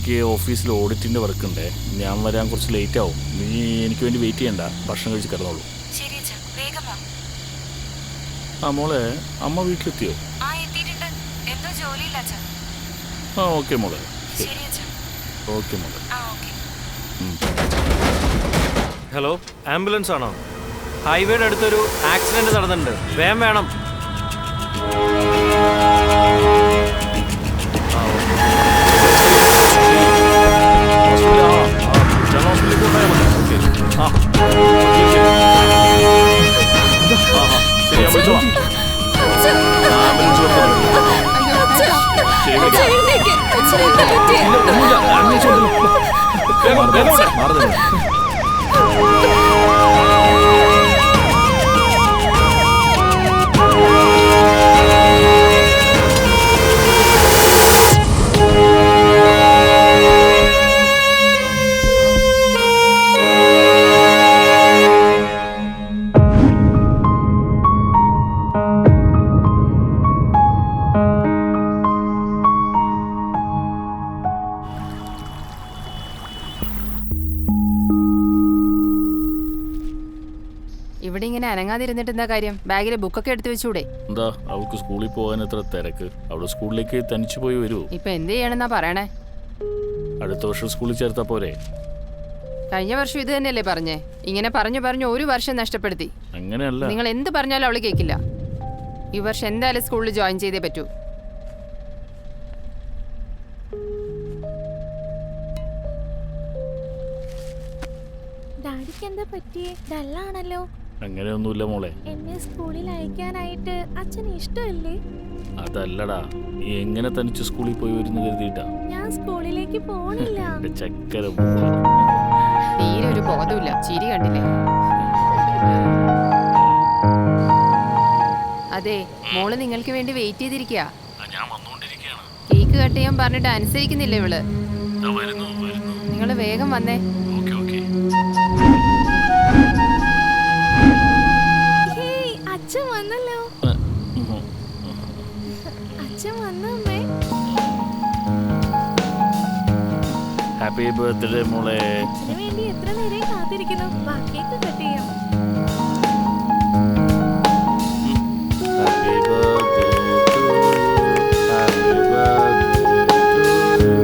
എനിക്ക് ഓഫീസിൽ ഓഡിറ്റിൻ്റെ വർക്ക് ഉണ്ട്. ഞാൻ വരാൻ കുറച്ച് ലേറ്റ് ആവും. നീ എനിക്ക് വേണ്ടി വെയിറ്റ് ചെയ്യണ്ട, ഭക്ഷണം കഴിച്ച് കിടന്നോളൂ. ശരി അച്ഛാ, വേഗം വാ. ആ മോളെ, അമ്മ വീട്ടിലെത്തിയോ? ആ എത്തിയിട്ടുണ്ട്. എന്തോ ജോലിയില്ല അച്ഛാ. ആ ഓക്കെ മോളെ. ശരി അച്ഛാ. ഓക്കെ മോളെ. ആ ഓക്കെ. ഹലോ, ആംബുലൻസ് ആണോ? ഹൈവേയുടെ അടുത്തൊരു ആക്സിഡന്റ് നടന്നിട്ടുണ്ട്, വേഗം വേണം. ഇവിടെ ഇങ്ങനെ അനങ്ങാതിരുന്നിട്ട് എന്താ കാര്യം? ബാഗിലെ ബുക്കൊക്കെ എടുത്തു വെച്ചൂടെ? എന്താ അവൾക്ക് സ്കൂളിൽ പോകാൻ എത്ര തിരക്ക്? അവള് സ്കൂളിലേക്ക് തനിച്ചു പോയി വരൂ. ഇപ്പൊ എന്ത് ചെയ്യണമെന്നാ പറയണേ? അടുത്ത വർഷം സ്കൂളിൽ ചേർത്താ പോരെ? കഴിഞ്ഞ വർഷം ഇത് തന്നെയല്ലേ പറഞ്ഞേ? ഇങ്ങനെ പറഞ്ഞു ഒരു വർഷം നഷ്ടപ്പെടുത്തി. അങ്ങനെയല്ല. നിങ്ങൾ എന്ത് പറഞ്ഞാലും അവള് കേൾക്കില്ല. ഈ വർഷം എന്തായാലും സ്കൂളിൽ ജോയിൻ ചെയ്തേ പറ്റൂ. ഡാഡിക്ക് എന്താ പറ്റിയേ? ഡല്ലാണല്ലോ. അങ്ങനെയൊന്നുമില്ല മോളെ. എന്നെ സ്കൂളിൽ അയക്കാനായിട്ട് അച്ഛന് ഇഷ്ടമല്ലേ? അതല്ലടാ, നീ എങ്ങനെ തനിച്ച് സ്കൂളിൽ പോയി വരുന്നു കരുതിയിട്ടാ? ഞാൻ സ്കൂളിലേക്ക് പോണില്ല. ചക്കര തീരെ ഒരു ബോധമില്ല. ചിരി കണ്ടില്ലേ? അതെ, മോള് നിങ്ങൾക്ക് വേണ്ടി വെയിറ്റ് ചെയ്തിരിക്കുക. കേക്ക് കട്ട് ചെയ്യാൻ പറഞ്ഞിട്ട് അനുസരിക്കുന്നില്ല ഇവള്. നിങ്ങള് വേഗം വന്നേ. അച്ഛൻ വന്നല്ലോ. അച്ഛൻ വന്നമ്മേ. ഹാപ്പി ബർത്ത്ഡേ മോളെ. അച്ഛന് വേണ്ടി എത്ര നേരം കാത്തിരിക്കുന്നു. ബാക്കിയൊക്കെ കട്ട് ചെയ്യാം. Happy birthday to you. Happy birthday to you.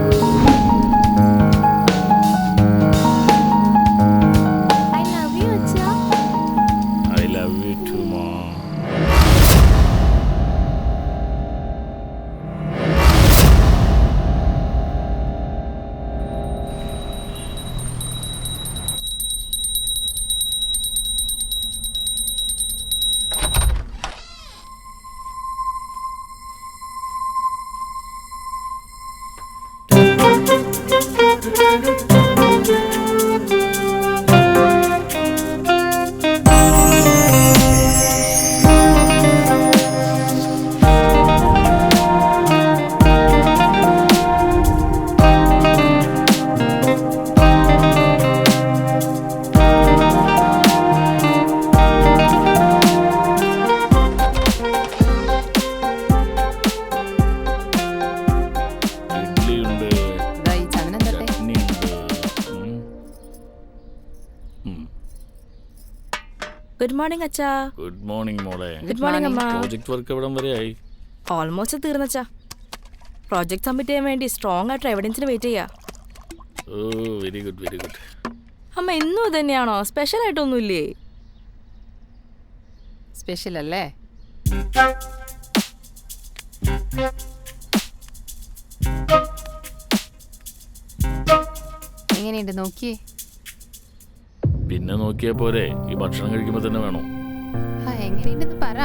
I love you അച്ഛാ. I love you too mom. Good morning അച്ഛാ. ഗുഡ് മോർണിംഗ് മോളെ. ഗുഡ് മോർണിംഗ് അമ്മ. പ്രോജക്റ്റ് വർക്ക് എവിടം വരെയായി? ഓൾമോസ്റ്റ് തീർന്നച്ചാ. പ്രോജക്റ്റ് സബ്മിറ്റ് ചെയ്യാൻ വേണ്ടി സ്ട്രോങ് ആയിട്ട് എവിഡൻസിന് വെയിറ്റ് ചെയ്യാ. ഓ വെരി ഗുഡ് വെരി ഗുഡ്. അമ്മ എന്നും ഇത് തന്നെയാണോ? സ്പെഷ്യൽ ആയിട്ടൊന്നുമില്ലേ? സ്പെഷ്യൽ അല്ലേ? എങ്ങനെയുണ്ട് നോക്കിയേ? പിന്നെ നോക്കിയാ പോരെ? ഈ ഭക്ഷണം കഴിക്കുമ്പോ തന്നെ വേണോ? എങ്ങനെയുണ്ടെന്ന് പറ.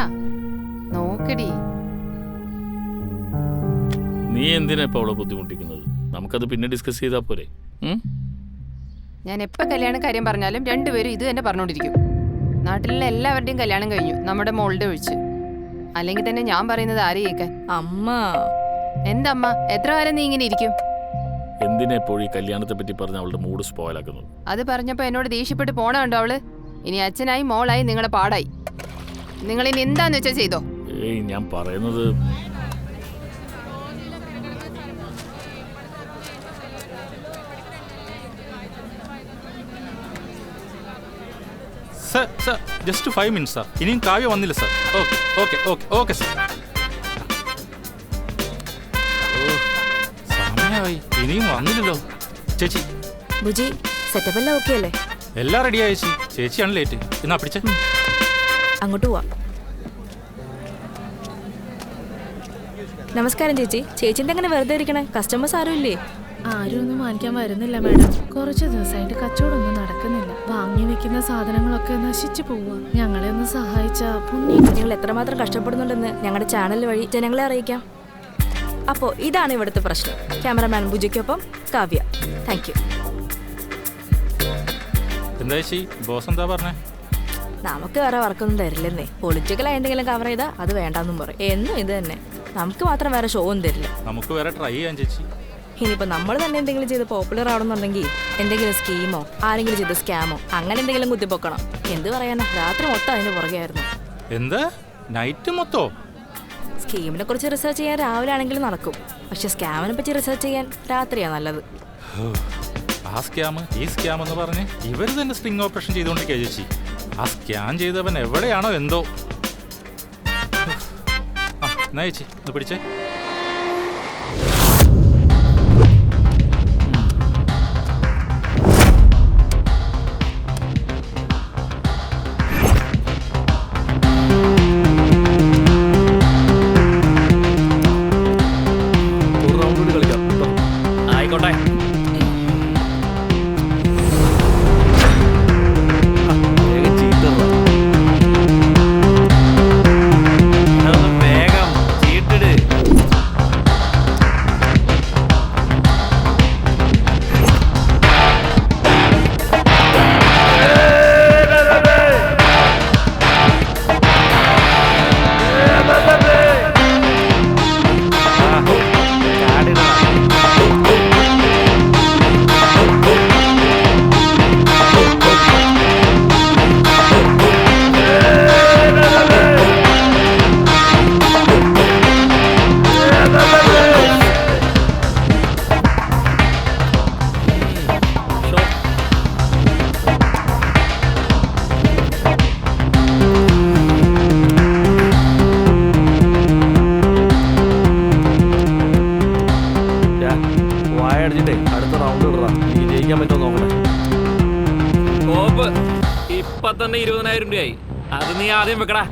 നോക്കടി. നീ എന്തിനാ ഇപ്പൊ അവളെ ബുദ്ധിമുട്ടിക്കുന്നത്? നമുക്കത് പിന്നെ ഡിസ്കസ് ചെയ്താ പോരെ? ഞാൻ എപ്പോ കല്യാണ കാര്യം പറഞ്ഞാലും രണ്ടുപേരും ഇത് തന്നെ പറഞ്ഞോണ്ടിരിക്കും. നാട്ടിലുള്ള എല്ലാവരുടെയും കല്യാണം കഴിഞ്ഞു, നമ്മുടെ മോളുടെ ഒഴിച്ച്. അല്ലെങ്കിൽ തന്നെ ഞാൻ പറയുന്നത് ആര് കേൾക്കാൻ? അമ്മ. എന്തമ്മ? എത്ര കാലം നീ ഇങ്ങനെ ഇരിക്കും? എന്തിനാ എപ്പോഴും ഈ കല്യാണത്തെ പറ്റി പറഞ്ഞ അവളുടെ മൂഡ് സ്പോയിൽ ആക്കുന്നത്? അത് പറഞ്ഞപ്പോ എന്നോട് ദേഷ്യപ്പെട്ട് പോണ കണ്ടോ അവള്? ഇനി അച്ഛനായി മോളായി നിങ്ങളുടെ പാടായി. നിങ്ങൾ ഇനി എന്താന്ന് വെച്ചാ ചെയ്തോ. ഏയ് ഞാൻ പറയുന്നത് sir sir just 5 minutes sir. ഇനിയും കാവ്യ വന്നില്ല sir. Okay okay okay okay sir. ഓ സമയമായി, ഇനിയും വന്നില്ലല്ലോ. ചേച്ചി ബുജി സെറ്റപ്പ് എല്ലാം ഓക്കെ അല്ലേ? എല്ലാം റെഡിയാ ചേച്ചി. ചേച്ചിയാണ് ലേറ്റ്. എന്നാ പിടിച്ചേ. അങ്ങോട്ട് പോവാ. നമസ്കാരം ചേച്ചി. ചേച്ചിന്റെ അങ്ങനെ വെറുതെ ഇരിക്കണേ? കസ്റ്റമേഴ്സ് ആരും ഇല്ലേ? ആരും ഒന്നും വാങ്ങിക്കാൻ വരുന്നില്ല മാഡം. കുറച്ച് ദിവസമായിട്ട് കച്ചവടമൊന്നും നടക്കുന്നില്ല. വാങ്ങി വെക്കുന്ന സാധനങ്ങളൊക്കെ നശിച്ചു പോവുക. ഞങ്ങളെ ഒന്ന് സഹായിച്ച പുണ്യം. നിങ്ങൾ എത്രമാത്രം കഷ്ടപ്പെടുന്നുണ്ടെന്ന് ഞങ്ങളുടെ ചാനൽ വഴി ജനങ്ങളെ അറിയിക്കാം. അപ്പോൾ ഇതാണ് ഇവിടുത്തെ പ്രശ്നം. ക്യാമറമാൻ ബുജിക്കൊപ്പം കാവ്യ. Thank you. എന്താ ചേച്ചി, ബോസ് എന്താ പറഞ്ഞേ? നമുക്ക് വേറെ വർക്കൊന്നും തരില്ലെന്നേ. പൊളിറ്റിക്കലായി എന്തെങ്കിലും കവർ ചെയ്താൽ അത് വേണ്ടാന്നും പറയും. എന്നും ഇത് തന്നെ. നമുക്ക് മാത്രം വേറെ ഷോ ഒന്നും തരില്ല. നമുക്ക് വേറെ ട്രൈ ചെയ്യാൻ ചേച്ചി. ഇനിയിപ്പോൾ നമ്മൾ തന്നെ എന്തെങ്കിലും ചെയ്ത് പോപ്പുലർ ആവണമെന്നുണ്ടെങ്കിൽ എന്തെങ്കിലും സ്കീമോ ആരെങ്കിലും ചെയ്ത് സ്കാമോ അങ്ങനെ എന്തെങ്കിലും കുത്തിപ്പൊക്കണം. എന്ത് പറയാനാ, രാത്രി മൊത്തം അതിന് പുറകെയായിരുന്നു. എന്താ നൈറ്റ് മൊത്തോ? സ്കീമിനെ കുറിച്ച് റിസർച്ച് ചെയ്യാൻ രാവിലെ ആണെങ്കിലും നടക്കും. പക്ഷെ സ്കാമിനെ പറ്റി റിസർച്ച് ചെയ്യാൻ രാത്രിയാണ് നല്ലത്. ആ സ്കാം ഈ സ്കാം എന്ന് പറഞ്ഞ് ഇവർ തന്നെ സ്ട്രിങ് ഓപ്പറേഷൻ ചെയ്തുകൊണ്ടിരിക്കുക ചേച്ചി. ആ സ്കാൻ ചെയ്തവൻ എവിടെയാണോ എന്തോ. എന്നാ ചേച്ചി ഒന്ന് പിടിച്ചേ. ആയിക്കോട്ടെ. വേഗം ചീട്ടിട്. വായടിച്ചിട്ടേ അടുത്ത റൗണ്ട് ഇടറാ. നീ ജയിക്കാൻ പറ്റുമോ നോക്കണേ. കോപ്പ് ഇപ്പൊ തന്നെ 20,000 രൂപയായി. അത് നീ ആദ്യം വെക്കടാ.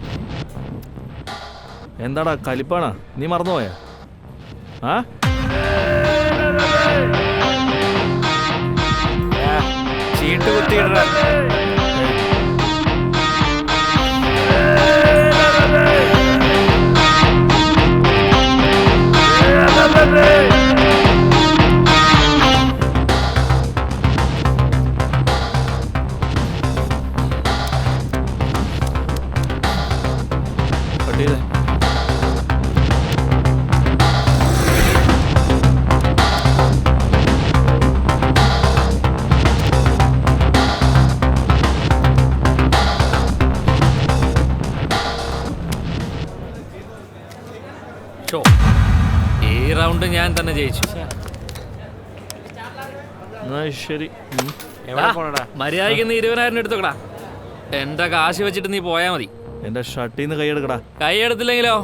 എന്താടാ കലിപ്പാണാ? നീ മറന്നുപോയാ? ആ ചീട്ട് കുത്തിയിട. ഈ റൗണ്ട് ഞാൻ തന്നെ ജയിച്ചു. ശരി, മര്യാദയ്ക്ക് 20,000 എടുത്തോക്കടാ. എന്റെ കാശ് വെച്ചിട്ട് നീ പോയാ മതി. എന്റെ ഷർട്ടിൽ നിന്ന് കൈയെടുക്കടാ. കൈയെടുത്തില്ലെങ്കിലോ?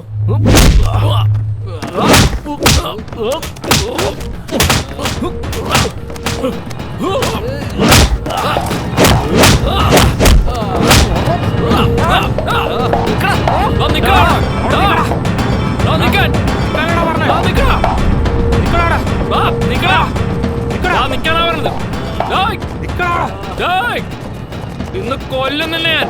ഇന്ന് കൊല്ലുന്നില്ല ഞാൻ.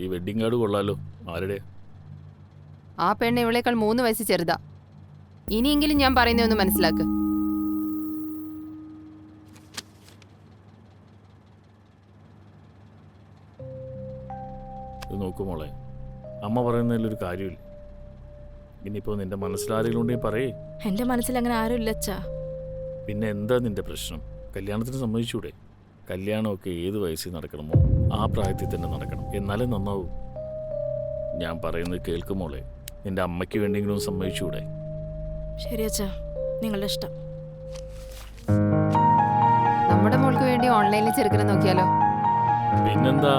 ഈ വെഡിങ് കാർഡ് കൊള്ളാലോ. ആരുടെ? ആ പെണ്ണ് ഇവളേക്കാൾ 3 വയസ്സ് ചെറുതാ. ഇനിയെങ്കിലും ഞാൻ പറയുന്നതൊന്ന് മനസ്സിലാക്ക്. ഇത് നോക്കൂ മോളെ, അമ്മ പറയുന്നതിലൊരു കാര്യമില്ല. ഇനിയിപ്പോൾ നിന്റെ മനസ്സിലാരെങ്കിലും ഉണ്ടെങ്കിൽ പറയേ. എന്റെ മനസ്സിൽ അങ്ങനെ ആരും ഇല്ല അച്ഛാ. പിന്നെ എന്താ നിന്റെ പ്രശ്നം? കല്യാണത്തിന് സമ്മതിച്ചൂടെ? കല്യാണമൊക്കെ ഏത് വയസ്സിൽ നടക്കണമോ ആ പ്രായത്തിൽ തന്നെ നടക്കണം, എന്നാലേ നന്നാവൂ. ഞാൻ പറയുന്നത് കേൾക്കും മോളെ. നിന്റെ അമ്മയ്ക്ക് വേണ്ടിയെങ്കിലും സമ്മതിച്ചൂടെ? ശരി അച്ഛാ, നിങ്ങളുടെ ഇഷ്ടം. നമ്മുടെ മോൾക്ക് വേണ്ടി ഓൺലൈനിൽ ചെറുക്കനെ നോക്കിയാലോ? പിന്നെന്താ?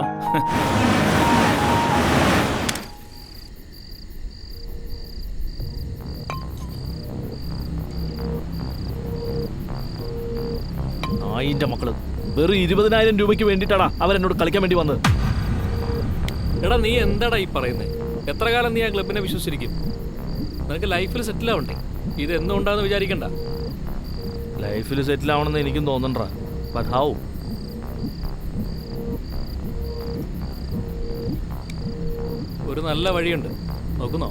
നായിന്റെ മക്കള് വെറും 20,000 രൂപയ്ക്ക് വേണ്ടിയിട്ടാണ് അവരെന്നോട് കളിക്കാൻ വേണ്ടി വന്നത്. എടാ നീ എന്താടാ ഈ പറയുന്നത്? എത്ര കാലം നീ ആ ക്ലബിനെ വിശ്വസിച്ചിരിക്കും? നിനക്ക് ലൈഫിൽ സെറ്റിൽ ആവണ്ടേ? ഇത് എന്തുകൊണ്ടാന്ന് വിചാരിക്കണ്ട. ലൈഫിൽ സെറ്റിൽ ആവണമെന്ന് എനിക്കും തോന്നണ്ടാ. But how? ഒരു നല്ല വഴിയുണ്ട്, നോക്കുന്നോ?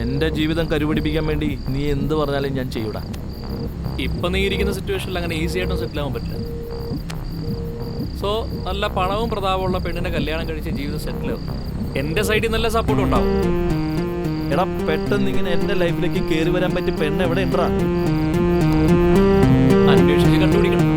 എന്റെ ജീവിതം കരുപിടിപ്പിക്കാൻ വേണ്ടി നീ എന്ത് പറഞ്ഞാലും ഞാൻ ചെയ്യൂടാ. ഇപ്പൊ നീ ഇരിക്കുന്ന സിറ്റുവേഷനിൽ അങ്ങനെ ഈസി ആയിട്ടും സെറ്റിൽ ആവാൻ പറ്റില്ല. സോ നല്ല പണവും പ്രതാപവും ഉള്ള പെണ്ണിനെ കല്യാണം കഴിച്ച് ജീവിതം സെറ്റിൽ ആവും. എന്റെ സൈഡിൽ നല്ല സപ്പോർട്ട് ഉണ്ടാവും. എടാ പെട്ടെന്ന് ഇങ്ങനെ എന്റെ ലൈഫിലേക്ക് കയറി വരാൻ പറ്റിയ പെണ്ണ് എവിടെ ഉണ്ടാ? അന്വേഷിച്ച് കണ്ടുപിടിക്കണം.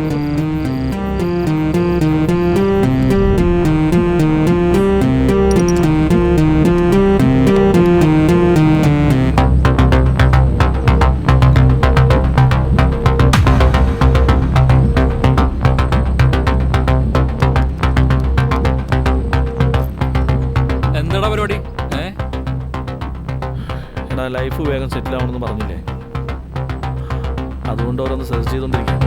എന്താടാ പരിപാടി? എടാ ലൈഫ് വേഗം സെറ്റിൽ ആവണമെന്ന് പറഞ്ഞില്ലേ, അതുകൊണ്ട് ഓരോന്ന് സെർച്ച് ചെയ്തോണ്ടിരിക്കുക.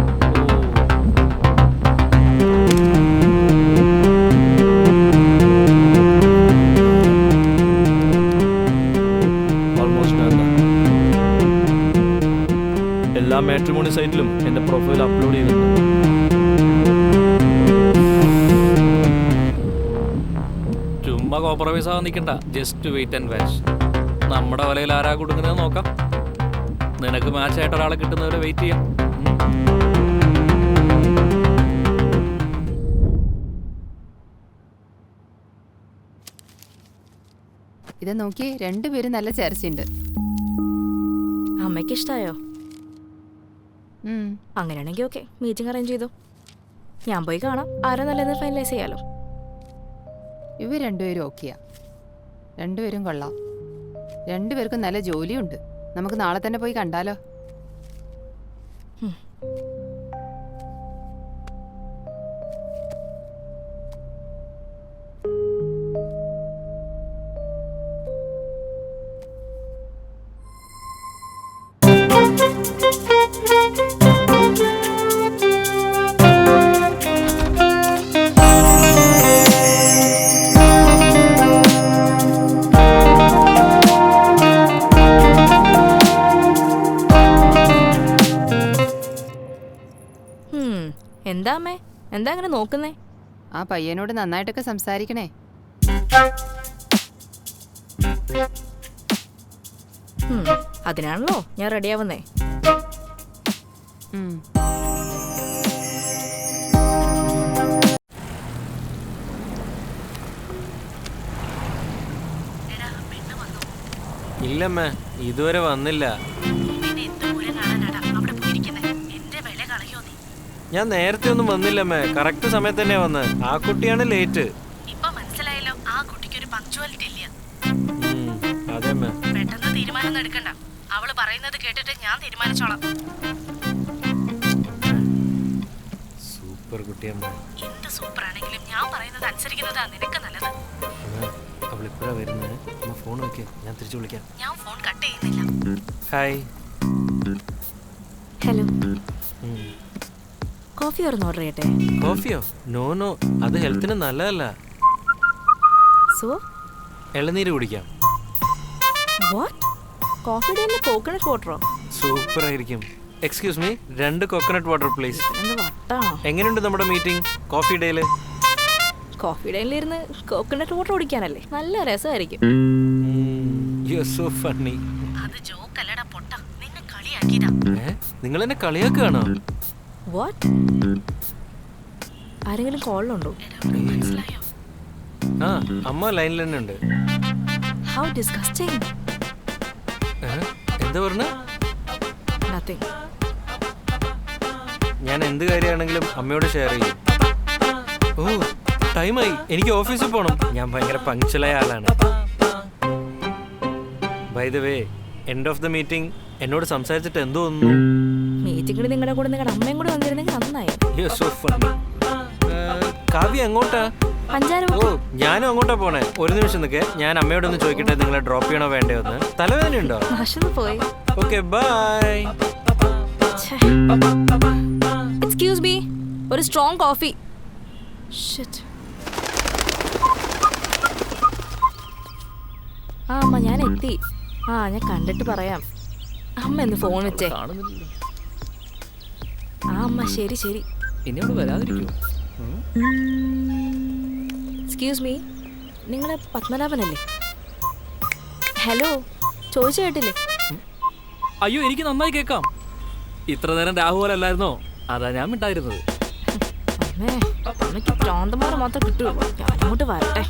എല്ലാ മാട്രിമോണി സൈറ്റിലും എൻ്റെ പ്രൊഫൈൽ അപ്ലോഡ് ചെയ്യുന്നുണ്ട്. ചുമ്മാ കോംപ്രമൈസ് ആവാൻ നിൽക്കണ്ട. Just wait and watch. നമ്മുടെ വലയിൽ ആരാ കൊടുക്കുന്നത് നോക്കാം. നിനക്ക് മാച്ചായിട്ട് ഒരാളെ കിട്ടുന്നവരെ വെയിറ്റ് ചെയ്യാം. ഇത് നോക്കി, രണ്ടുപേരും നല്ല ചേർച്ചയുണ്ട്. അമ്മയ്ക്ക് ഇഷ്ടമായോ? അങ്ങനെയാണെങ്കിൽ ഓക്കെ, മീറ്റിംഗ് അറേഞ്ച് ചെയ്തു. ഞാൻ പോയി കാണാം, ആരാ നല്ലത് ഫൈനലൈസ് ചെയ്യാലോ. ഇവർ രണ്ടുപേരും ഓക്കെയാ. രണ്ടുപേരും കൊള്ളാം. രണ്ടുപേർക്കും നല്ല ജോലിയുണ്ട്. നമുക്ക് നാളെ തന്നെ പോയി കണ്ടാലോ? എന്താ അമ്മേ, എന്താ അങ്ങനെ നോക്കുന്നേ? ആ പയ്യനോട് നന്നായിട്ടൊക്കെ സംസാരിക്കണേ. അതിനാണല്ലോ ഞാൻ റെഡിയാവുന്നേ. ഇല്ലമ്മ, ഇതുവരെ വന്നില്ല. ഞാൻ നേരത്തെ ഒന്നും വന്നില്ലമ്മേ, കറക്റ്റ് സമയത്ത് തന്നെയാ വന്നത്. ആ കുട്ടിയാണ് ലേറ്റ്. ഇപ്പൊ മനസ്സിലായല്ലോ, ആ കുട്ടിക്ക് ഒരു പങ്ക്ച്വാലിറ്റി ഇല്ല. അതെമ്മേ. പെട്ടെന്ന് തീരുമാനം എടുക്കണ്ട. അവള് പറയുന്നത് കേട്ടിട്ട് ഞാൻ തീരുമാനിച്ചോളാം. സൂപ്പർ കുട്ടിയമ്മ. എന്ത് സൂപ്പർ ആണെങ്കിലും ഞാൻ പറയുന്നത് അനുസരിക്കുന്നതാ നിനക്ക് നല്ലത്. അവളിപ്പോഴാ വരുന്നത്. അമ്മ ഫോൺ വെക്കേ, ഞാൻ തിരിച്ചു വിളിക്കാം. ഞാൻ ഫോൺ കട്ട് ചെയ്യുന്നില്ല. ഹായ്. ഹലോ, കോഫി ഓർന്ന് ഓർഡർ ചെയ്യട്ടെ? കോഫിയോ? നോ നോ, അത് ഹെൽത്തിന് നല്ലതല്ല. സോ ഇളനീര് കുടിക്കാം. വാട്ട്? കോഫിയുടെ കോക്കനട്ട് വാട്ടറോ? സൂപ്പർ ആയിരിക്കും. Excuse me, 2 coconut water please. എന്ത് വട്ടാണോ? എങ്ങനെയുണ്ട് നമ്മുടെ മീറ്റിംഗ്? കോഫി ഡേയില് കോഫി ഡേയിലിരുന്ന് കോക്കനട്ട് വാട്ടർ കുടിക്കാനല്ലേ, നല്ല രസമായിരിക്കും. You are so funny. നിങ്ങൾ എന്നെ കളിയാക്കുകയാണോ? വാട്ട്? ആരെങ്കിലും കോളിലുണ്ടോ? ആ, അമ്മ ലൈനിൽ തന്നെ ഉണ്ട്. How disgusting. എന്താ പറഞ്ഞ? നത്തിങ്. ഞാൻ എന്ത് കാര്യമാണെങ്കിലും അമ്മയോട് ഷെയർ ചെയ്യും. ഓ, ടൈമായി, എനിക്ക് ഓഫീസിൽ പോകണം. ഞാൻ ഭയങ്കര പങ്ക്ച്വലായ ആളാണ്. By the way, end of the meeting എന്നോട് സംസാരിച്ചിട്ട് എന്തോ ഒന്നും. മീറ്റിംഗിൽ നിങ്ങളുടെ കൂടെ നിങ്ങളുടെ അമ്മയും കൂടെ വന്നിരുന്നെങ്കിൽ നന്നായി. കാവ്യ എങ്ങോട്ടാ? പഞ്ചാര. ഓ, ഞാനും അങ്ങോട്ടാ പോണേ. ഒരു നിമിഷം നിൽക്കേ, ഞാൻ അമ്മയോടൊന്ന് ചോദിക്കട്ടെ, നിങ്ങളെ ഡ്രോപ്പ് ചെയ്യണോ വേണ്ടയോ എന്ന്. തലവേദന ഉണ്ടോ? നശിച്ചു പോയി. Okay, bye. എക്സ്ക്യൂസ് മീ, ഒരു സ്ട്രോങ് കോഫി. ആ അമ്മ, ഞാൻ എത്തി. ആ, ഞാൻ കണ്ടിട്ട് പറയാം. അമ്മ എന്ന് ഫോൺ വെച്ചേ. കാണുന്നില്ല. ആ അമ്മ, ശരി ശരി. ഇനി അവിടെ വരാതിരിക്കൂ. എക്സ്ക്യൂസ് മീ, നിങ്ങൾ പത്മനാഭനല്ലേ? ഹലോ, ചോദിച്ചു കേട്ടില്ലേ? അയ്യോ, എനിക്ക് നന്നായി കേൾക്കാം. ഇത്ര നേരം രാഹുൽ അല്ലായിരുന്നോ? അതാ ഞാൻ മിണ്ടായിരുന്നത്. അമ്മേ, അമ്മയ്ക്ക് പ്രാന്തന്മാരെ മാത്രം കിട്ടുള്ളൂ. ഞാൻ അങ്ങോട്ട് വരട്ടെ.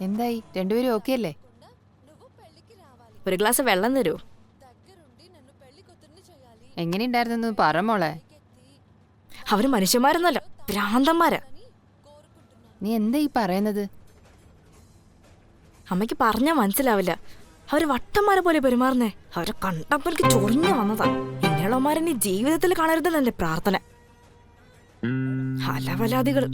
എന്തായി, രണ്ടുപേരും ഓക്കെ അല്ലേ? ഒരു ഗ്ലാസ് വെള്ളം തരൂ. എങ്ങനെയുണ്ടായിരുന്നു പറ മോളെ. അവര് മനുഷ്യന്മാരൊന്നുമല്ല, ഭ്രാന്തന്മാരാ. നീ എന്താ ഈ പറയുന്നത്? അമ്മയ്ക്ക് പറഞ്ഞാൽ മനസ്സിലാവില്ല. അവര് വട്ടന്മാരെ പോലെ പെരുമാറുന്നേ. അവരെ കണ്ടപ്പോൾ എനിക്ക് ചൊറിഞ്ഞു വന്നതാ. ഇങ്ങനെയുള്ളമാരെ നീ ജീവിതത്തിൽ കാണരുതെന്ന് എന്റെ പ്രാർത്ഥന. ഹലവലാദികൾ.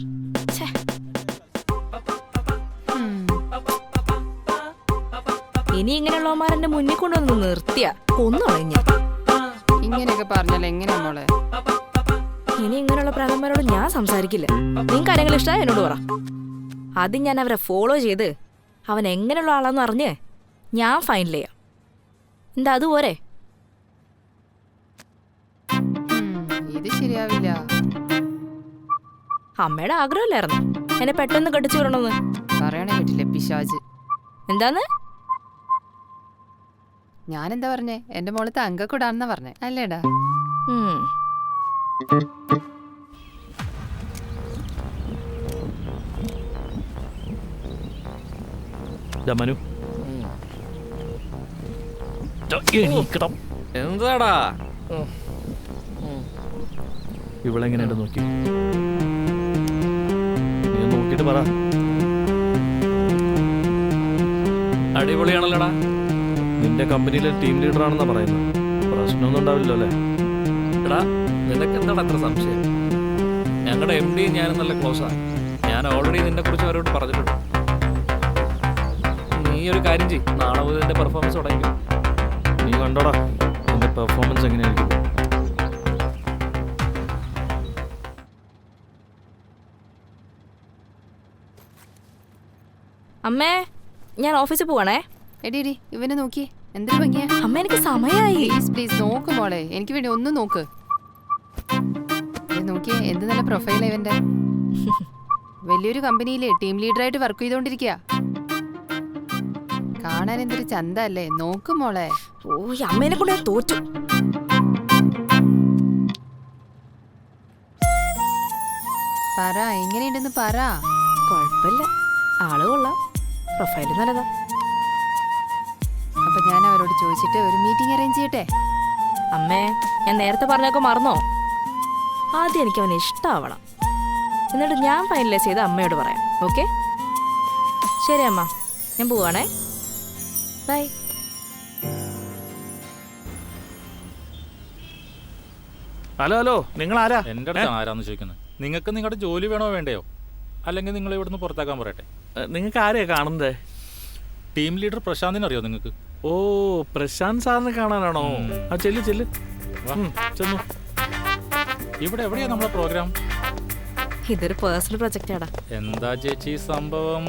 ഇനി ഇങ്ങനെയുള്ളമാരെന്റെ മുന്നിൽ കൊണ്ടുവന്ന് നിർത്തിയ കൊന്നുകളഞ്ഞ. ഇങ്ങനെയൊക്കെ പറഞ്ഞാൽ എങ്ങനെയാ മോളെ? ഇനി ഇങ്ങനെയുള്ള പ്രാന്തന്മാരോട് ഞാൻ സംസാരിക്കില്ല. നിങ്ങൾക്ക് ആരെങ്കിലും ഇഷ്ടമായി എന്നോട് പറ. ആദ്യം ഞാൻ അവരെ ഫോളോ ചെയ്ത് അവൻ എങ്ങനെയുള്ള ആളാന്ന് അറിഞ്ഞ് ഞാൻ ഫൈനൽ ചെയ്യാം. എന്താ അതുപോരെ? ഇത് ശരിയാവില്ല. അമ്മയുടെ ആഗ്രഹമല്ലായിരുന്നു എന്നെ പെട്ടെന്ന് കടിച്ചു വിടണമെന്ന്. പറയണേ കേട്ടില്ലേ പിശാജ്? എന്താന്ന്? ഞാനെന്താ പറഞ്ഞേ? എന്റെ മോള് തങ്കക്കൂടാണെന്നാ പറഞ്ഞേ, അല്ലേടാ? മനു, എന്താടാ ഇവളെങ്ങനെയുണ്ട് നോക്കി? നീ നോക്കിട്ട് പറ. അടിപൊളിയാണല്ലോടാ. നിന്റെ കമ്പനിയിലെ ടീം ലീഡർ ആണെന്നാ പറയുന്നത്. പ്രശ്നമൊന്നും ഉണ്ടാവില്ലല്ലോ അല്ലേ? എടാ, നിനക്ക് എന്താണ് അത്ര സംശയം? ഞങ്ങളുടെ MD ഞാനും നല്ല ക്ലോസാണ്. ഞാൻ ഓൾറെഡി നിന്നെ കുറിച്ച് അവരോട് പറഞ്ഞിട്ടുണ്ട്. നീ ഒരു കാര്യം ചെയ്യ്, നാളെ മുതൽ നിന്റെ പെർഫോമൻസ് തുടങ്ങി. നീ കണ്ടോടാ നിന്റെ പെർഫോമൻസ് എങ്ങനെയായിരിക്കും. അമ്മേ, ഞാൻ ഓഫീസിൽ പോവാണേ. എടി ഇവനെ നോക്കിയേ, എന്തൊരു ഭംഗിയാ. അമ്മ, എനിക്ക് സമയമായി. പ്ലീസ് നോക്ക് മോളെ, എനിക്ക് വേണ്ടി ഒന്ന് നോക്ക്. നോക്കിയേ, എന്ത് നല്ല പ്രൊഫൈലാ ഇവന്റെ. വലിയൊരു കമ്പനിയിലെ ടീം ലീഡറായിട്ട് വർക്ക് ചെയ്തോണ്ടിരിക്കുക. കാണാൻ എന്തൊരു ചന്ത അല്ലേ? നോക്ക് മോളെ. ഓ, ഈ അമ്മേനെ കൊണ്ട് ഞാൻ തോറ്റു. പറ, എങ്ങനെയുണ്ടെന്ന് പറ. കുഴപ്പമില്ല, ആള് കൊള്ളാം, പ്രൊഫൈല് നല്ലതാ. അപ്പൊ ഞാൻ അവരോട് ചോദിച്ചിട്ട് ഒരു മീറ്റിംഗ് അറേഞ്ച് ചെയ്യട്ടെ? അമ്മേ, ഞാൻ നേരത്തെ പറഞ്ഞൊക്കെ മറന്നോ? ആദ്യം എനിക്ക് അവനെ ഇഷ്ടമാവണം, എന്നിട്ട് ഞാൻ ഫൈനലൈസ് ചെയ്ത് അമ്മയോട് പറയാം. ഓക്കെ? ശരി അമ്മ, ഞാൻ പോവാണേ. ബൈ. ഹലോ, നിങ്ങൾ ആരാ? എൻ്റെ അടുത്ത് ആരാന്ന് ചോദിക്കുന്നത്? നിങ്ങൾക്ക് നിങ്ങളുടെ ജോലി വേണോ വേണ്ടയോ, അല്ലെങ്കിൽ നിങ്ങൾ ഇവിടുന്ന് പുറത്താക്കാൻ പറയട്ടെ? നിങ്ങൾക്ക് ആരെയാ കാണുന്നത്? ടീം ലീഡർ പ്രശാന്തിനെ അറിയോ നിങ്ങൾക്ക്? ഓ, പ്രശാന്ത് സാറിനെ കാണാനാണോ? ആ, ചെല്ല്. വാ. ചെന്നു. ഇവിടെ എവിടെയാ നമ്മുടെ പ്രോഗ്രാം? ഇതൊരു പേഴ്സണൽ പ്രൊജക്റ്റാടാ. എന്താ ചേച്ചി സംഭവം?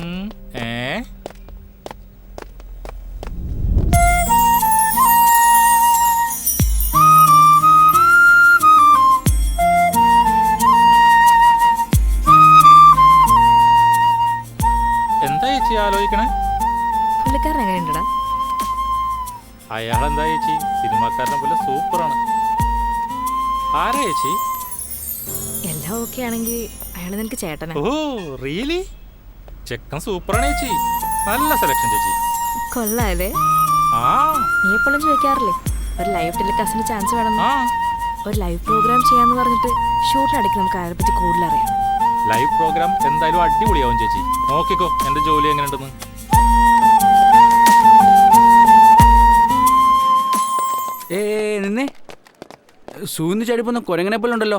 എന്താ ചേച്ചി ആലോചിക്കണേ? പുള്ളിക്കാരൻ എങ്ങനെയുണ്ടടാ? അയാളെന്താ ചേച്ചി സിനിമാക്കാരനെ പോലെ സൂപ്പറാണ്. ആരാ ചേച്ചി? എല്ലാം ഓക്കെ ആണെങ്കിൽ അയാൾ നിനക്ക് ചേട്ടനാ. Oh really? ചെക്കൻ സൂപ്പറാണ് ചേച്ചി. നല്ല സെലക്ഷൻ ചേച്ചി. കൊള്ളാല്ലേ? ആ നീ എപ്പോഴും ചോദിക്കാറില്ലേ ഒരു ലൈവ് ടെലികാസ്റ്റിന് ചാൻസ് വേണം? ആ ഒരു ലൈവ് പ്രോഗ്രാം ചെയ്യാന്ന് പറഞ്ഞിട്ട് ഷൂട്ടിനടയ്ക്ക് നമുക്ക് അയാളെ പറ്റി കൂടുതൽ അറിയാം. ലൈവ് പ്രോഗ്രാം എന്തായാലും അടിപൊളിയാവും ചേച്ചി. നോക്കിക്കോ എന്റെ ജോലി എങ്ങനെയുണ്ടെന്ന്. നിന്നെ സൂന്ന് ചടിപ്പൊന്ന് കൊരങ്ങനെ പോലെ ഉണ്ടല്ലോ.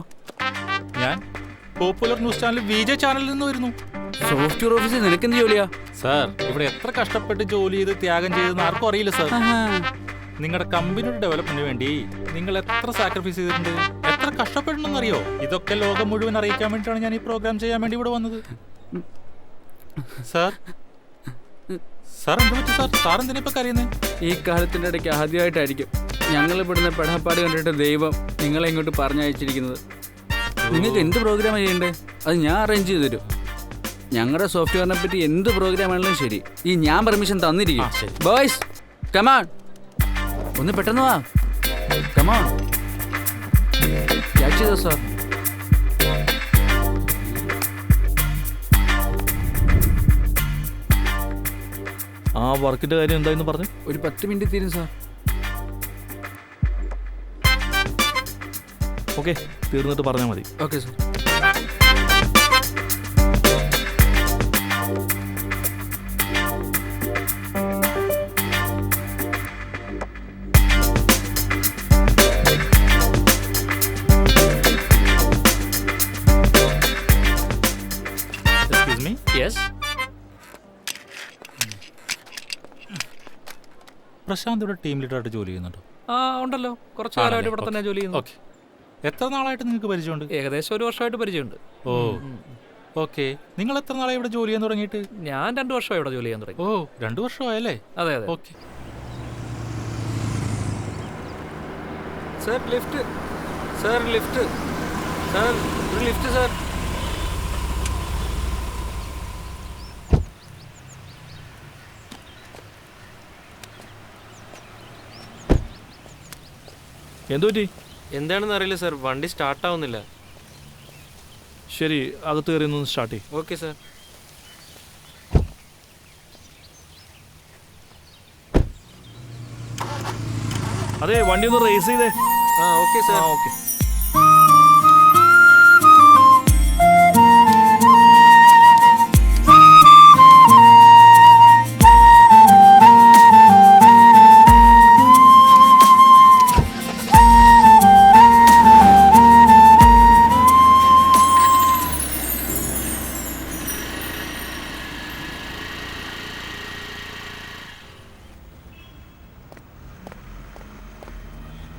ഞാൻ പോപ്പുലർ ന്യൂസ് ചാനൽ വിജെ ചാനലിൽ നിന്ന് വരുന്നു. സോഫ്റ്റ്വെയർ ഓഫീസിൽ നിനക്കെന്ത് ജോലിയാ? സാർ ഇവിടെ എത്ര കഷ്ടപ്പെട്ട് ജോലി ചെയ്ത് ത്യാഗം ചെയ്തെന്ന് ആർക്കും അറിയില്ല സാർ. നിങ്ങളുടെ കമ്പനിയുടെ ഡെവലപ്മെന്റിന് വേണ്ടി നിങ്ങൾ എത്ര സാക്രിഫൈസ് ചെയ്തിട്ടുണ്ട്, എത്ര കഷ്ടപ്പെടണമെന്നറിയോ? ഇതൊക്കെ ലോകം മുഴുവൻ അറിയിക്കാൻ വേണ്ടിയിട്ടാണ് ഞാൻ ഈ പ്രോഗ്രാം ചെയ്യാൻ വേണ്ടി ഇവിടെ വന്നത്. സാർ സാർ എന്ത് പറ്റി സാർ? സാർ എന്തിനാ ഇപ്പൊ കരയുന്നത്? ഈ കാലത്തിൻ്റെ ഇടയ്ക്ക് ആദ്യമായിട്ടായിരിക്കും ഞങ്ങൾ ഇവിടുന്ന് പെടാപ്പാട് കണ്ടിട്ട് ദൈവം നിങ്ങളെ ഇങ്ങോട്ട് പറഞ്ഞയച്ചിരിക്കുന്നത്. നിങ്ങൾക്ക് എന്ത് പ്രോഗ്രാമാണ് ചെയ്യേണ്ടത് അത് ഞാൻ അറേഞ്ച് ചെയ്ത് തരും. ഞങ്ങളുടെ സോഫ്റ്റ്വെയറിനെ പറ്റി എന്ത് പ്രോഗ്രാം ആണെങ്കിലും ശരി, ഈ ഞാൻ പെർമിഷൻ തന്നിരിക്കും. ബോയ്സ് കമാൺ, ഒന്ന് പെട്ടെന്ന് വാ. കമാൺ ക്യാച്ച് ചെയ്തോ സാർ. ആ വർക്കിന്റെ കാര്യം എന്തായെന്ന് പറഞ്ഞു? ഒരു 10 മിനിറ്റ് തീരും സാർ. ഓക്കെ, തീർന്നിട്ട് പറഞ്ഞാൽ മതി. Okay sir. Excuse me. Yes. Prashanth ഇവിടെ ടീം ലീഡറായിട്ട് ജോലി ചെയ്യുന്നുണ്ടോ? ആ ഉണ്ടല്ലോ, കുറച്ച് കാലമായിട്ട് ഇവിടെ തന്നെ ജോലി ചെയ്യുന്നു. ഓക്കെ. എത്ര നാളായിട്ട് നിങ്ങൾക്ക് പരിചയമുണ്ട്? ഏകദേശം 1 വർഷമായിട്ട് പരിചയമുണ്ട്. ഓ ഓക്കെ. നിങ്ങൾ എത്ര നാളായി ഇവിടെ ജോലി ചെയ്യാൻ തുടങ്ങിയിട്ട്? ഞാൻ 2 വർഷമായി ഇവിടെ ജോലി ചെയ്യാൻ തുടങ്ങി. ഓ 2 വർഷമായല്ലേ? അതെ അതെ. Okay. Sir lift, sir lift, sir ഒരു ലിഫ്റ്റ് സാർ. എന്തു പറ്റി? എന്താണെന്ന് അറിയില്ല സാർ, വണ്ടി സ്റ്റാർട്ടാവുന്നില്ല. ശരി, അകത്ത് കയറി ഒന്ന് സ്റ്റാർട്ട് ചെയ്യും. Okay sir. അതെ, വണ്ടി ഒന്ന് റേസ് ചെയ്തേ. ആ okay sir. Okay.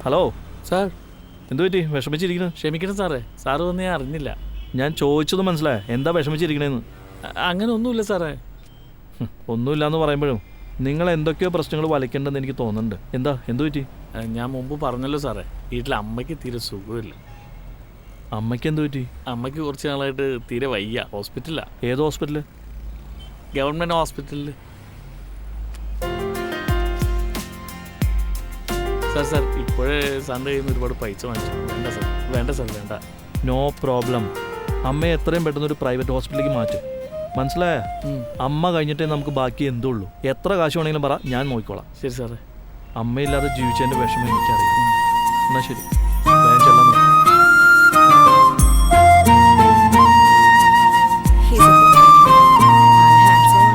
Hello sir എന്തു പറ്റി? വിഷമിച്ചിരിക്കുന്നു? ക്ഷമിക്കണം സാറേ, സാറ് വന്ന് ഞാൻ അറിഞ്ഞില്ല. ഞാൻ ചോദിച്ചത് മനസ്സിലായോ? എന്താ വിഷമിച്ചിരിക്കണേന്ന്? അങ്ങനെ ഒന്നുമില്ല സാറേ. ഒന്നുമില്ല എന്ന് പറയുമ്പോഴും നിങ്ങൾ എന്തൊക്കെയോ പ്രശ്നങ്ങൾ വലയ്ക്കേണ്ടെന്ന് എനിക്ക് തോന്നുന്നുണ്ട്. എന്താ, എന്തു പറ്റി? ഞാൻ മുമ്പ് പറഞ്ഞല്ലോ സാറേ, വീട്ടിൽ അമ്മയ്ക്ക് തീരെ സുഖമില്ല. അമ്മയ്ക്ക് എന്തു പറ്റി? അമ്മയ്ക്ക് കുറച്ച് നാളായിട്ട് തീരെ വയ്യ. ഹോസ്പിറ്റലിലാണ്. ഏത് ഹോസ്പിറ്റല്? ഗവൺമെൻറ് ഹോസ്പിറ്റലിൽ. സാർ ഇപ്പോഴേ സാറിൻ്റെ കയ്യിൽ നിന്ന് ഒരുപാട് പൈസ വാങ്ങിച്ചു. വേണ്ട സാർ, വേണ്ട സാർ, വേണ്ട. No problem. അമ്മയെ എത്രയും പെട്ടെന്ന് ഒരു പ്രൈവറ്റ് ഹോസ്പിറ്റലിലേക്ക് മാറ്റും. മനസ്സിലായ? അമ്മ കഴിഞ്ഞിട്ടേ നമുക്ക് ബാക്കി എന്തുള്ളൂ. എത്ര കാശ് വേണമെങ്കിലും പറ, ഞാൻ നോക്കിക്കോളാം. ശരി സാറേ. അമ്മയില്ലാതെ ജീവിച്ചതിൻ്റെ വിഷമം എനിക്കറിയാം. എന്നാൽ ശരി, വേഗം ചെല്ലാൻ നോക്കാം. He's a boy. I'll hands on.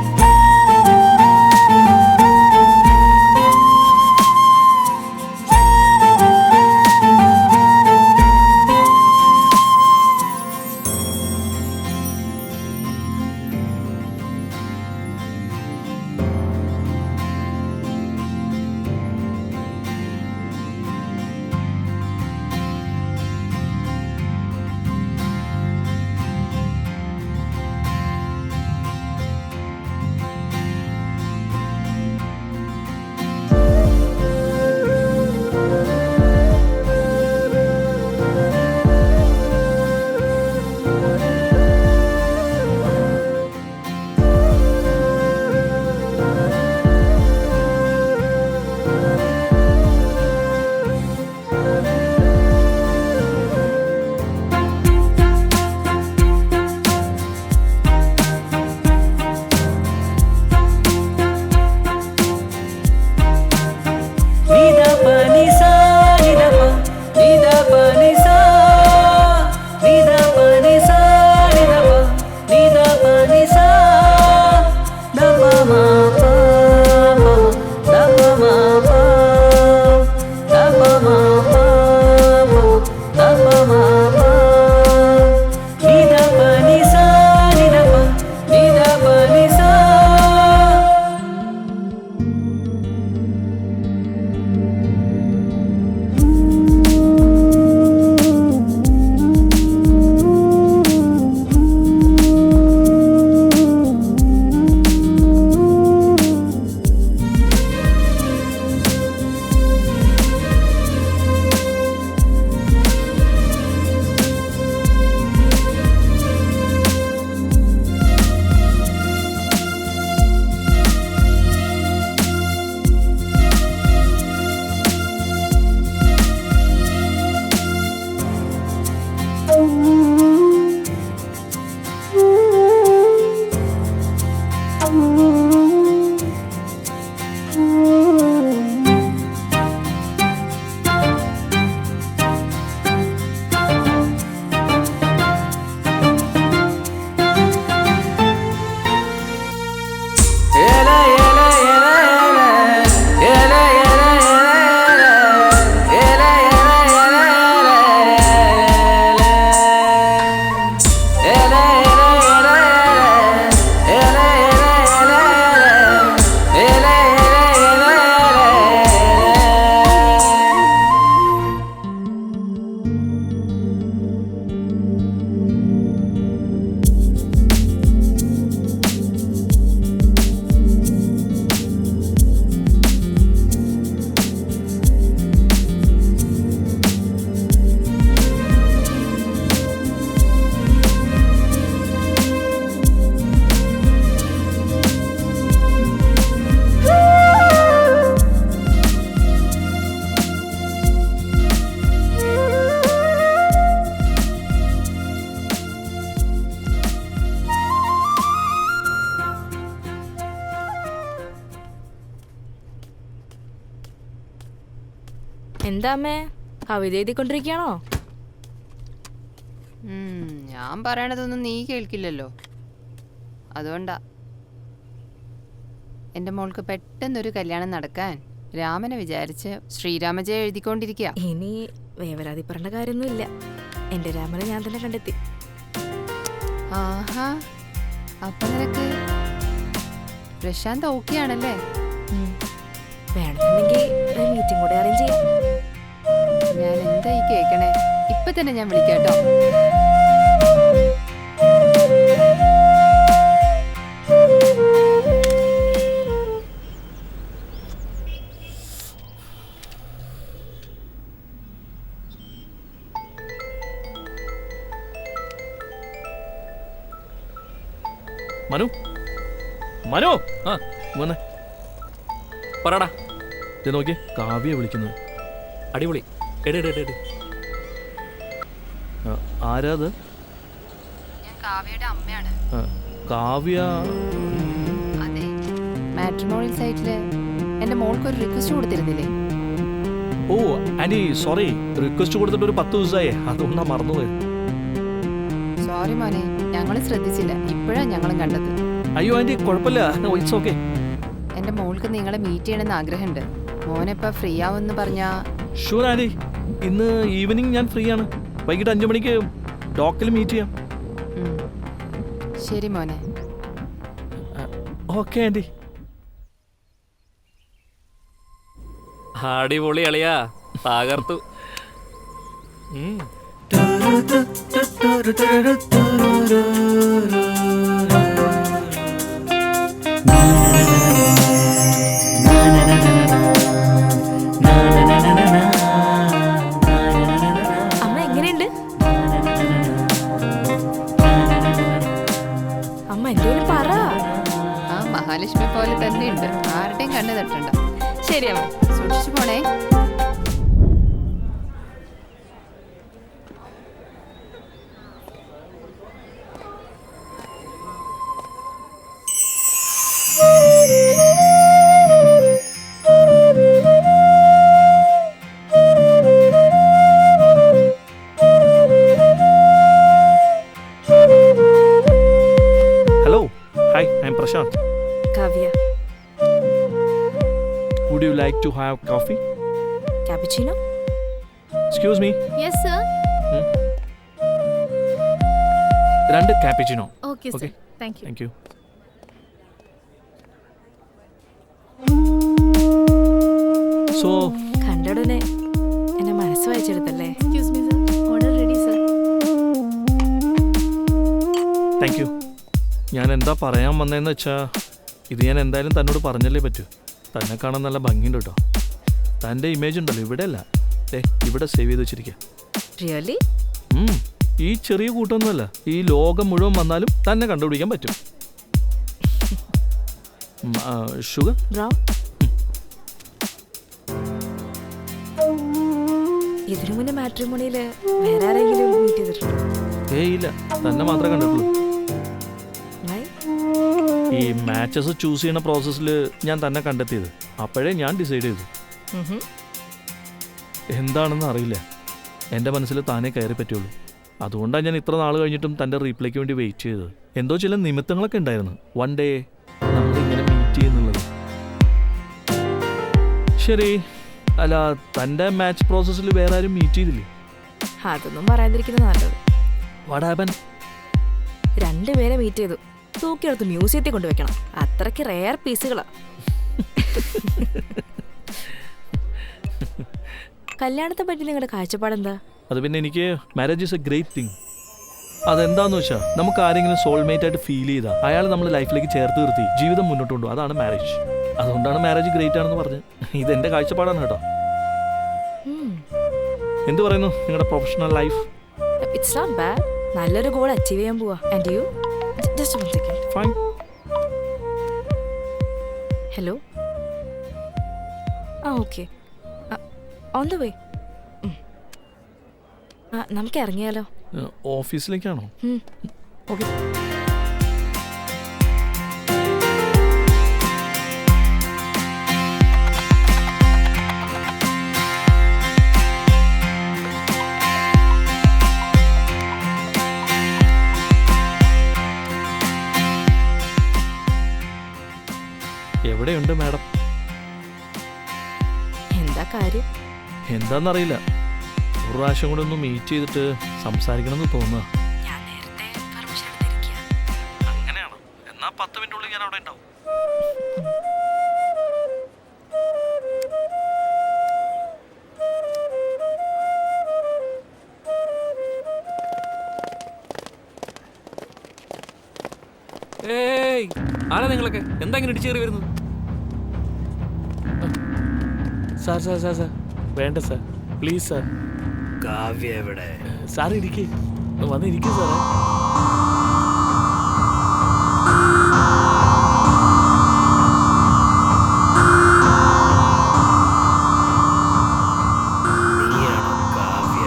എന്താ അമ്മേ, കവിത എഴുതിക്കൊണ്ടിരിക്കുകയാണോ? ഞാൻ പറയണതൊന്നും നീ കേൾക്കില്ലല്ലോ, അതുകൊണ്ടാ. എൻ്റെ മോൾക്ക് പെട്ടെന്നൊരു കല്യാണം നടക്കാൻ രാമനെ വിചാരിച്ച് ശ്രീരാമജയ എഴുതിക്കൊണ്ടിരിക്കുക. ഇനി വേവരാതി പറഞ്ഞ കാര്യമൊന്നുമില്ല. എൻ്റെ രാമനെ ഞാൻ തന്നെ കണ്ടെത്തി. ആഹാ, അപ്പൊ നിനക്ക് പ്രശാന്ത് ഓക്കെയാണല്ലേ? വേണമെന്നുണ്ടെങ്കിൽ ഒരു മീറ്റിംഗ് കൂടെ അറേഞ്ച് ചെയ്യാം. ഞാൻ എന്തായി കേക്കണേ? ഇപ്പൊ തന്നെ ഞാൻ വിളിക്കാട്ടോ. മനു, മനു, ആ വന്നേ. പറടാ. ഇത് നോക്കിയേ, കാവ്യ വിളിക്കുന്നത്. അടിപൊളി. ആരാത്? ഞാൻ കാവ്യയുടെ അമ്മയാണ്. കാവ്യ? അതെ, മാട്രിമോണിയൽ സൈറ്റില് എന്റെ മോൾക്ക് ഒരു റിക്വസ്റ്റ് കൊടുത്തിരുന്നില്ലേ? ഓ ആന്റി, സോറി, റിക്വസ്റ്റ് കൊടുത്തിട്ട് ഒരു 10 ദിവസമായി, അതുകൊണ്ടാ മറന്നുപോയത്. സോറി മോനെ, ഞങ്ങൾ ശ്രദ്ധിച്ചില്ല, ഇപ്പോഴാ ഞങ്ങളും കണ്ടത്. അയ്യോ ആന്റി, കുഴപ്പമില്ല, ഇറ്റ്സ് ഓക്കെ. എന്റെ മോൾക്ക് നിങ്ങളെ മീറ്റ് ചെയ്യണമെന്ന് ആഗ്രഹമുണ്ട്. മോനെപ്പ ഫ്രീ ആവുമെന്ന് പറഞ്ഞാ? ഷുവർ ആന്റി, ഇന്ന് ഈവനിങ് ഞാൻ ഫ്രീ ആണ്. വൈകിട്ട് 5 മണിക്ക് ഡോക്കിൽ മീറ്റ് ചെയ്യാം. ശരി മോനെ. Okay aunty. അടിപൊളി അളിയാ, തകർത്തു. അമ്മ എങ്ങനെയുണ്ട്? അമ്മ എന്തേലും പറ. ആ മഹാലക്ഷ്മി പോലെ തന്നെ ഉണ്ട്, ആരുടെയും കണ്ണു തട്ടണ്ട. ശരി അമ്മ, സൂക്ഷിച്ചു പോണേ. Hello, hi, I am Prashant. Kavya. Would you like to have coffee? Cappuccino? Excuse me. Yes sir. 2 cappuccino. Okay sir, thank you. Thank you. So, കണ്ടോടനെ എന്നെ മനസ്സ് വായിച്ചെടുത്തല്ലേ? Excuse me sir, order ready sir. Thank you. ഞാൻ എന്താ പറയാൻ വന്നതെന്ന് വെച്ചാൽ, ഇത് ഞാൻ എന്തായാലും തന്നോട് പറഞ്ഞല്ലേ പറ്റൂ. തന്നെ കാണാൻ നല്ല ഭംഗിയുണ്ട് കേട്ടോ. തൻ്റെ ഇമേജ് ഉണ്ടല്ലോ, ഇവിടെ അല്ല, ഇവിടെ സേവ് ചെയ്ത് വെച്ചിരിക്കുക. റിയലി? ഈ ചെറിയ കൂട്ടമൊന്നുമല്ല, ഈ ലോകം മുഴുവൻ വന്നാലും തന്നെ കണ്ടുപിടിക്കാൻ പറ്റും. ഷുഗർ? ബ്രൗൺ? ഇതിനു മുന്നേ മാട്രിമോണിയിൽ വേറെ ആരെങ്കിലും മീറ്റ് ചെയ്തിട്ടുണ്ടോ? ഏയ് ഇല്ല, തന്നെ മാത്രമേ കണ്ടിട്ടുള്ളൂ. Why? ഈ മാച്ചസ് ചൂസ് ചെയ്യുന്ന പ്രോസസ്സിൽ ഞാൻ തന്നെ കണ്ടെത്തിയത്. അപ്പോഴേ ഞാൻ ഡിസൈഡ് ചെയ്തു. Mhm. എന്താണെന്ന് അറിയില്ല, എൻ്റെ മനസ്സിൽ താനേ കയറി പറ്റുള്ളൂ. അതുകൊണ്ടാണ് ഞാൻ ഇത്ര നാൾ കഴിഞ്ഞിട്ടും തൻ്റെ റീപ്ലൈക്ക് വേണ്ടി വെയിറ്റ് ചെയ്തത്. എന്തോ ചില നിമിത്തങ്ങളൊക്കെ ഉണ്ടായിരുന്നു. വൺ ഡേ നമ്മളിങ്ങനെ മീറ്റ് ചെയ്യുന്നുള്ളത്. ശരി, അല്ല തൻ്റെ മാച്ച് പ്രോസസ്സിൽ വേറെ ആരും മീറ്റ് ചെയ്തില്ലേ? അതൊന്നും പറയാതിരിക്കുന്നത് നല്ലത്. What happen? 2 പേരെ മീറ്റ് ചെയ്തു. തൂക്കിയെടുത്ത് മ്യൂസിയത്തിൽ കൊണ്ടുവയ്ക്കണം. അത്രയ്ക്ക് റെയർ പീസുകളാ. കല്യാണത്തെ പറ്റി നിങ്ങളുടെ കാഴ്ചപ്പാടെന്താ? അത് പിന്നെ എനിക്ക് marriage is A great thing. അതെന്താന്ന് വെച്ചാൽ നമുക്ക് ആരെങ്കിലും സോൾമേറ്റ് ആയിട്ട് ഫീൽ ചെയ്താൽ അയാൾ നമ്മൾ ലൈഫിലേക്ക് ചേർത്ത് നിർത്തി ജീവിതം മുന്നോട്ട് കൊണ്ടുപോകും. അതാണ് മാരേജ്. അതുകൊണ്ടാണ് മാരേജ് ഗ്രേറ്റ് ആണെന്ന് പറഞ്ഞത്. ഇതെൻ്റെ കാഴ്ചപ്പാടാണ് കേട്ടോ. എന്ത് പറയുന്നു നിങ്ങളുടെ professional life? It's not bad. നല്ലൊരു ഗോൾ അച്ചീവ് ചെയ്യാൻ പോവാ. And you? Just one second. Fine. Hello. Okay, on the way. നമുക്ക് ഇറങ്ങിയാലോ? ഓഫീസിലേക്കാണോ? ഓക്കെ. എവിടെയുണ്ട് മാഡം? എന്താ കാര്യം? എന്താണെന്നറിയില്ല, ഒരു പ്രാവശ്യം കൂടെ ഒന്ന് മീറ്റ് ചെയ്തിട്ട് സംസാരിക്കണമെന്ന് തോന്നുക. ഞാൻ നേരത്തെ പെർമിഷൻ എടുത്തിരിക്കുക. അങ്ങനെയാണോ? എന്നാ 10 മിനിറ്റുള്ളിൽ ഞാൻ അവിടെ ഉണ്ടാവും. ഏയ്, ആരാ നിങ്ങളൊക്കെ? എന്താ ഇങ്ങനെ ഇടിച്ചേറി വരുന്നത്? സാർ സാർ സാർ സാർ വേണ്ട സാർ, പ്ലീസ് സാർ. കാവ്യ എവിടെ? സാർ ഇരിക്കേ, വന്നിരിക്കേ സാറേ. നീയാണോ കാവ്യ?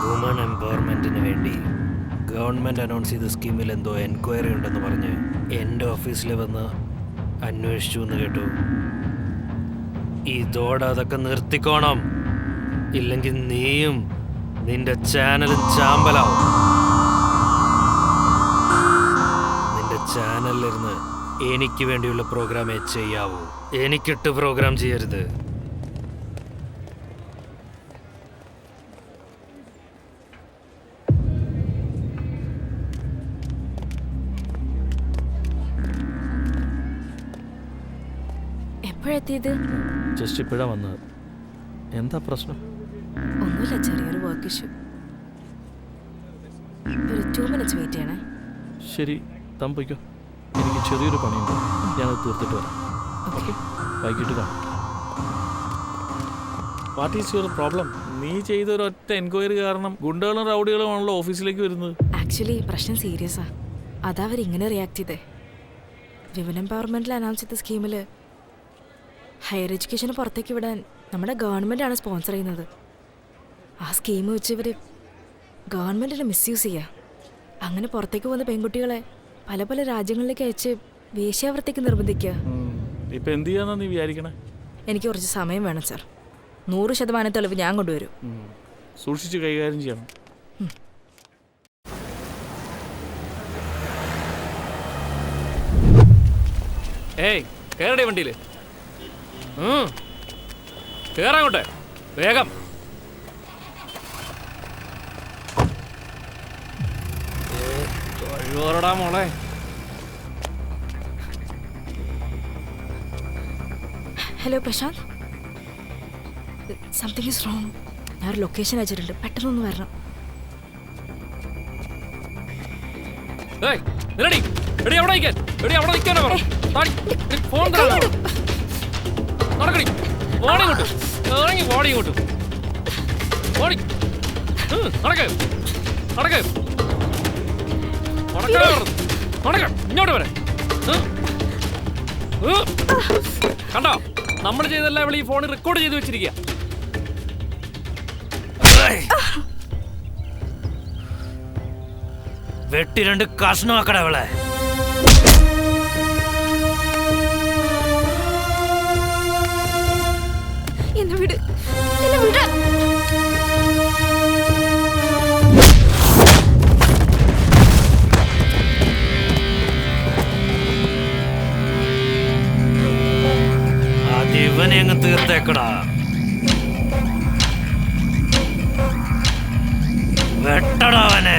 വുമൺ എംപവർമെന്റിന് വേണ്ടി ഗവൺമെന്റ് അനൗൺസ് ചെയ്ത സ്കീമിൽ എന്തോ എൻക്വയറി ഉണ്ടെന്ന് പറഞ്ഞ് എൻ്റെ ഓഫീസിൽ വന്ന് അന്വേഷിച്ചു എന്ന് കേട്ടു. ഇതോടെ അതൊക്കെ നിർത്തിക്കോണം, ഇല്ലെങ്കിൽ നീയും നിന്റെ ചാനലും ചാമ്പലാവും. നിന്റെ ചാനലിലിരുന്ന് എനിക്ക് വേണ്ടിയുള്ള പ്രോഗ്രാമേ ചെയ്യാവൂ. എനിക്കിട്ട് പ്രോഗ്രാം ചെയ്യരുത്. എപ്പോഴെത്തിയത്? ജസ്റ്റ് ഇപ്പോഴാണ് വന്നത്. എന്താ പ്രശ്നം? ഒന്നുമില്ല, ചെറിയൊരു വർക്ക് ഇഷ്യൂ. ഒരു 2 minutes വെയിറ്റ് ചെയ്യണേ. ശരി, താൻ പോയിക്കോ. എനിക്ക് ചെറിയൊരു പണിയുണ്ട്, ഞാനത് തീർത്തിട്ട് വരാം. ഓക്കെ, വൈകിട്ട് കാണാം. What is your problem? നീ ചെയ്ത ഒരൊറ്റ എൻക്വയറി കാരണം ഗുണ്ടകളും റൗഡികളും ആണല്ലോ ഓഫീസിലേക്ക് വരുന്നത്. ആക്ച്വലി പ്രശ്നം സീരിയസാ. അതാ അവർ ഇങ്ങനെ റിയാക്ട് ചെയ്തേ. വിമൻ എംപവർമെന്റിൽ അനൗൺസ് ചെയ്ത സ്കീമിൽ ഹയർ എഡ്യൂക്കേഷന് പുറത്തേക്ക് വിടാൻ നമ്മുടെ ഗവൺമെൻറ്റാണ് സ്പോൺസർ ചെയ്യുന്നത്. ആ സ്കീം വെച്ച് ഇവർ ഗവൺമെൻറ്റിനെ മിസ്യൂസ് ചെയ്യുക. അങ്ങനെ പുറത്തേക്ക് പോകുന്ന പെൺകുട്ടികളെ പല പല രാജ്യങ്ങളിലേക്ക് അയച്ച് വേശ്യാവൃത്തിക്ക് നിർബന്ധിക്കുക. ഇപ്പം എന്ത് ചെയ്യാന്നാ നീ വിചാരിക്കണേ? എനിക്ക് കുറച്ച് സമയം വേണം സാർ. 100% തെളിവ് ഞാൻ കൊണ്ടുവരും. സൂക്ഷിച്ച് കൈകാര്യം ചെയ്യണം. ഏയ്, കയറടേ വണ്ടിയിൽ. കേറാങ്ങോട്ടെ വേഗം. തൊഴിലോറടാ മോളെ. Hello Prashanth, something is wrong. ഞാനൊരു ലൊക്കേഷൻ അയച്ചിട്ടുണ്ട്, പെട്ടെന്നൊന്ന് വരണം. ഏയ്, നിരടി. എടി അവിടെ നിൽക്കാൻ. എടി അവിടെ നിൽക്കാനാ പറഞ്ഞു. ഫോൺ തരാം. നടക്കടി. ഓടി ഇങ്ങോട്ട്. ഇറങ്ങി ഓടി ഇങ്ങോട്ട്. ഓടി. നടക്ക്. നടക്ക്. നടക്ക. ഇങ്ങോട്ട് വരെ. കണ്ടോ, നമ്മൾ ചെയ്തെല്ലാം ഇവിടെ ഈ ഫോണിൽ റെക്കോർഡ് ചെയ്ത് വെച്ചിരിക്കുക. വെട്ടി 2 കഷ്ണമാക്കട അവളെ. എന്നെ വിട്, എന്നെ വിട്. അതിവനെ അങ്ങ് തീർത്തേക്കടാ. വെട്ടടാ അവനെ.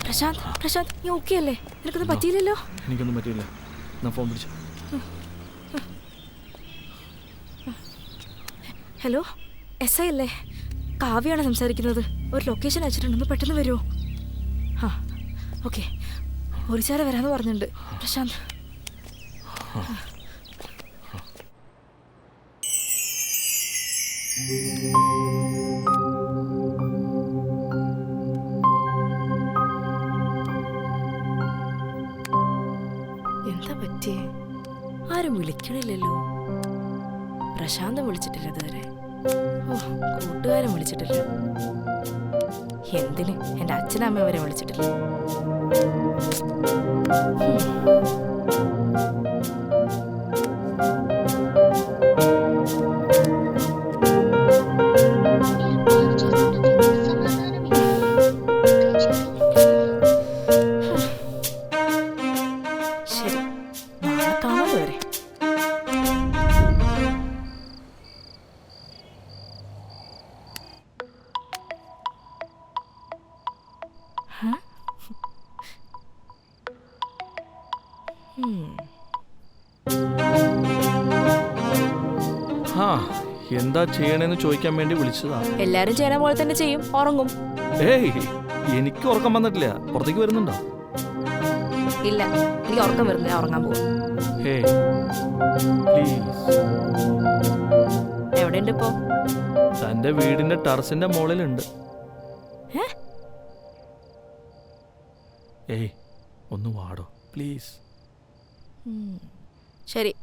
പ്രശാന്ത്, പ്രശാന്ത്, നീ ഓക്കെ അല്ലേ? നിനക്കൊന്നും പറ്റിയില്ലല്ലോ? എനിക്കൊന്നും പറ്റിയില്ല. ഞാൻ ഫോൺ പിടിച്ചു. ഹലോ, SI അല്ലേ? കാവ്യാണ് സംസാരിക്കുന്നത്. ഒരു ലൊക്കേഷൻ അയച്ചിട്ടുണ്ടെന്ന് പെട്ടെന്ന് വരുമോ? ആ, ഓക്കെ. പോലീസുകാരെ വരാമെന്ന് പറഞ്ഞിട്ടുണ്ട്. പ്രശാന്ത്, എന്താ പറ്റിയേ? ആരും വിളിക്കണില്ലല്ലോ. പ്രശാന്തം വിളിച്ചിട്ടില്ല ഇതുവരെ. ഓ, കൂട്ടുകാരൻ വിളിച്ചിട്ടില്ല. എന്തിന് എൻ്റെ അച്ഛനമ്മ വരെ വിളിച്ചിട്ടില്ല. ശരി, നാളെ കാണാൻ വരെ. ആ, എന്താ ചെയ്യണേന്ന് ചോദിക്കാൻ വേണ്ടി വിളിച്ചതാ. എല്ലാരും ചെയ്യണ പോലെ തന്നെ ചെയ്യും, ഉറങ്ങും. ഏയ്, എനിക്ക് ഉറക്കം വന്നിട്ടില്ല. പുറത്തേക്ക് വരുന്നുണ്ടോ? ഇല്ല, എനിക്ക് ഉറക്കം വരുന്നില്ല, ഞാൻ ഉറങ്ങാൻ പോകും. ഹേ പ്ലീസ്. എവിടെയുണ്ട് ഇപ്പോ? തന്റെ വീടിന്റെ ടെറസിന്റെ മുകളിലുണ്ട്. ഏയ്, ഒന്ന് വാടോ പ്ലീസ്. ശരി.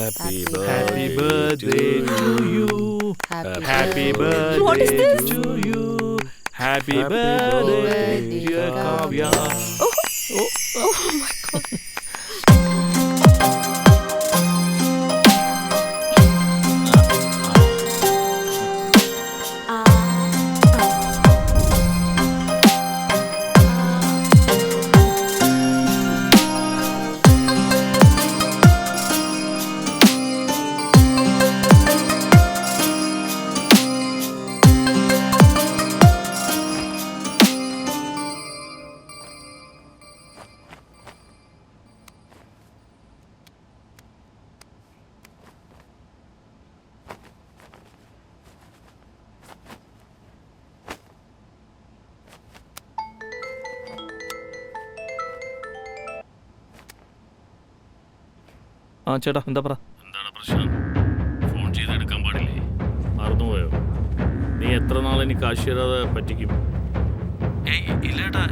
Happy Happy birthday to you. Happy What is birthday this? to you. Happy birthday, birthday, dear Kavya. Kavya. Oh my god. ആ ചേട്ടാ എന്താ പറ. എന്താണ് പ്രശ്നം? ഫോൺ ചെയ്തെടുക്കാൻ പാടില്ലേ? മറന്നുപോയോ? നീ എത്ര നാളെ കാശ് തരാതെ പറ്റിക്കും? ഏയ് ഇല്ലേട്ടാ,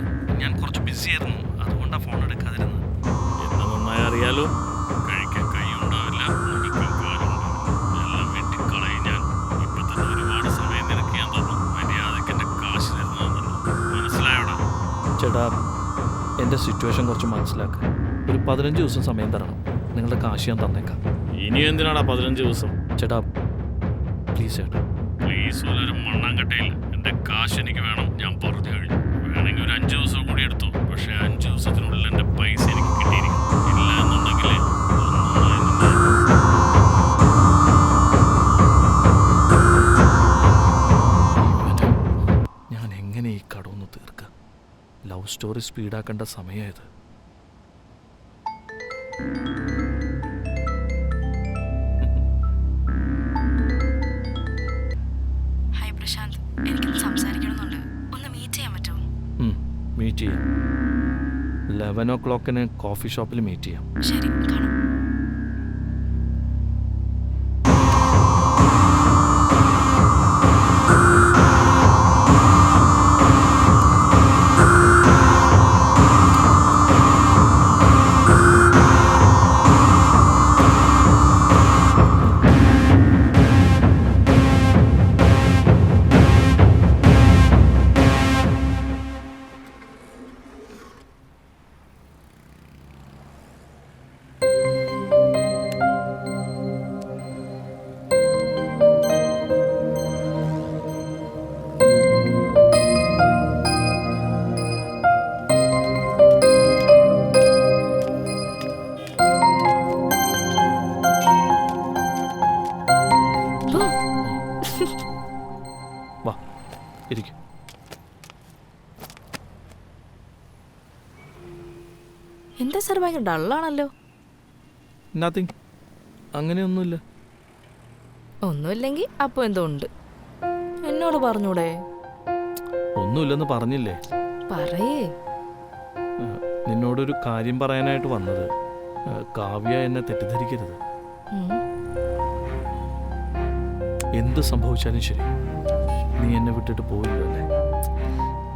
ഞാൻ കുറച്ച് ബിസി ആയിരുന്നു, അതുകൊണ്ടാണ് ഫോൺ എടുക്കാതിരുന്നത്. എന്നെ നന്നായി അറിയാലോ. കഴിക്കാൻ കൈ ഉണ്ടാവില്ല, മുടിക്കാൻ കാലുണ്ടാവില്ല, എല്ലാം വെട്ടിക്കളയും ഞാൻ. ഇപ്പൊ തന്നെ ഒരുപാട് സമയം നിനക്ക് ഞാൻ തന്നു. മര്യാദയ്ക്ക് എന്റെ കാശ് തരുന്നതെന്നല്ലോ. മനസ്സിലായോടാ? ചേട്ടാ, എൻ്റെ സിറ്റുവേഷൻ കുറച്ച് മനസ്സിലാക്കുക. ഒരു 15 ദിവസം സമയം തരണം, നിങ്ങളുടെ കാശ് ഞാൻ തന്നേക്കാം. ഇനി എന്തിനാടാ 15 ദിവസം? ചേട്ടാ പ്ലീസ് ചേട്ടാ. പ്ലീസ് ഒരു മണ്ണാങ്കട്ടയില്ല. എന്റെ കാശ് എനിക്ക് വേണം. ഞാൻ പറഞ്ഞു കഴിഞ്ഞു. വേണമെങ്കിൽ ഒരു 5 ദിവസം കൂടി എടുത്തു. പക്ഷെ 5 ദിവസത്തിനുള്ളിൽ എന്റെ പൈസ എനിക്ക് കിട്ടിയിരിക്കും. ഇല്ല എന്നുണ്ടെങ്കിൽ ഞാൻ എങ്ങനെ ഈ കടമൊന്ന് തീർക്കുക? ലവ് സ്റ്റോറി സ്പീഡാക്കേണ്ട സമയമായത്. ഹായ് പ്രശാന്ത്, എനിക്കൊന്ന് സംസാരിക്കണമെന്നുണ്ട്. ഒന്ന് മീറ്റ് ചെയ്യാൻ പറ്റുമോ? മീറ്റ് ചെയ്യാം. 11 o'clock കോഫി ഷോപ്പിൽ മീറ്റ് ചെയ്യാം. ശരി, കാണാം. വാ ഇരിക്കും. എന്താ സാർ ഭയങ്കര ഡള്ളാണല്ലോ? നത്തിങ്, അങ്ങനെയൊന്നുമില്ല. ഒന്നുമില്ലെങ്കിൽ അപ്പോൾ എന്തോ ഉണ്ട്. എന്നോട് പറഞ്ഞൂടെ? ഒന്നുമില്ലെന്ന് പറഞ്ഞില്ലേ? പറയേ. നിന്നോടൊരു കാര്യം പറയാനായിട്ട് വന്നത്. കാവ്യ എന്നെ തെറ്റിദ്ധരിക്കരുത്. എന്ത് സംഭവിച്ചാലും ശരി, നീ എന്നെ വിട്ടിട്ട് പോയില്ലോ അല്ലേ?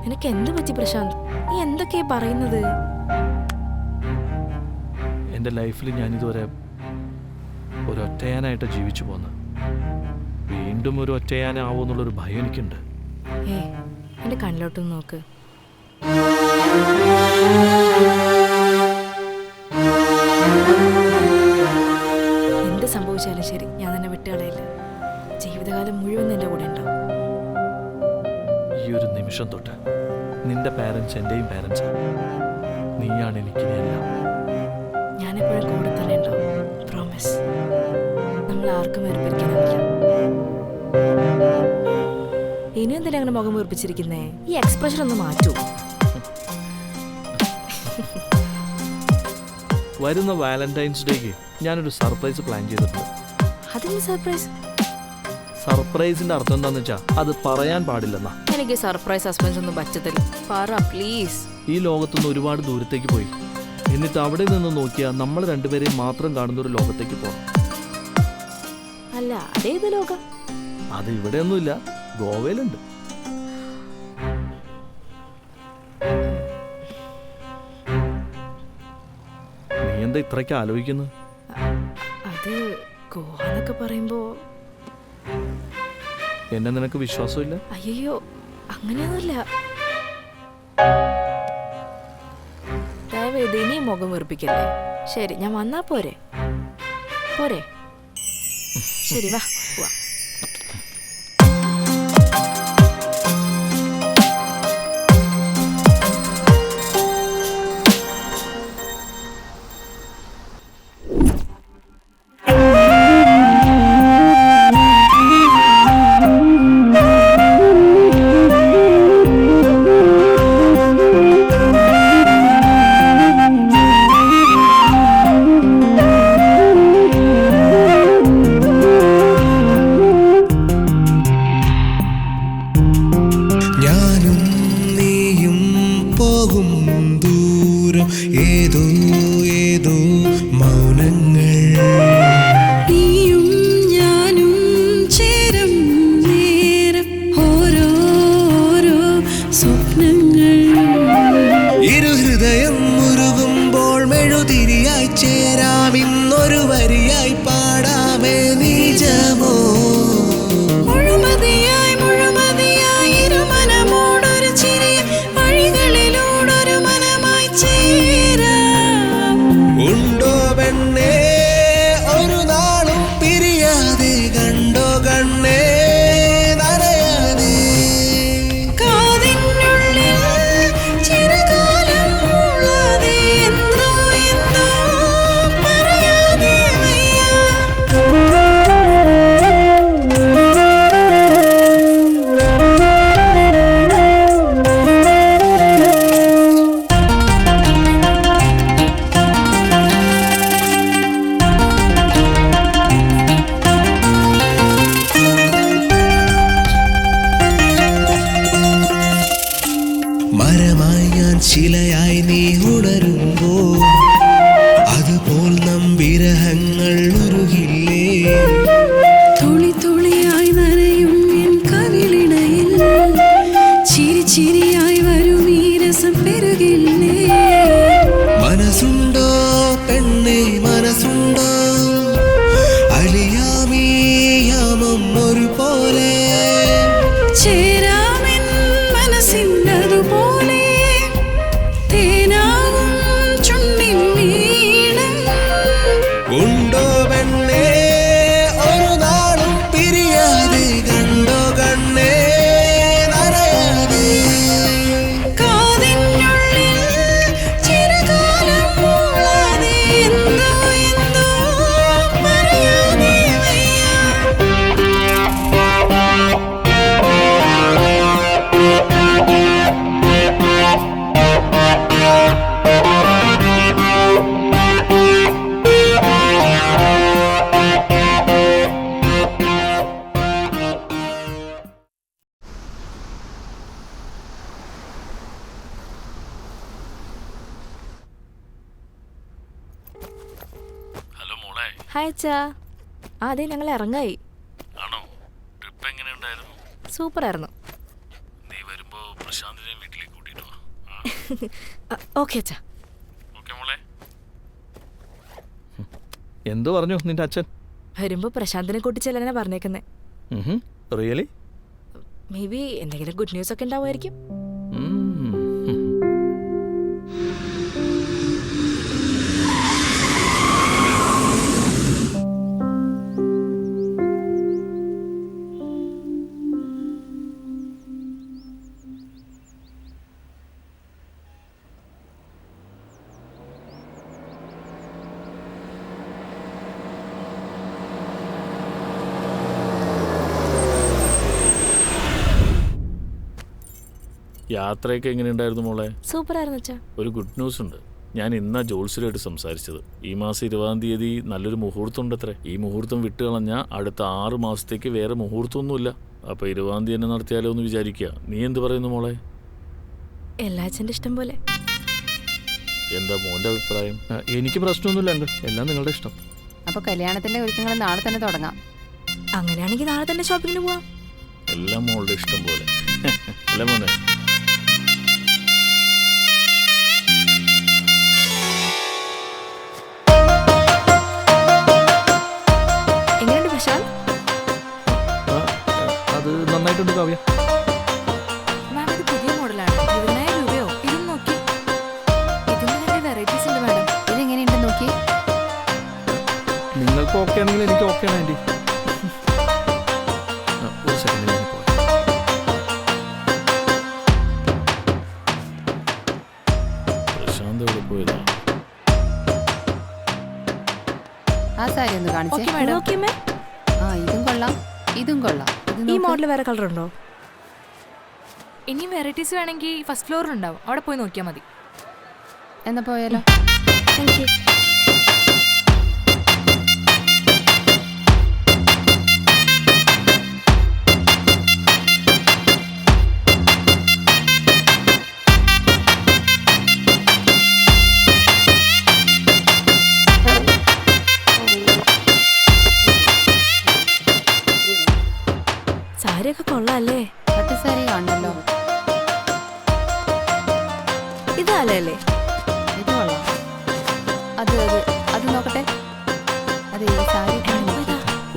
നിനക്ക് എന്ത് പറ്റി പ്രശാന്ത്? നീ എന്തൊക്കെയാ പറയുന്നത്? എൻ്റെ ലൈഫിൽ ഞാനിതുവരെ ഒരൊറ്റയാനായിട്ട് ജീവിച്ചു പോന്ന്. വീണ്ടും ഒരു ഒറ്റയാനാവോന്നുള്ളൊരു ഭയം എനിക്കുണ്ട്. എൻ്റെ കണ്ണിലോട്ടൊന്ന് നോക്ക്. എന്ത് സംഭവിച്ചാലും ശരി, ഞാൻ തന്നെ വിട്ടുകളയില്ല. ജീവിതകാലം മുഴുവൻ എൻ്റെ കൂടെ ഉണ്ടാവും. ഈ ഒരു നിമിഷം തൊട്ട് നിന്റെ പാരൻസ് എൻ്റെയും പാരൻസാണ്. നീയാണ് എനിക്കിനി എല്ലാം. ഞാനെപ്പോഴും കൂടെ തന്നെ ഉണ്ടാവും. പ്രോമിസ്. നമ്മൾ ആർക്കും വേർപിരിക്കാനാവില്ല. ഇനി എന്തിനാ അങ്ങനെ മുഖം വീർപ്പിച്ചിരിക്കുന്നേ? ഈ എക്സ്പ്രഷൻ ഒന്ന് മാറ്റൂ. വരുന്ന വാലന്റൈൻസ് ഡേക്ക് ഞാനൊരു സർപ്രൈസ് പ്ലാൻ ചെയ്തിട്ടുണ്ട്. അതിന് സർപ്രൈസ്? സർപ്രൈസിന്റെ അർത്ഥം എന്താന്ന് വെച്ചാൽ അത് പറയാൻ പാടില്ലെന്നാ. എനിക്ക് സർപ്രൈസ് സസ്പെൻസ് ഒന്നും പറ്റത്തില്ല. പറ പ്ലീസ്. ഈ ലോകത്തുനിന്ന് ഒരുപാട് ദൂരത്തേക്ക് പോയി, എന്നിട്ട് അവിടെ നിന്ന് നോക്കിയാൽ നമ്മൾ രണ്ടുപേരെയും മാത്രം കാണുന്ന ഒരു ലോകത്തേക്ക് പോകണം. അല്ല, അതേത് ലോകം? അത് ഇവിടെയൊന്നുമില്ല, ഗോവയിലുണ്ട്. നീ എന്താ ഇത്രയ്ക്ക് ആലോചിക്കുന്നത്? അത് ഗോവ എന്നൊക്കെ പറയുമ്പോ എന്നെ നിനക്ക് വിശ്വാസമില്ല? അയ്യോ അങ്ങനെയൊന്നുമില്ല. ദയവേത് ഇനിയും മുഖം വെറുപ്പിക്കല്ലേ. ശരി, ഞാൻ വന്നാ പോരെ? പോരെ? ശരി, വാ പോവാ. ശിലയായി നീ ഉണരുമ്പോ അതുപോൽ നം വിരഹങ്ങൾ ഉരുകില്ലേ. തുളി തുളിയായി നനയും എൻ കവിളിണയിൽ ചിരി ചിരിയായി വരും ഈ രസം പെരുകില്ലേ. മനസ്സുണ്ടോ പെണ്ണെ മനസ്സുണ്ടോ അലിയാമീ യാമം ഒരുപോലെ ചേരാമെൻ മനസ്സിനതുപോലെ തേനാകും ചുണ്ടിൻ വീണം. ഉണ്ടോ പെണ്ണേ ഒരു നാളും പിരിയാതെ കണ്ടോ കണ്ണേ നനയാതെ. കാതിനുള്ളിൽ ചിരകാലം മൂളാതെ എന്തോ എന്തോ പറയാതെ വയ്യ. ഹലോ മോളെ. ഹായ് അച്ഛാ. അതെ, ഞങ്ങൾ ഇറങ്ങായി. ആണോ? ട്രിപ്പ് എങ്ങനെയുണ്ടായിരുന്നു? സൂപ്പറായിരുന്നു. നീ വരുമ്പോ പ്രശാന്തിനെ വീട്ടിലേക്ക് കൂട്ടിട്ട് വാ. ഓക്കെ അച്ഛാ. ഓക്കെ മോളെ. എന്തു പറഞ്ഞു നിന്റെ അച്ഛൻ? വരുമ്പോ പ്രശാന്തിനെ കൂട്ടിച്ചെല്ലാനാ പറഞ്ഞേക്കുന്നേ. റിയലി? മേ ബി എന്തെങ്കിലും ഗുഡ് ന്യൂസ് ഒക്കെ ഉണ്ടാവുമായിരിക്കും. യാത്രയൊക്കെ എങ്ങനെയുണ്ടായിരുന്നു മോളെ? സൂപ്പറായിരുന്നു അച്ഛാ. ഒരു ഗുഡ് ന്യൂസ് ഉണ്ട്. ഞാൻ ഇന്നാ ജോത്സ്യരായിട്ട് സംസാരിച്ചത്. ഈ മാസം 20-ാം തീയതി നല്ലൊരു മുഹൂർത്തം ഉണ്ടത്രേ. ഈ മുഹൂർത്തം വിട്ടുകളഞ്ഞാൽ അടുത്ത 6 മാസത്തേക്ക് വേറെ മുഹൂർത്തമൊന്നുമില്ല. അപ്പോൾ 20-ാം തീയതി തന്നെ നടത്തിയാലോ എന്ന് വിചാരിക്കുക. നീ എന്ത് പറയുന്നു മോളെ? എല്ലാ അച്ഛൻ്റെ ഇഷ്ടം പോലെ. എന്താ മോൻ്റെ അഭിപ്രായം? എനിക്ക് പ്രശ്നമൊന്നുമില്ല അങ്കിൾ, എല്ലാം നിങ്ങളുടെ ഇഷ്ടം. അപ്പോൾ കല്യാണത്തിന്റെ ഒരുക്കങ്ങൾ നാളെ തന്നെ തുടങ്ങാം. അങ്ങനെയാണെങ്കിൽ നാളെ തന്നെ ഷോപ്പിങ്ങിന് പോവാം. എല്ലാം മോളുടെ ഇഷ്ടം പോലെ അല്ല മോനെ? എങ്ങനെയുണ്ട് പ്രശാന്ത്? അത് കൊള്ളായിട്ടുണ്ട് കാവ്യ. മാം ഇത് പുതിയ മോഡലാണ്. 20,000 രൂപയോ? ഇതും നോക്കി. ഇതിന് തന്നെ വെറൈറ്റീസ് ഉണ്ട് മാഡം. ഇതെങ്ങനെയുണ്ട് നോക്കി. നിങ്ങൾക്ക് ഓക്കെ ആണെങ്കിൽ എനിക്ക് ഓക്കെ ആണ് ആൻറ്റി. ഒരു സെക്കൻഡ് ഞാൻ പോയി. പ്രശാന്ത് എവിടെ പോയതാ? ആ സാരി ഒന്ന് കാണിച്ചേ. Okay madam. നോക്കിയമ്മേ, ആ ഇതും കൊള്ളാം, ഇതും കൊള്ളാം. ഇത് ഈ നോക്ക്. മോഡൽ വേറെ കളർ ഉണ്ടോ? ഇനിയും വെറൈറ്റീസ് വേണമെങ്കിൽ ഫസ്റ്റ് ഫ്ലോറിൽ ഉണ്ടാവും. അവിടെ പോയി നോക്കിയാൽ മതി. എന്നാ പോയാലോ? Thank you. സാരിയൊക്കെ കൊള്ളാല്ലേ? പട്ട് സാരി കാണണല്ലോ. ഇതല്ലേ? ഇത് കൊള്ളാം. അത് അത് അത് നോക്കട്ടെ. അതെ ഈ സാരി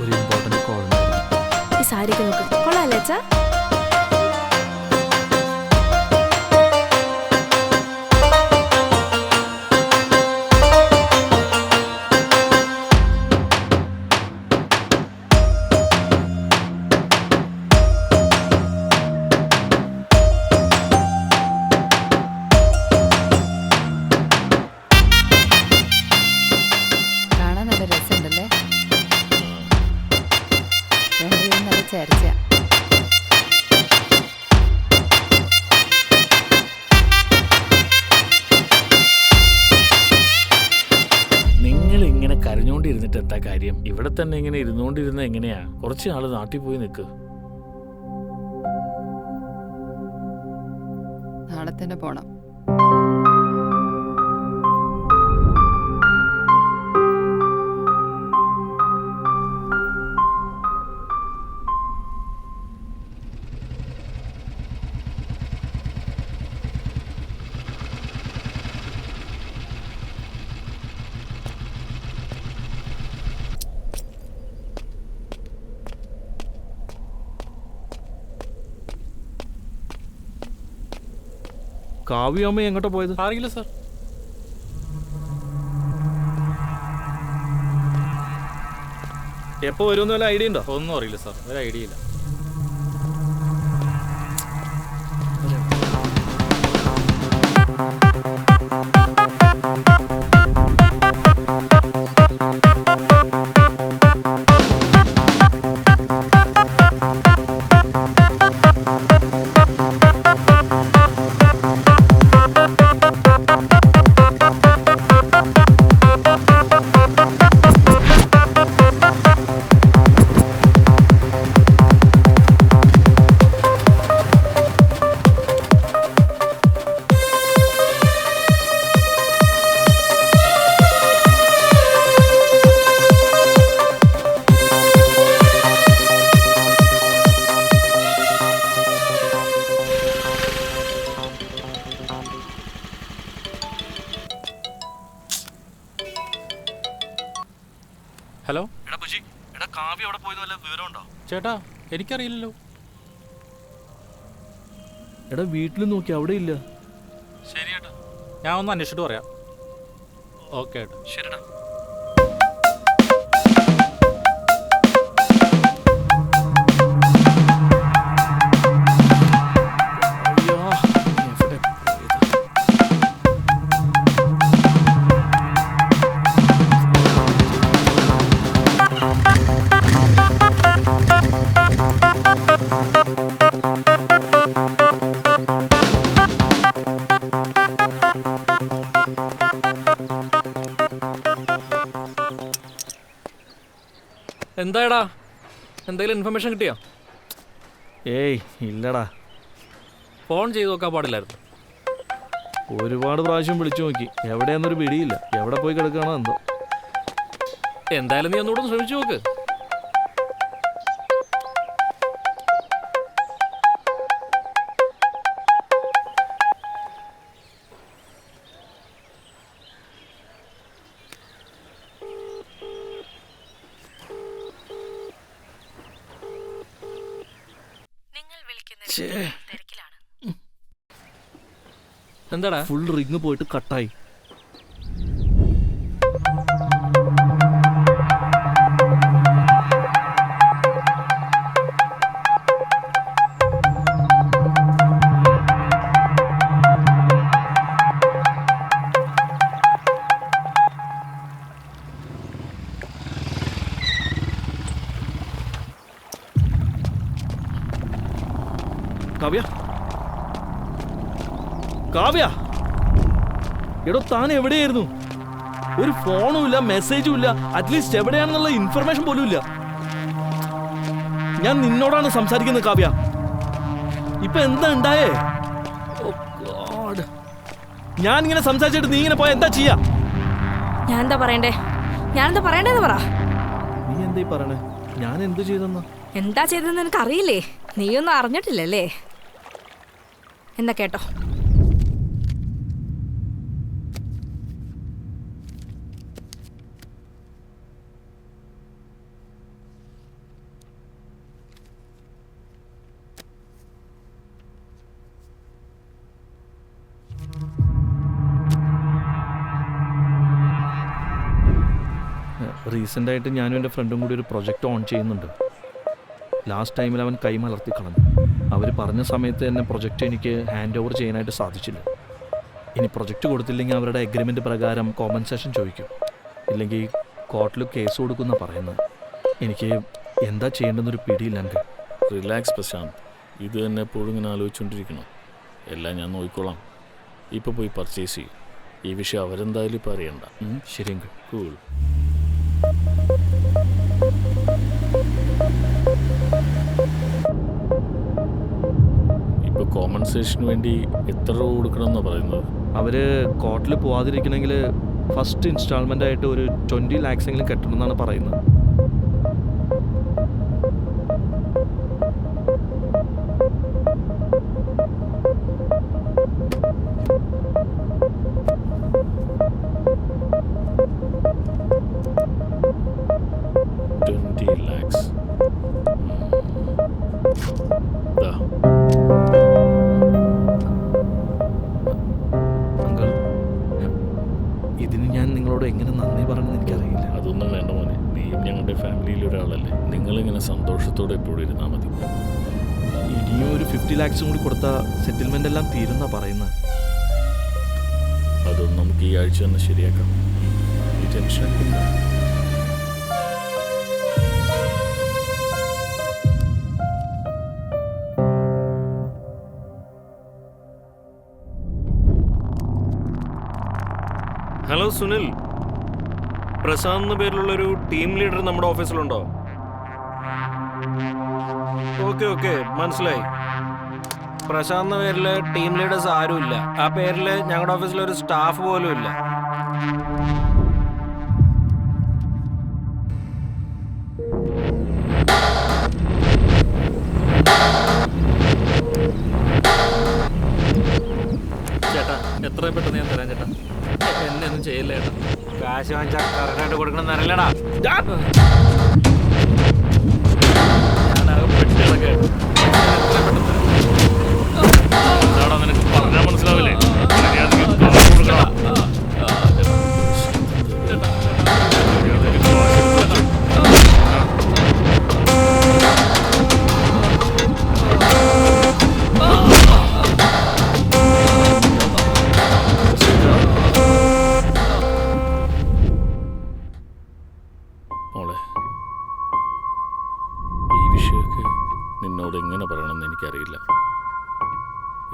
ഒരു ഇമ്പോർട്ടൻറ്റ് കോൾ ഉണ്ടായിരുന്നു. ഈ സാരിയൊക്കെ നോക്ക്, കൊള്ളാല്ലേ അച്ഛാ? കാണാൻ നല്ല രസമുണ്ടല്ലേ? രണ്ടുപേരും നല്ല ചേർച്ച. നിങ്ങൾ ഇങ്ങനെ കരഞ്ഞോണ്ടിരുന്നിട്ട് എന്താ കാര്യം? ഇവിടെ തന്നെ ഇങ്ങനെ ഇരുന്നുകൊണ്ടിരുന്ന എങ്ങനെയാ? കുറച്ച് ആള് നാട്ടിൽ പോയി നിൽക്ക്. നാളെ തന്നെ പോണം. കാവ്യമ്മ എങ്ങോട്ടാ പോയത്? അറിയില്ല സാർ. എപ്പോ വരുമെന്ന് വല്ല ഐഡിയ ഉണ്ടോ? ഒന്നും അറിയില്ല സാർ, ഒരു ഐഡിയ ഇല്ല. ഹലോ കാവ്യ അവിടെ പോയത് വല്ല വിവരമുണ്ടോ? ചേട്ടാ, എനിക്കറിയില്ലല്ലോ. എടാ വീട്ടിൽ നോക്കി, അവിടെ ഇല്ല. ശരി ചേട്ടാ, ഞാൻ ഒന്ന് അന്വേഷിച്ചിട്ട് പറയാം. ഓക്കെ ഏട്ടാ. ശരിടാ. എന്താടാ, എന്തെങ്കിലും ഇൻഫർമേഷൻ കിട്ടിയോ? ഏയ് ഇല്ലടാ. ഫോൺ ചെയ്ത് നോക്കാൻ പാടില്ലായിരുന്നു. ഒരുപാട് പ്രാവശ്യം വിളിച്ചു നോക്കി, എവിടെയാന്നൊരു പിടിയില്ല. എവിടെ പോയി കിടക്കുകയാണോ എന്തോ. എന്തായാലും നീ ഒന്നുകൂടെ ശ്രമിച്ചു നോക്ക്. നിങ്ങൾ എന്താടാ? ഫുൾ റിങ് പോയിട്ട് കട്ടായി. കാവ്യ, കാവ്യ, എടോ താൻ എവിടെയായിരുന്നു? ഒരു ഫോണും ഇല്ല, മെസ്സേജും ഇല്ല, അറ്റ്ലീസ്റ്റ് എവിടെയാണെന്നുള്ള ഇൻഫർമേഷൻ പോലും ഇല്ല. ഞാൻ നിന്നോടാണ് സംസാരിക്കുന്നത് കാവ്യ. ഇപ്പൊ എന്താ ഉണ്ടായേ? ഞാൻ ഇങ്ങനെ സംസാരിച്ചിട്ട് നീ ഇങ്ങനെ പോയാ എന്താ ചെയ്യാ? ഞാനെന്താ പറയണ്ടേന്ന് പറ. നീ എന്താ പറയണേ? ഞാൻ എന്ത് ചെയ്തെന്നാ? എന്താ ചെയ്തതെന്ന് എനിക്ക് അറിയില്ലേ? നീയൊന്നും അറിഞ്ഞിട്ടില്ലല്ലേ? എന്നാ കേട്ടോ. റീസെൻ്റ് ആയിട്ട് ഞാനും എൻ്റെ ഫ്രണ്ടും കൂടി ഒരു പ്രൊജക്റ്റ് ഓൺ ചെയ്യുന്നുണ്ട്. ലാസ്റ്റ് ടൈമിൽ അവൻ കൈമലർത്തി കളഞ്ഞു. അവർ പറഞ്ഞ സമയത്ത് തന്നെ പ്രൊജക്റ്റ് എനിക്ക് ഹാൻഡ് ഓവർ ചെയ്യാനായിട്ട് സാധിച്ചില്ല. ഇനി പ്രൊജക്റ്റ് കൊടുത്തില്ലെങ്കിൽ അവരുടെ എഗ്രിമെൻ്റ് പ്രകാരം കോമ്പൻസേഷൻ ചോദിക്കും, ഇല്ലെങ്കിൽ കോർട്ടിൽ കേസ് കൊടുക്കുന്ന പറയുന്നത്. എനിക്ക് എന്താ ചെയ്യേണ്ടെന്നൊരു പിടിയില്ല. എനിക്ക് റിലാക്സ് പ്രശാന്ത്, ഇത് തന്നെ എപ്പോഴും ഇങ്ങനെ ആലോചിച്ചുകൊണ്ടിരിക്കണം. എല്ലാം ഞാൻ നോക്കിക്കോളാം. ഇപ്പോൾ പോയി പർച്ചേസ് ചെയ്യും. ഈ വിഷയം അവരെന്തായാലും ഇപ്പോൾ അറിയണ്ട. ശരിയെങ്കിൽ കൂൾ. ഇപ്പോൾ കോമ്പൻസേഷന് വേണ്ടി എത്ര രൂപ കൊടുക്കണമെന്നാണ് പറയുന്നത്? അവർ കോർട്ടിൽ പോവാതിരിക്കണമെങ്കിൽ ഫസ്റ്റ് ഇൻസ്റ്റാൾമെൻ്റ് ആയിട്ട് ഒരു 20 lakhs എങ്കിലും കെട്ടണമെന്നാണ് പറയുന്നത്. അങ്കിൾ, ഇതിന് ഞാൻ നിങ്ങളോട് എങ്ങനെ നന്ദി പറയണമെന്ന് എനിക്കറിയില്ല. അതൊന്നും വേണ്ട മോനെ, നീയും ഞങ്ങളുടെ ഫാമിലിയിൽ ഒരാളല്ലേ. നിങ്ങളിങ്ങനെ സന്തോഷത്തോടെ എപ്പോഴും ഇരുന്നാൽ മതി. ഇനിയും ഒരു 50 lakhs കൂടി കൊടുത്താൽ സെറ്റിൽമെൻ്റ് എല്ലാം തീരുന്ന പറയുന്നത്. അതൊന്നും നമുക്ക് ഈ ആഴ്ച തന്നെ ശരിയാക്കാം. ഈ ടെൻഷൻ എനിക്കില്ല. ഹലോ സുനിൽ, പ്രശാന്ത് എന്ന പേരിലുള്ളൊരു ടീം ലീഡർ നമ്മുടെ ഓഫീസിലുണ്ടോ? ഓക്കെ മനസ്സിലായി. പ്രശാന്ത് എന്ന പേരിൽ ടീം ലീഡേഴ്സ് ആരുമില്ല. ആ പേരിൽ ഞങ്ങളുടെ ഓഫീസിലൊരു സ്റ്റാഫ് പോലും ഇല്ല. ചേട്ടാ, എത്രയും പെട്ടെന്ന് ഞാൻ തരാം ചേട്ടാ. എന്നെ ഒന്നും ചെയ്യില്ല ചേട്ടാ. കാശ് വാങ്ങിച്ചാൽ കറക്റ്റായിട്ട് കൊടുക്കണം എന്നറിയില്ലടാ. ഞാനാകെ പെട്ടികളൊക്കെ നിനക്ക് പറഞ്ഞാൽ മനസ്സിലാവില്ലേ? മോളെ, ഈ വിഷയമൊക്കെ നിന്നോട് എങ്ങനെ പറയണമെന്ന് എനിക്കറിയില്ല.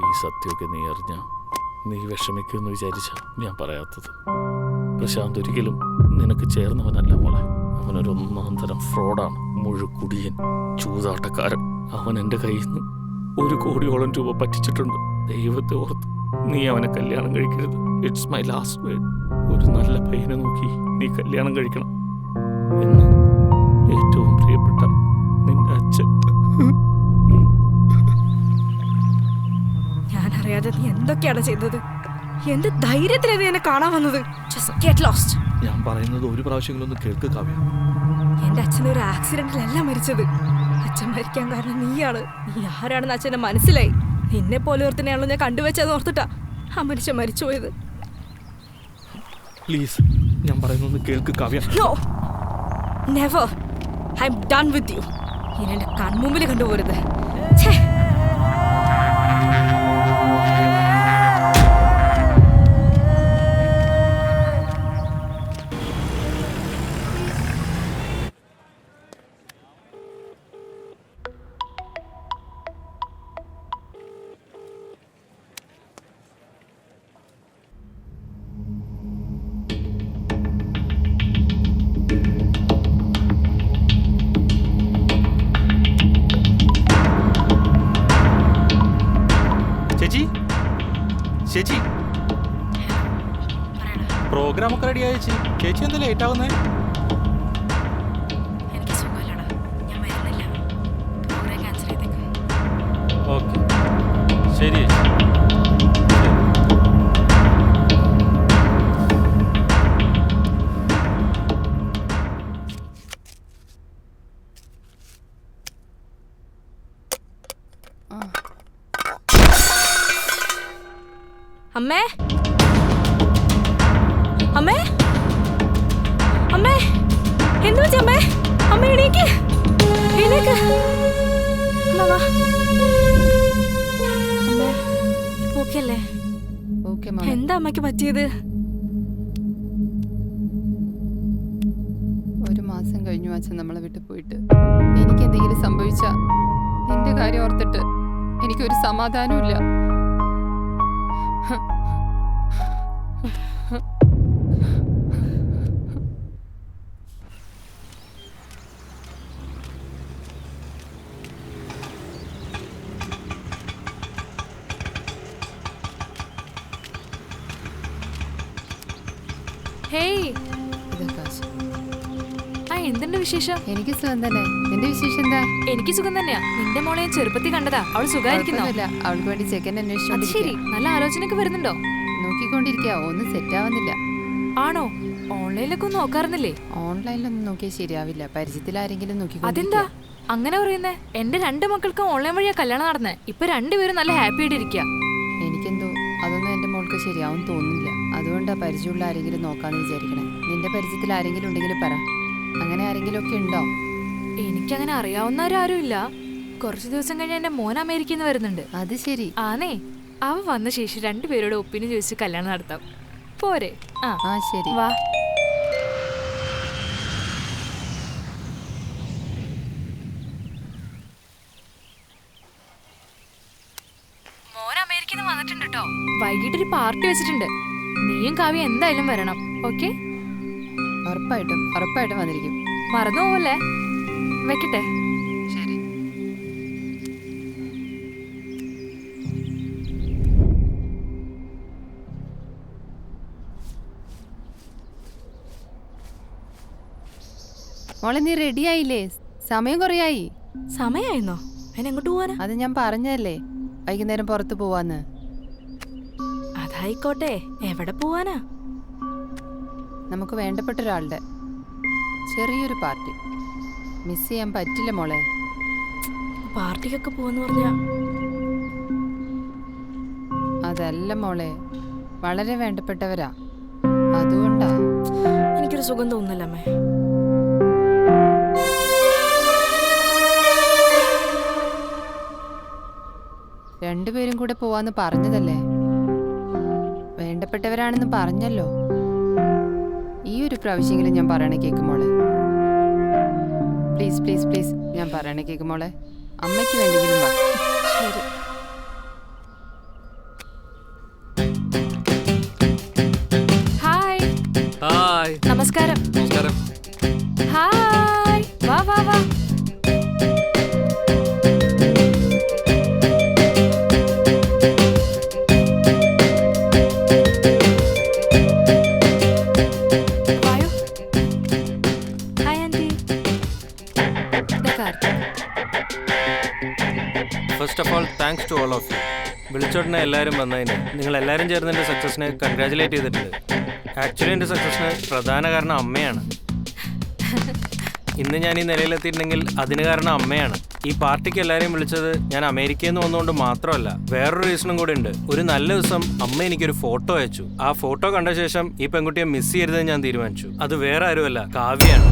ഈ സത്യമൊക്കെ നീ അറിഞ്ഞ നീ വിഷമിക്കുമെന്ന് വിചാരിച്ച ഞാൻ പറയാത്തത്. പ്രശാന്ത് ഒരിക്കലും നിനക്ക് ചേർന്നവനല്ല മോളെ. അവനൊരു ഒന്നാം തരം ഫ്രോഡാണ്, മുഴുക്കുടിയൻ, ചൂതാട്ടക്കാരൻ. അവൻ എൻ്റെ കയ്യിൽ നിന്ന് 1 കോടിയോളം രൂപ പറ്റിച്ചിട്ടുണ്ട്. ദൈവത്തെ ഓർത്ത് നീ അവനെ കല്യാണം കഴിക്കരുത്. It's my last word. ഒരു നല്ല പയ്യനെ നോക്കി നീ കല്യാണം കഴിക്കണം എന്ന് ഏറ്റവും പ്രിയപ്പെട്ട നിന്റെ അച്ഛൻ. ഞാനറിയാതെ നീ എന്തൊക്കെയാണ് ചെയ്തത്? എന്ത് ധൈര്യത്തിലാണ് നീ എന്നെ കാണാൻ വന്നത്? Just get lost. ഞാൻ പറയുന്നത് ഒരു പ്രാവശ്യങ്ങളൊന്ന് കേൾക്ക് കാവ്യ. എന്റെ അച്ഛൻ ഒരു ആക്സിഡന്റിലല്ല മരിച്ചത്. അച്ഛൻ അച്ഛൻ മരിക്കാൻ കാരണം നീയാണ്. നീ ആരാണെന്ന് അച്ഛനെ മനസ്സിലായി. നിന്നെ പോലെ ഓർത്തിനെയാണല്ലോ ഞാൻ കണ്ടുവച്ചത് ഓർത്തിട്ടാ ആ മനുഷ്യൻ മരിച്ചുപോയത്. പ്ലീസ്, ഞാൻ പറയുന്നൊന്ന് കേൾക്ക് Kavya. No, never. I'm done with you. ഇനി എന്റെ കൺമുമ്പിൽ കണ്ടുപോരുത്. ഛേ. ചേച്ചി, പ്രോഗ്രാം ഒക്കെ റെഡി ആയി. ചേച്ചി എന്താ ലേറ്റ് ആവുന്നേ? എനിക്ക് സുഖമില്ലടാ, ഞാൻ വരുന്നില്ല. പ്രോഗ്രാം ക്യാൻസൽ ചെയ്തേക്ക്. ഓക്കെ, ശരി. അമ്മേ, അമ്മേ, അമ്മേ, എന്തു പറ്റി അമ്മേ? അമ്മ എണീക്ക്, എണീക്ക്. അമ്മ വാ. അമ്മേ, ഓക്കെ അല്ലേ? എന്താ അമ്മയ്ക്ക് പറ്റിയത്? 1 മാസം കഴിഞ്ഞു അച്ഛൻ നമ്മളെ വിട്ട് പോയിട്ട്. എനിക്ക് എന്തെങ്കിലും സംഭവിച്ചാ നിന്റെ കാര്യം ഓർത്തിട്ട് എനിക്കൊരു സമാധാനവും ഇല്ല. ഹേയ്, എന്തുണ്ട് വിശേഷം? എനിക്ക് സുഖം തന്നെ. നിന്റെ വിശേഷം എന്താ? എനിക്ക് സുഖം തന്നെയാ. നിന്റെ മോളെ ഞാൻ ചെറുപ്പത്തിൽ കണ്ടതാ. അവൾ സുഖമായിരിക്കുന്നോ? അവൾക്ക് വേണ്ടി ചെക്കൻ അത് ശരി, നല്ല ആലോചനയൊക്കെ വരുന്നുണ്ടോ? നോക്കിക്കൊണ്ടിരിക്കുക, ഒന്നും സെറ്റ് ആവുന്നില്ല. ആണോ? ഓൺലൈനിലൊക്കെ ഒന്ന് നോക്കാറുന്നില്ലേ? ഓൺലൈനിലൊന്നും നോക്കിയാൽ ശരിയാവില്ല. പരിചയത്തിൽ ആരെങ്കിലും നോക്കി. അതെന്താ അങ്ങനെ പറയുന്നേ? എന്റെ 2 മക്കൾക്ക് ഓൺലൈൻ വഴിയാ കല്യാണം നടന്നേ. ഇപ്പൊ 2 പേരും നല്ല ഹാപ്പി ആയിട്ട് ഇരിക്കുക. എനിക്കെന്തോ അതൊന്നും എന്റെ മോൾക്ക് ശരിയാവും തോന്നുന്നില്ല. അതുകൊണ്ടാ പരിചയമുള്ള ആരെങ്കിലും നോക്കാന്ന് വിചാരിക്കണേ. നിന്റെ പരിചയത്തിൽ ആരെങ്കിലും ഉണ്ടെങ്കിൽ പറ. അങ്ങനെ ആരെങ്കിലും ഒക്കെ ഉണ്ടോ? എനിക്കങ്ങനെ അറിയാവുന്നവരാരും ഇല്ല. കുറച്ചു ദിവസം കഴിഞ്ഞ് എന്റെ മോൻ അമേരിക്കയിൽ നിന്ന് വരുന്നുണ്ട്. അത് ശരി. ആനേ, അവ വന്ന ശേഷം 2 പേരോട് ഒപ്പിനും ചോദിച്ച് കല്യാണം നടത്താം. പോരെ? ആ ശരി, വാ. മോൻ അമേരിക്കയിൽ നിന്ന് വന്നിട്ടുണ്ട് കേട്ടോ. വൈകിട്ടൊരു പാർട്ടി വെച്ചിട്ടുണ്ട്. നീയും കാവ്യ എന്തായാലും വരണം. ഓക്കെ? ഉറപ്പായിട്ടും വന്നിരിക്കും. മറന്നു പോവല്ലേ? വെക്കട്ടെ. ശരി. മോളെ, നീ റെഡി ആയില്ലേ? സമയം കുറയായി. സമയായിരുന്നോ? അതിനെങ്ങോട്ട് പോവാനാ? അത് ഞാൻ പറഞ്ഞല്ലേ, വൈകുന്നേരം പുറത്ത് പോവാന്ന്. അതായിക്കോട്ടെ, എവിടെ പോവാനാ? നമുക്ക് വേണ്ടപ്പെട്ട ഒരാളുടെ ചെറിയൊരു പാർട്ടി. മിസ് ചെയ്യാൻ പറ്റില്ല മോളെ. പാർട്ടിക്കൊക്കെ പോവെന്ന് പറഞ്ഞാ? അതല്ല മോളെ, വളരെ വേണ്ടപ്പെട്ടവരാ. അതുകൊണ്ടാ. എനിക്കൊരു സുഖം തോന്നുന്നില്ല അമ്മേ. രണ്ടുപേരും കൂടെ പോവാന്ന് പറഞ്ഞതല്ലേ? വേണ്ടപ്പെട്ടവരാണെന്ന് പറഞ്ഞല്ലോ. ഈ ഒരു പ്രാവശ്യമെങ്കിലും ഞാൻ പറയണ കേക്ക് മോളെ. പ്ലീസ് പ്ലീസ് പ്ലീസ്, ഞാൻ പറയണ കേക്ക് മോളെ. അമ്മയ്ക്ക് വേണ്ടെങ്കിലും വാ. ശരി. ഹായ്. ഹായ്. നമസ്കാരം. നമസ്കാരം. ഹായ്. വാ വാ വാ. First of all thanks to all of you. വിളിച്ചോടനെ എല്ലാവരും വന്നതിന് നിങ്ങൾ എല്ലാവരും ചേർന്ന് എൻ്റെ സക്സസിനെ കൺഗ്രാജുലേറ്റ് ചെയ്തിട്ടുണ്ട്. ആക്ച്വലി എൻ്റെ സക്സസിന് പ്രധാന കാരണം അമ്മയാണ്. ഇന്ന് ഞാൻ ഈ നിലയിലെത്തിയിട്ടുണ്ടെങ്കിൽ അതിന് കാരണം അമ്മയാണ്. ഈ പാർട്ടിക്ക് എല്ലാവരെയും വിളിച്ചത് ഞാൻ അമേരിക്കയിൽ നിന്ന് വന്നുകൊണ്ട് മാത്രമല്ല, വേറൊരു റീസണും കൂടെ ഉണ്ട്. ഒരു നല്ല ദിവസം അമ്മ എനിക്കൊരു ഫോട്ടോ അയച്ചു. ആ ഫോട്ടോ കണ്ട ശേഷം ഈ പെൺകുട്ടിയെ മിസ് ചെയ്യരുതെന്ന് ഞാൻ തീരുമാനിച്ചു. അത് വേറെ ആരുമല്ല, കാവ്യാണ്.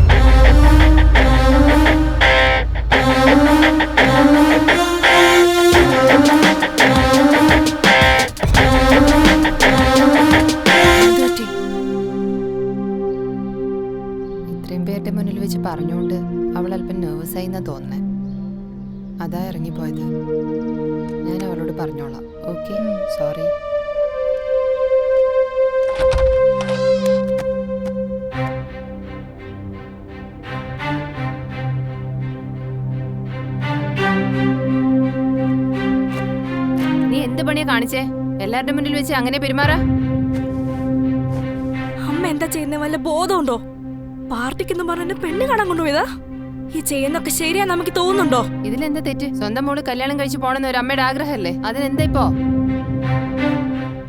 ഇത്രയും പേരുടെ മുന്നിൽ വെച്ച് പറഞ്ഞുകൊണ്ട് അവൾ അല്പം നെർവസ് ആയി എന്നാ തോന്നുന്നേ. അതാ ഇറങ്ങിപ്പോയത്. ഞാൻ അവളോട് പറഞ്ഞോളാം. Okay, sorry. നീ എന്ത് പണിയാ കാണിച്ചേ? എല്ലാവരുടെ മുന്നിൽ വെച്ച് അങ്ങനെ പെരുമാറാ? അമ്മ എന്താ ചെയ്യുന്ന വല്ല ബോധമുണ്ടോ? പാർട്ടിക്കെന്ന് പറഞ്ഞ പെണ്ണ് കാണാൻ കൊണ്ടുപോയതാ? ഈ ചെയ്യുന്നൊക്കെ ശരിയാ നമുക്ക് തോന്നുന്നുണ്ടോ? ഇതിലെന്താ തെറ്റ്? സ്വന്തം മോള് കല്യാണം കഴിച്ചു പോണെന്ന് ഒരു അമ്മയുടെ ആഗ്രഹമല്ലേ? അതിനെന്താ ഇപ്പോ?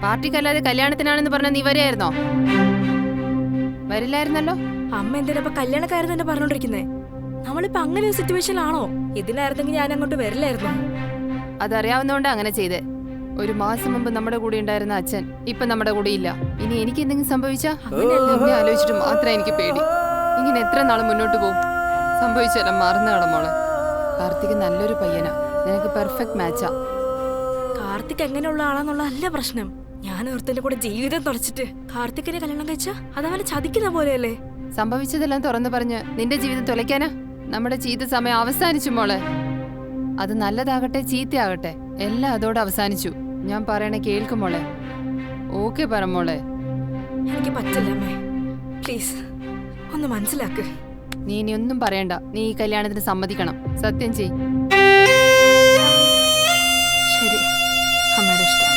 പാർട്ടിക്കല്ലാതെ കല്യാണത്തിനാണെന്ന് പറഞ്ഞ നീ വരെയായിരുന്നോ? വരില്ലായിരുന്നല്ലോ. അമ്മ എന്തിനാ കല്യാണക്കാരൻ തന്നെ പറഞ്ഞോണ്ടിരിക്കുന്നേ? നമ്മളിപ്പോ അങ്ങനെ ഒരു സിറ്റുവേഷനിലാണോ? ഇതിനായിരുന്നെങ്കിൽ ഞാൻ അങ്ങോട്ട് വരില്ലായിരുന്നു. അതറിയാവുന്നോണ്ടാ അങ്ങനെ ചെയ്തേ. ഒരു മാസം മുമ്പ് നമ്മുടെ കൂടെ ഉണ്ടായിരുന്ന അച്ഛൻ ഇപ്പൊ നമ്മുടെ കൂടെ ഇല്ല. ഇനി എനിക്ക് എന്തെങ്കിലും സംഭവിച്ചാ അങ്ങനെ ആലോചിച്ചിട്ട് മാത്രം എനിക്ക് പേടി. ഇങ്ങനെ എത്ര നാള് മുന്നോട്ട് പോകും? സംഭവിച്ചാലും മറന്നു കടമോളെ. കാർത്തിക് നല്ലൊരു പയ്യനാ, നിനക്ക് പെർഫെക്റ്റ് മാച്ചാ. കാർത്തിക് എങ്ങനെയുള്ള ആളാന്നുള്ള അല്ല പ്രശ്നം. ഞാൻ ഓർത്തിന്റെ കൂടെ ജീവിതം തുറച്ചിട്ട് കാർത്തിക്കിനെ കല്യാണം കഴിച്ചാ അതവനെ ചതിക്കുന്ന പോലെയല്ലേ? സംഭവിച്ചതെല്ലാം തുറന്നു പറഞ്ഞ് നിന്റെ ജീവിതം തുലയ്ക്കാനാ? നമ്മുടെ ജീവിത സമയം അവസാനിച്ചു മോളെ. അത് നല്ലതാകട്ടെ ചീത്തയാകട്ടെ എല്ലാം അതോടെ അവസാനിച്ചു. ഞാൻ പറയണേ കേൾക്കും മോളെ. ഓക്കെ പറ മോളെ. എനിക്ക് പറ്റില്ല അമ്മേ, പ്ലീസ് ഒന്ന് മനസ്സിലാക്ക്. നീ ഇനി ഒന്നും പറയണ്ട. നീ ഈ കല്യാണത്തിന് സമ്മതിക്കണം. സത്യം ചെയ്. ശരി, അമ്മയുടെ ഇഷ്ടം.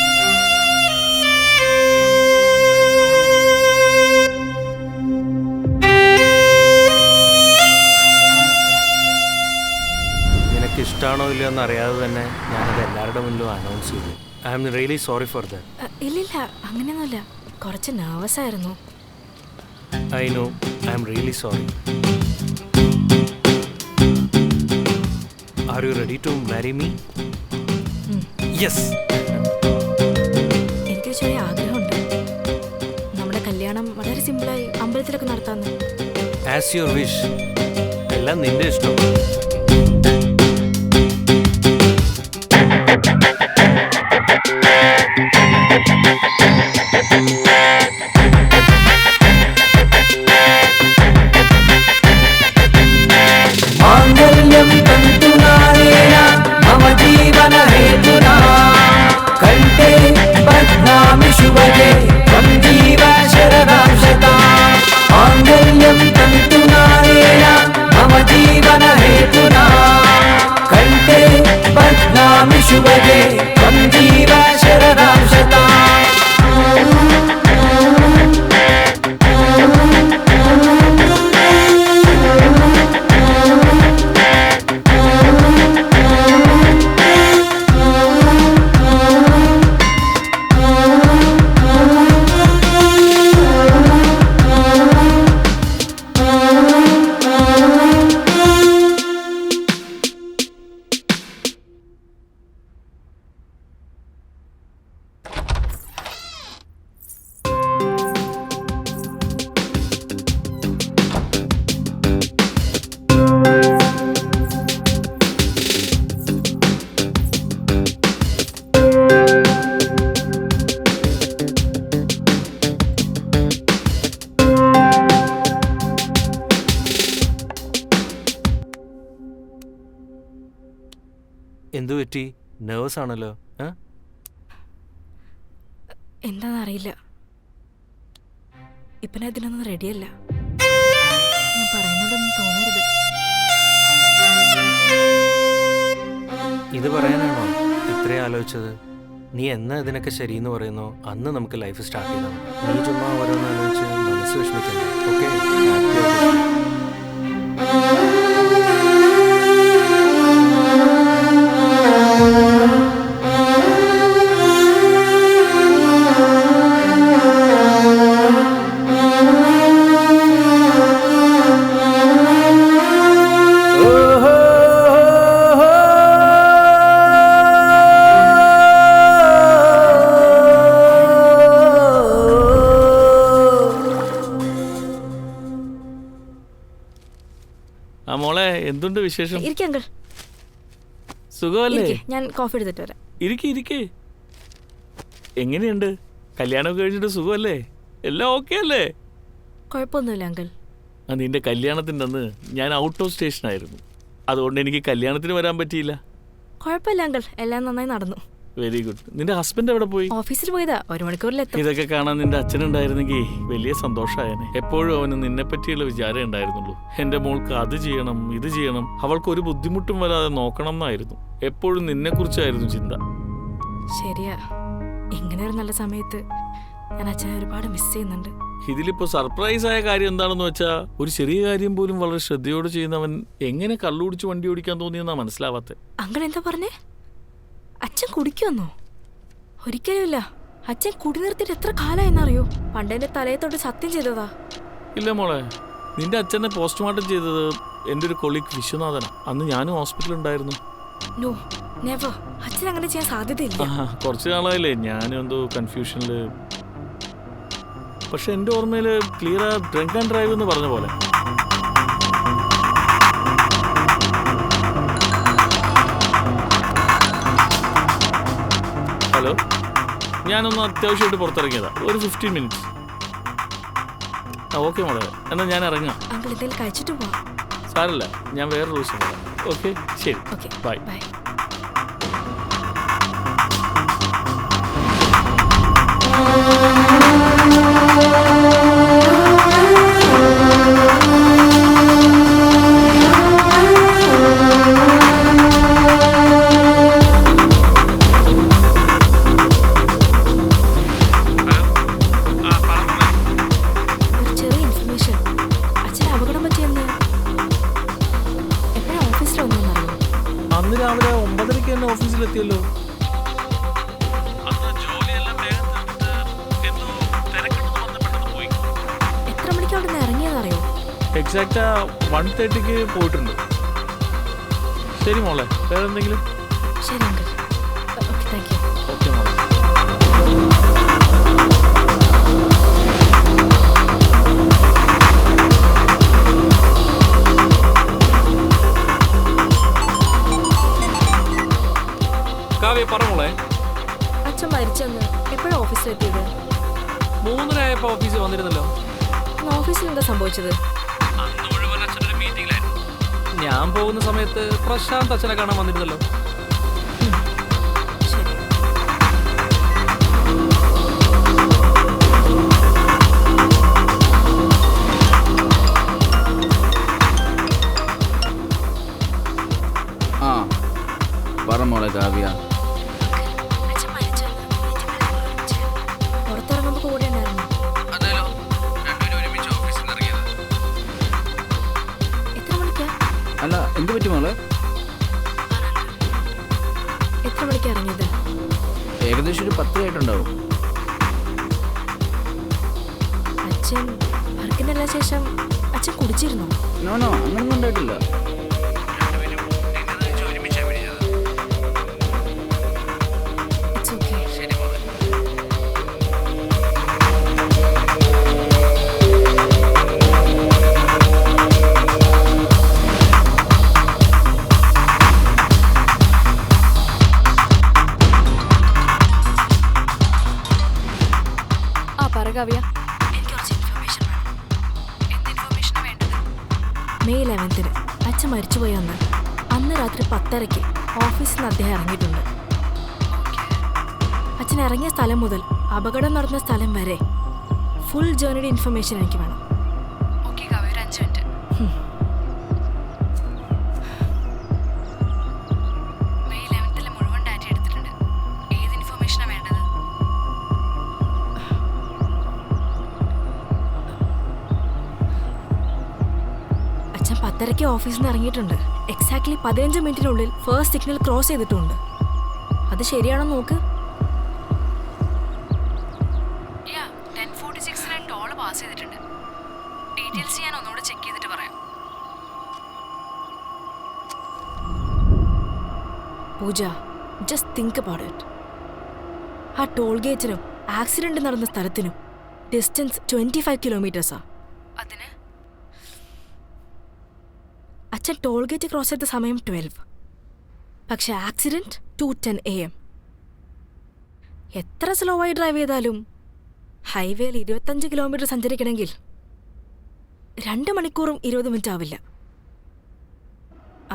നിനക്ക് ഇഷ്ടമാണോ ഇല്ലയോ എന്ന് അറിയാതെ തന്നെ ഞാനത് എല്ലാവരുടെ മുന്നിലും അനൗൺസ് ചെയ്തു. I am really sorry for that. ഇല്ലില്ല, അങ്ങനെയൊന്നുമില്ല. കുറച്ച് നെർവസ് ആയിരുന്നു. I know, I am really sorry. Are you ready to marry me? Yes. എനിക്കൊരു ചെറിയ ആഗ്രഹമുണ്ട്. നമ്മുടെ കല്യാണം വളരെ സിമ്പിളായി അമ്പലത്തിലൊക്കെ നടത്താന്ന്. As your wish. എല്ലാം നിന്റെ ഇഷ്ടം. मांगल्यं तन्तुनानेन मम जीवन हेतुना कण्ठे बध्नामि शुभगे त्वं जीव शरदां शताम्। मांगल्यं तन्तुनानेन मम जीवन हेतुना कण्ठे बध्नामि शुभगे त्वं जीव शरदां शताम्। എന്തു പറ്റി? നെർവസ് ആണല്ലോ. എന്താണെന്നറിയില്ല. ഇപ്പം ഞാൻ ഇതിനൊന്നും റെഡിയല്ല. ഞാൻ പറയുന്നതൊന്നും തോന്നരുത്. ഇത് പറയാനാണോ ഇത്രയും ആലോചിച്ചത്? നീ എന്നാ ഇതിനൊക്കെ ശരിയെന്ന് പറയുന്നോ അന്ന് നമുക്ക് ലൈഫ് സ്റ്റാർട്ട് ചെയ്യണം. നീ ചുമ്മാ ഓരോന്ന് ആലോചിച്ച് മനസ്സ് വിഷമിക്കണ്ട. ഓക്കെ, എന്തുണ്ട് വിശേഷം? ഇരിക്കെ അങ്കിൾ, സുഖമല്ലേ? ഇരിക്കെ. ഞാൻ കോഫി എടുത്തിട്ട് വരാം. ഇരിക്കേ. എങ്ങനെയുണ്ട്? കല്യാണമൊക്കെ കഴിഞ്ഞിട്ട് സുഖമല്ലേ? എല്ലാം ഓക്കെ അല്ലേ? കുഴപ്പമൊന്നുമില്ല അങ്കിൾ. നിന്റെ കല്യാണത്തിൻ്റെ അന്ന് ഞാൻ ഔട്ട് ഓഫ് സ്റ്റേഷനായിരുന്നു. അതുകൊണ്ട് എനിക്ക് കല്യാണത്തിന് വരാൻ പറ്റിയില്ല. കുഴപ്പമില്ല അങ്കിൾ, എല്ലാം നന്നായി നടന്നു. Very good. നിന്റെ ഹസ്ബൻഡ് എവിടെ പോയി? ഓഫീസിൽ പോയതാ, 1 മണിക്കൂറിലെത്തും. ഇതൊക്കെ കാണാൻ നിന്റെ അച്ഛനുണ്ടായിരുന്നെങ്കിൽ വലിയ സന്തോഷമായേനെ. എപ്പോഴും അവന് നിന്നെ പറ്റിയുള്ള വിചാരം ഉണ്ടായിരുന്നുള്ളൂ. എൻ്റെ മോൾക്ക് അത് ചെയ്യണം, ഇത് ചെയ്യണം, അവൾക്ക് ഒരു ബുദ്ധിമുട്ടും വരാതെ നോക്കണം എന്നായിരുന്നു. എപ്പോഴും നിന്നെക്കുറിച്ചായിരുന്നു ചിന്ത. ശരിയാ, ഇങ്ങനെ ഒരു നല്ല സമയത്ത് ഞാൻ അച്ഛനെ ഒരുപാട് മിസ് ചെയ്യുന്നുണ്ട്. ഇതിലിപ്പോ സർപ്രൈസ് ആയ കാര്യം എന്താണെന്ന് വെച്ചാൽ, ഒരു ചെറിയ കാര്യം പോലും വളരെ ശ്രദ്ധയോടെ ചെയ്യുന്നവൻ എങ്ങനെ കള്ളുപിടിച്ച് വണ്ടി ഓടിക്കാൻ തോന്നിയെന്നാ മനസ്സിലാവാത്തെ. അങ്കിൾ എന്താ പറഞ്ഞേ? അച്ഛൻ കുടിക്കുമെന്നോ? ഒരിക്കലുമില്ല. അച്ഛൻ കുടി നിർത്തിയിട്ട് എത്ര കാലമായെന്നറിയോ? പണ്ടെന്റെ തലയെ തൊട്ട് സത്യം ചെയ്തതാ. ഇല്ല മോളെ, നിന്റെ അച്ഛനെ പോസ്റ്റ്മോർട്ടം ചെയ്തത് എൻ്റെ ഒരു കൊളീഗ് വിശ്വനാഥനാ. അന്ന് ഞാനും ഹോസ്പിറ്റലിൽ ഉണ്ടായിരുന്നു. No, never. അച്ഛൻ അങ്ങനെ ചെയ്യാൻ സാധ്യതയില്ല. കുറച്ച് നാളായില്ലേ ഞാനും എന്തോ കൺഫ്യൂഷനില്. പക്ഷെ എൻ്റെ ഓർമ്മയിൽ ക്ലിയർ ഡ്രങ്ക് ആൻഡ് ഡ്രൈവ് എന്ന് പറഞ്ഞ പോലെ. ഹലോ, ഞാനൊന്ന് അത്യാവശ്യമായിട്ട് പുറത്തിറങ്ങിയതാ, ഒരു 15 മിനിറ്റ്സ്. ഓക്കെ മോളെ, എന്നാൽ ഞാൻ ഇറങ്ങാം. അങ്കിൾ എന്തെങ്കിലും കഴിച്ചിട്ട് പോവാം. സാരല്ല, ഞാൻ വേറെ ദിവസം വരാം. ഓക്കെ, ശരി, ബൈ. ബൈ. അന്ന് രാവിലെ 9:30 തന്നെ ഓഫീസിലെത്തിയല്ലോ. എത്ര മണിക്ക് അവിടെ നിന്ന് ഇറങ്ങിയതറിയോ? എക്സാക്റ്റ് 1:30 പോയിട്ടുണ്ട്. ശരി മോളെ, വേറെ എന്തെങ്കിലും? ശരി uncle. Okay, thank you. Okay മോളെ. പറഞ്ഞോളെ. അച്ഛൻ മരിച്ചെന്ന് എപ്പോഴാണ് ഓഫീസിലെത്തിയത്? 3:30 ആയപ്പോ ഓഫീസിൽ വന്നിരുന്നല്ലോ. ഓഫീസിൽ എന്താ സംഭവിച്ചത്? അന്ന് മുഴുവൻ അച്ഛനൊരു മീറ്റിംഗിലായിരുന്നു. ഞാൻ പോകുന്ന സമയത്ത് പ്രശാന്ത് അച്ഛനെ കാണാൻ വന്നിരുന്നല്ലോ. ആ പറ മോളെ കാവ്യ. പുറത്തിറങ്ങുമ്പോ കൂടെ ഉണ്ടായിരുന്നു. എത്ര മണിക്കാ? അല്ല, എന്ത് പറ്റി മോളെ? എത്ര മണിക്കാ ഇറങ്ങിയത്? ഏകദേശം ഒരു 10 ആയിട്ടുണ്ടാവും. അച്ഛൻ വർക്കിനെല്ലാം ശേഷം അച്ഛൻ കുടിച്ചിരുന്നോ? നോ, അങ്ങനൊന്നും ഉണ്ടായിട്ടില്ല. മെയ് 11 അച്ഛൻ മരിച്ചുപോയി. അന്ന് രാത്രി 10:30 ഓഫീസിൽ നിന്ന് അദ്ദേഹം ഇറങ്ങിയിട്ടുണ്ട്. അച്ഛൻ ഇറങ്ങിയ സ്ഥലം മുതൽ അപകടം നടന്ന സ്ഥലം വരെ ഫുൾ ജേർണിയുടെ ഇൻഫർമേഷൻ എനിക്ക് വേണം. അച്ഛൻ 10:30 ഓഫീസിൽ നിന്ന് ഇറങ്ങിയിട്ടുണ്ട്. എക്സാക്ട്ലി 15 മിനിറ്റിനുള്ളിൽ ഫസ്റ്റ് സിഗ്നൽ ക്രോസ് ചെയ്തിട്ടുണ്ട്. അത് ശരിയാണോ നോക്ക്. പൂജ, ജസ്റ്റ് തിങ്ക് അബൌട്ട് ഇറ്റ്. ആ ടോൾ ഗേറ്റിനും ആക്സിഡന്റ് നടന്ന സ്ഥലത്തിനും ഡിസ്റ്റൻസ് 25 കിലോമീറ്റേഴ്സാ. അച്ഛൻ ടോൾ ഗേറ്റ് ക്രോസ് ചെയ്ത സമയം 12. പക്ഷെ ആക്സിഡന്റ് 2:10 AM. എത്ര സ്ലോ ആയി ഡ്രൈവ് ചെയ്താലും ഹൈവേയിൽ 25 കിലോമീറ്റർ സഞ്ചരിക്കണമെങ്കിൽ 2 മണിക്കൂറും 20 മിനിറ്റ് ആവില്ല.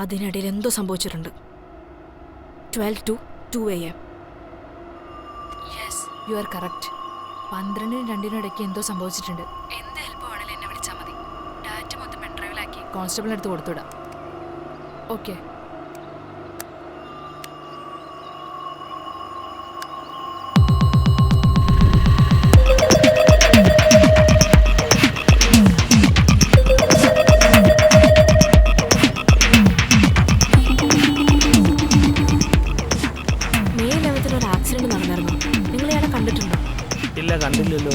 അതിനിടയിൽ എന്തോ സംഭവിച്ചിട്ടുണ്ട്. 12 to 2 AM. Yes, you are correct. 12-നും 2-നും ഇടയ്ക്ക് എന്തോ സംഭവിച്ചിട്ടുണ്ട്. എന്ത് ഹെൽപ്പ് വേണമെങ്കിലും എന്നെ വിളിച്ചാൽ മതി. ഡാറ്റ മൊത്തം പെൻഡ്രൈവിലാക്കി കോൺസ്റ്റബിളിന് അടുത്ത് കൊടുത്തുവിടാം. ഓക്കെ. May 11th ഒരു ആക്സിഡന്റ് നടന്നായിരുന്നു. നിങ്ങൾ ഇയാളെ കണ്ടിട്ടുണ്ടോ? ഇല്ല, കണ്ടില്ലല്ലോ.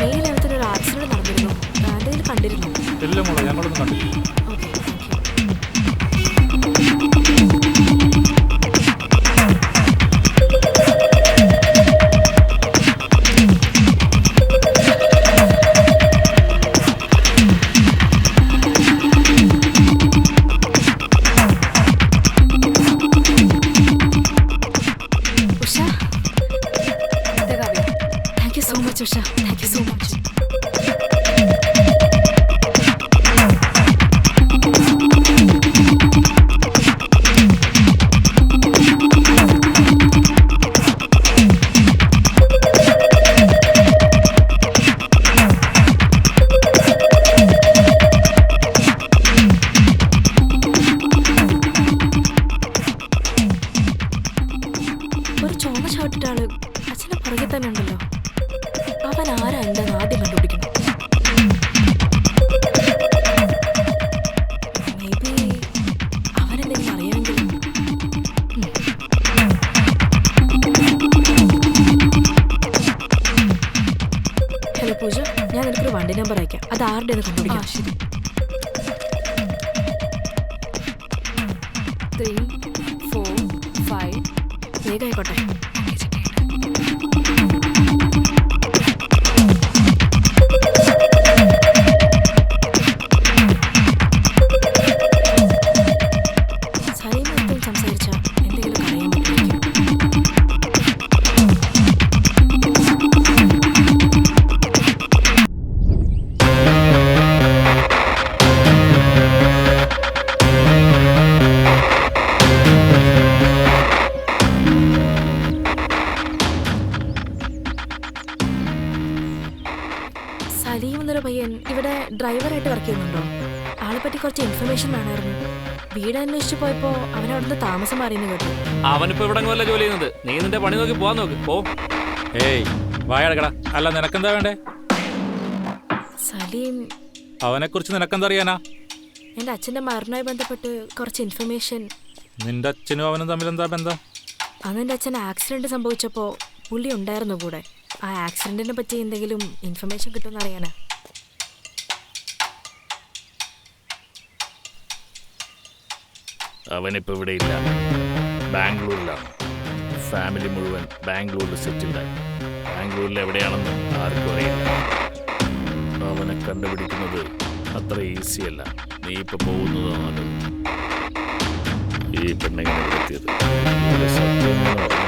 May 11th ഒരു ആക്സിഡന്റ് നടന്നിരുന്നു. എന്തെങ്കിലും കണ്ടിരുന്നോ? ഇല്ല മോളെ, ഞങ്ങളൊന്നും കണ്ടില്ല. Okay. Usha, thank you so much. Usha, thank you so much. ഒരു ചുവന്ന ഷർട്ടിട്ട ആള് അച്ഛൻ്റെ പുറകെ തന്നെ ഉണ്ടല്ലോ. അവൻ ആരാ എന്താന്ന് ആദ്യം കണ്ടുപിടിക്കണം. മേ ബി അവനെന്തെങ്കിലും അറിയാമെങ്കിൽ. ഹലോ പൂജ, ഞാൻ നിനക്കൊരു വണ്ടി നമ്പർ അയക്കാം. അത് ആരുടെ കണ്ടുപിടിക്കാം. ശരി. 3, 4, 5. വേഗം ആയിക്കോട്ടെ. സലീം എന്തെങ്കിലും സംസാരിച്ചാൽ എന്തെങ്കിലും അറിയാൻ പറ്റുമായിരിക്കും. സലീം എന്നൊരു പയ്യൻ ഇവിടെ ഡ്രൈവറായിട്ട് വർക്ക് ചെയ്യുന്നുണ്ടോ? ആളെ പറ്റി കുറച്ച് ഇൻഫർമേഷൻ വേണമായിരുന്നു. വീട് അന്വേഷിച്ച് പോയപ്പോ അവൻ അവിടുന്ന് താമസം മാറിയെന്ന് കേട്ടു. അവനിപ്പോ ഇവിടെ വല്ല ജോലി ചെയ്യുന്നത്. നീ നിന്റെ പണി നോക്കി പോവാൻ നോക്ക്. പോ. ഏയ് വായടക്കടാ. അല്ല, നിനക്കെന്താ വേണ്ടേ? സലീം, അവനെ കുറിച്ച് നിനക്കെന്താ അറിയാനാ? എൻ്റെ അച്ഛൻ്റെ മരണവുമായി ബന്ധപ്പെട്ട് കുറച്ച് ഇൻഫർമേഷൻ. നിന്റെ അച്ഛനും അവനും തമ്മിൽ എന്താ ബന്ധം? അന്ന് എൻ്റെ അച്ഛൻ ആക്സിഡന്റ് സംഭവിച്ചപ്പോൾ പുള്ളി ഉണ്ടായിരുന്നു കൂടെ. ആ ആക്സിഡന്റിനെ പറ്റി എന്തെങ്കിലും ഇൻഫർമേഷൻ കിട്ടുമെന്ന് അറിയാനാ. അവനിപ്പോൾ ഇവിടെ ഇല്ല, ബാംഗ്ലൂരിലാണ്. ഫാമിലി മുഴുവൻ ബാംഗ്ലൂരിൽ സെറ്റിൽഡായി. ബാംഗ്ലൂരിൽ എവിടെയാണെന്ന് ആർക്കും അറിയില്ല. അവനെ കണ്ടുപിടിക്കുന്നത് അത്ര ഈസിയല്ല. നീ ഇപ്പൊ പോകുന്നതാണല്ലോ. ഈ പെണ്ണെങ്ങനെ ഇവിടെ എത്തിയത്? ഇതിലെ സത്യം എന്ന് പറഞ്ഞു.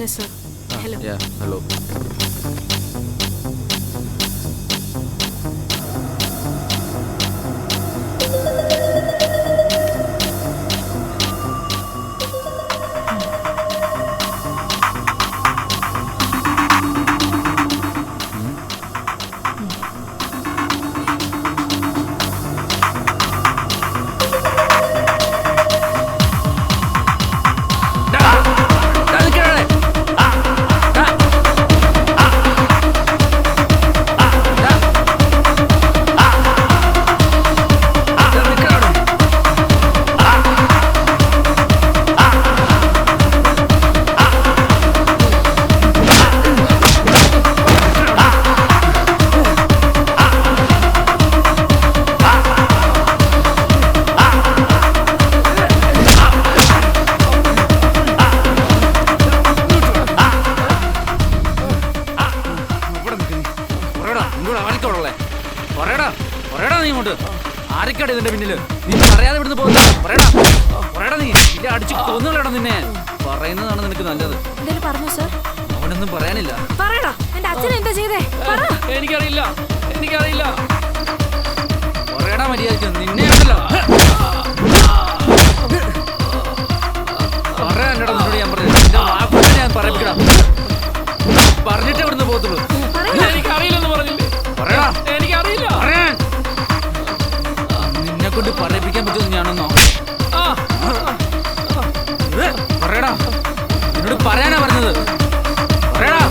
Hello sir. ഹലോ. ഹലോ. ആരൊക്കെയാണ് ഇതിന്റെ പിന്നില്? നീ പറയാതെ ഇവിടുന്ന് പോകുന്നു. പറയടാ, പറയടാ, നീ ഇല്ല അടിച്ചു കൊന്നുകളടാ നിന്നെ. പറയുന്നതാണ് നിനക്ക് നല്ലത്. പറഞ്ഞു സർ. അവനൊന്നും പറയാനില്ല. പറയടാ, എന്റെ അച്ഛൻ എന്താ ചെയ്തേ? എനിക്കറിയില്ല, എനിക്കറിയില്ല. പറയടാ മര്യാദയ്ക്ക്. നിന്നെ ഉണ്ടല്ലോ. പറയാനടാ നിന്നോട് ഞാൻ പറഞ്ഞത്. നിന്റെ വാക്കുകൾ ഞാൻ പറയിപ്പിക്കണം. പറഞ്ഞിട്ട് ഇവിടുന്ന് പോകത്തുള്ളൂ. എനിക്കറിയില്ലെന്ന് പറഞ്ഞില്ലേ? പറയടാ. എനിക്കറിയില്ല. പറയാൻ നിന്നെ കൊണ്ട് പറയിപ്പിക്കാൻ പറ്റുമെന്ന് ഞാനൊന്നോ? പറയടാ, നിന്നോട് പറയാനാ പറഞ്ഞത്. പറയടാ.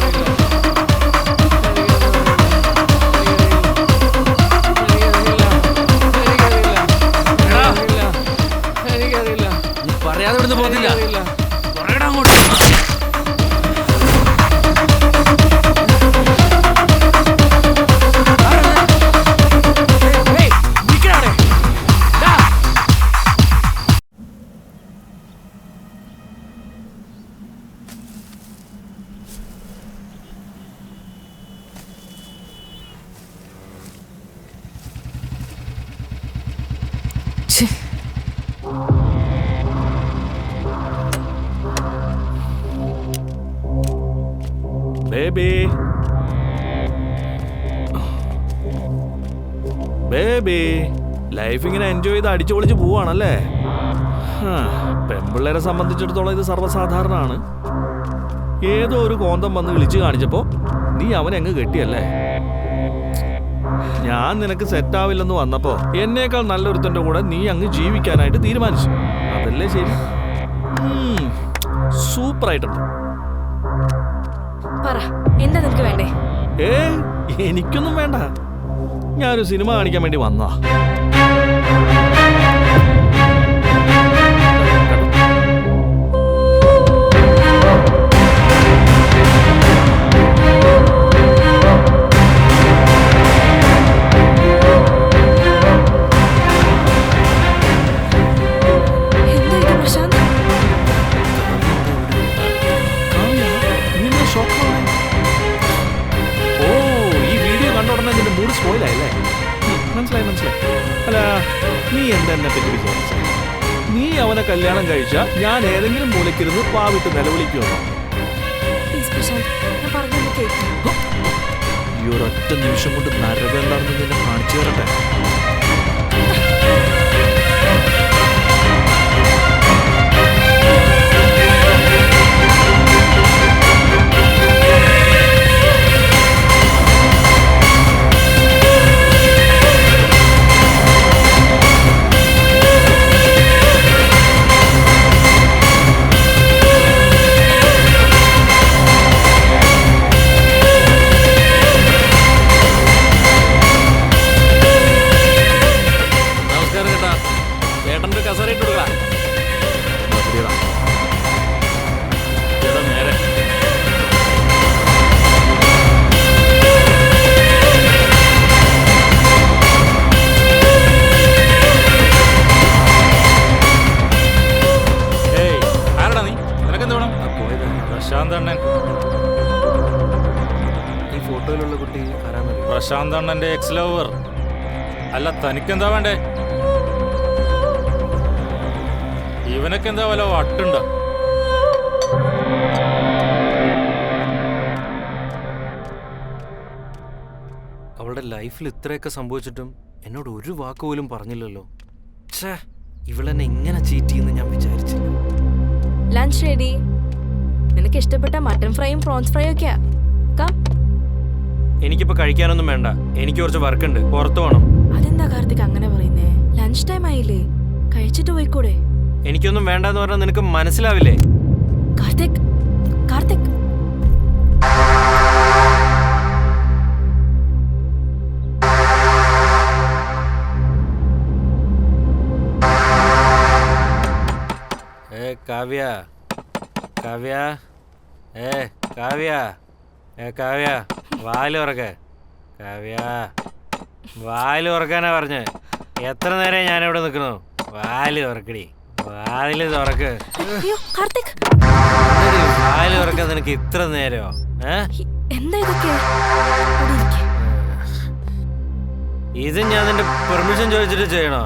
എനിക്കറിയില്ല. നീ പറയാതെ ഇവിടുന്ന് പോകത്തില്ല. പറയടാ അങ്ങോട്ട്. ബേബി, ബേബി, ലൈഫ് ഇങ്ങനെ എൻജോയ് ചെയ്ത് അടിച്ചു പൊളിച്ച് പോവാണല്ലേ? പെൺപിള്ളേരെ സംബന്ധിച്ചിടത്തോളം ഇത് സർവ്വസാധാരണമാണ്. ഏതോ ഒരു കോന്തം വന്ന് വിളിച്ചു കാണിച്ചപ്പോ നീ അവനെ അങ്ങ് കെട്ടിയല്ലേ? ഞാൻ നിനക്ക് സെറ്റാവില്ലെന്ന് വന്നപ്പോ എന്നേക്കാൾ നല്ലൊരുത്തന്റെ കൂടെ നീ അങ്ങ് ജീവിക്കാനായിട്ട് തീരുമാനിച്ചു. അതല്ലേ ശരി? സൂപ്പറായിട്ടുണ്ട്. പറ, എന്താ നിനക്ക് വേണ്ടേ? എനിക്കൊന്നും വേണ്ട. ഞാനൊരു സിനിമ കാണിക്കാൻ വേണ്ടി വന്നതാ. മനസ്സിലായി. അല്ല, നീ എന്തെന്നെ പറ്റി വിചാരിച്ച? നീ അവനെ കല്യാണം കഴിച്ച ഞാൻ ഏതെങ്കിലും മൂലക്കിരുന്ന് പാവിട്ട് നിലവിളിക്കുമോ? ഈ ഒരൊറ്റ നിമിഷം കൊണ്ട് നരകം എന്താണെന്ന് നിന്നെ കാണിച്ചു തരട്ടെ. പ്രശാന്ത് അണ്ണന്റെ എക്സ് ലവർ. അല്ല, തനിക്കെന്താ വേണ്ടേ? ഇവനൊക്കെ എന്താ വല്ല വട്ടുണ്ടോ? അവളുടെ ലൈഫിൽ ഇത്രയൊക്കെ സംഭവിച്ചിട്ടും എന്നോട് ഒരു വാക്ക് പോലും പറഞ്ഞില്ലല്ലോ. ഛേ, ഇവളെന്നെ ഇങ്ങനെ ചീറ്റ് ചെയ്യുമെന്ന് ഞാൻ വിചാരിച്ചില്ല. Lunch ready. നിനക്ക് ഇഷ്ടപ്പെട്ട മട്ടൺ ഫ്രൈയും പ്രോൺസ് ഫ്രൈയും ഒക്കെയാ. എനിക്കിപ്പോ കഴിക്കാനൊന്നും വേണ്ട, എനിക്ക് കുറച്ച് വർക്ക് ഉണ്ട്, പുറത്തു പോകണം. അതെന്താ കാർത്തിക് അങ്ങനെ പറയുന്നേ? ലഞ്ച് ടൈം ആയില്ലേ, കഴിച്ചിട്ട് പോയിക്കൂടെ? എനിക്കൊന്നും വേണ്ടെന്ന് പറഞ്ഞാൽ നിനക്ക് മനസ്സിലാവില്ലേ? കാർത്തിക്, കാർത്തിക്. കാവ്യ, കാവ്യ, കാവ്യ, കാവ്യ, വാല് തുറക്ക്. കാവ്യ, വാല് തുറക്കാനാ പറഞ്ഞ്. എത്ര നേരം ഞാനിവിടെ നിൽക്കുന്നു? വാല് തുറക്കടി, വാല് തുറക്ക്. വാല് തുറക്കാൻ നിനക്ക് ഇത്ര നേരമോ? എന്താ ഇതൊക്കെ? ഇത് ഞാൻ നിന്റെ പെർമിഷൻ ചോദിച്ചിട്ട് ചെയ്യണോ?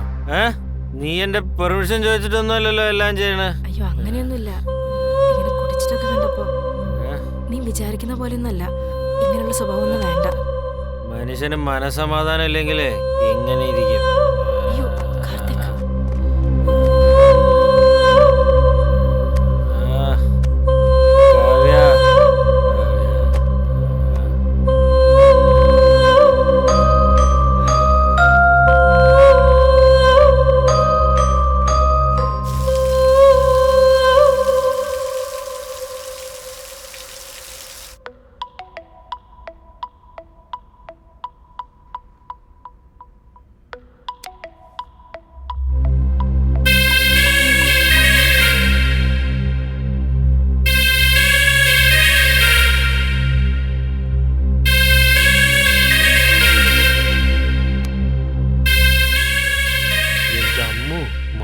നീ എന്റെ പെർമിഷൻ ചോദിച്ചിട്ടൊന്നുമല്ലല്ലോ എല്ലാം ചെയ്യണേ. അയ്യോ, അങ്ങനെയൊന്നുമില്ല. ഇങ്ങനെ കുടിച്ചിട്ടൊക്കെ കണ്ടപ്പോ നീ വിചാരിക്കുന്ന പോലെയൊന്നുമല്ല. ഇങ്ങനെയുള്ള സ്വഭാവം ഒന്നും വേണ്ട. മനുഷ്യന് മനസമാധാനം ഇല്ലെങ്കിലേ ഇങ്ങനെ ഇരിക്കും. അയ്യോ കാർത്തിക്.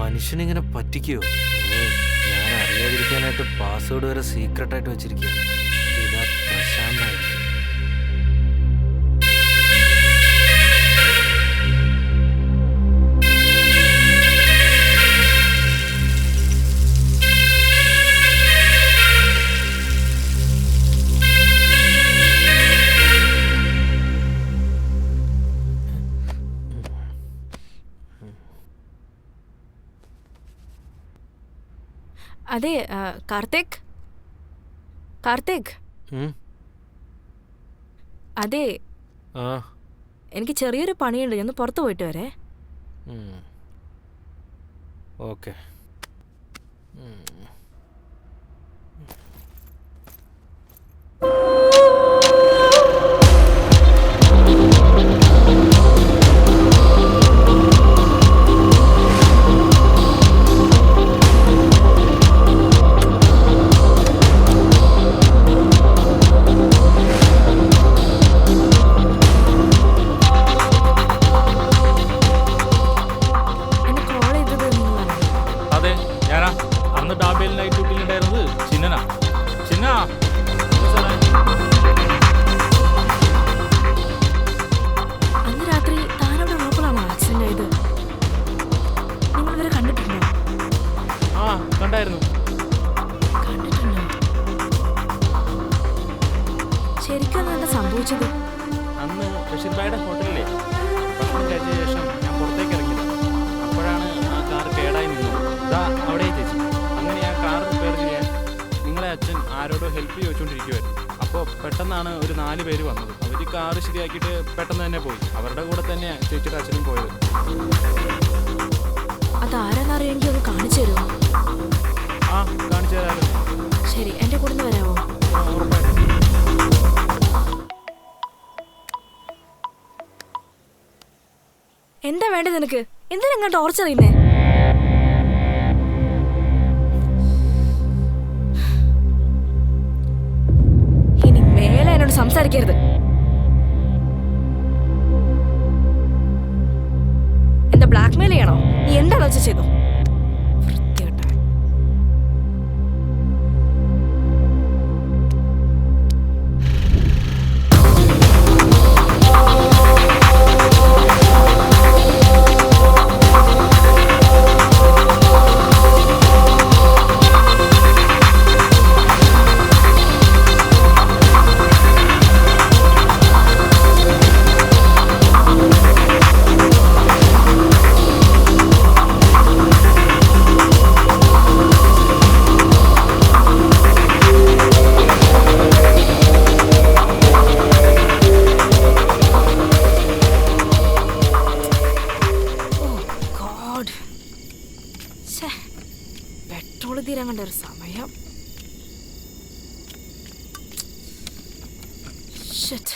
മനുഷ്യനിങ്ങനെ പറ്റിക്കോ? ഞാൻ അറിയാതിരിക്കാനായിട്ട് പാസ്വേഡ് വരെ സീക്രട്ടായിട്ട് വെച്ചിരിക്കുക. ഇതാ പ്രശാന്തായിരിക്കും. അതെ കാർത്തിക്, കാർത്തിക്. അതെ, എനിക്ക് ചെറിയൊരു പണിയുണ്ട്. ഞാൻ പുറത്ത് പോയിട്ട് വരേ. ഓക്കെ. അന്ന് രാത്രി താനവിടെ ഉള്ളപ്പോഴാണോ ആക്സിഡന്റ് ആയത്? നിങ്ങൾ ഇവരെ കണ്ടിട്ടുണ്ടോ? കണ്ടായിരുന്നു. കണ്ടിട്ടുണ്ടോ? ശരിക്കും എന്താ സംഭവിച്ചത്? അന്ന് ബഷീർ ഭായിയുടെ ഹോട്ടലിലെ ഭക്ഷണം കഴിച്ച ശേഷം ഞാൻ പുറത്തേക്ക് ഇറങ്ങിയത്. അപ്പോഴാണ് ആ കാർ കേടായി നിന്നത്. ഇതാ അവിടെ ചേച്ചി. അങ്ങനെ ആ കാർ റിപ്പയർ ചെയ്യാൻ നിങ്ങളെ അച്ഛൻ ആരോടോ ഹെൽപ്പ് ചോദിച്ചുകൊണ്ടിരിക്കുമായിരുന്നു. അപ്പോൾ പെട്ടെന്നാണ് ഒരു 4 പേര് വന്നത്. അവർ കാറ് ശരിയാക്കിയിട്ട് പെട്ടെന്ന് തന്നെ പോയി. അവരുടെ കൂടെ തന്നെ ചേച്ചിയുടെ അച്ഛനും പോയത്. അതാരെന്നറിയെങ്കിൽ ഒന്ന് കാണിച്ചു തരുമോ? കാണിച്ചു തരാമല്ലോ. ശരി, എൻ്റെ കൂടെ നിന്ന് വരാമോ? ഉറപ്പായിട്ടും. എന്താ വേണ്ടത് നിനക്ക്? എന്തിനാ ഇങ്ങോട്ട് ടോർച്ചർ ചെയ്യുന്നേ? ഇനി മേലെ എന്നോട് സംസാരിക്കരുത്. എന്താ ബ്ലാക്ക്മെയിൽ ചെയ്യണോ? നീ എന്താണോ ചെയ്തോ? ഒരു സമയം. Shit.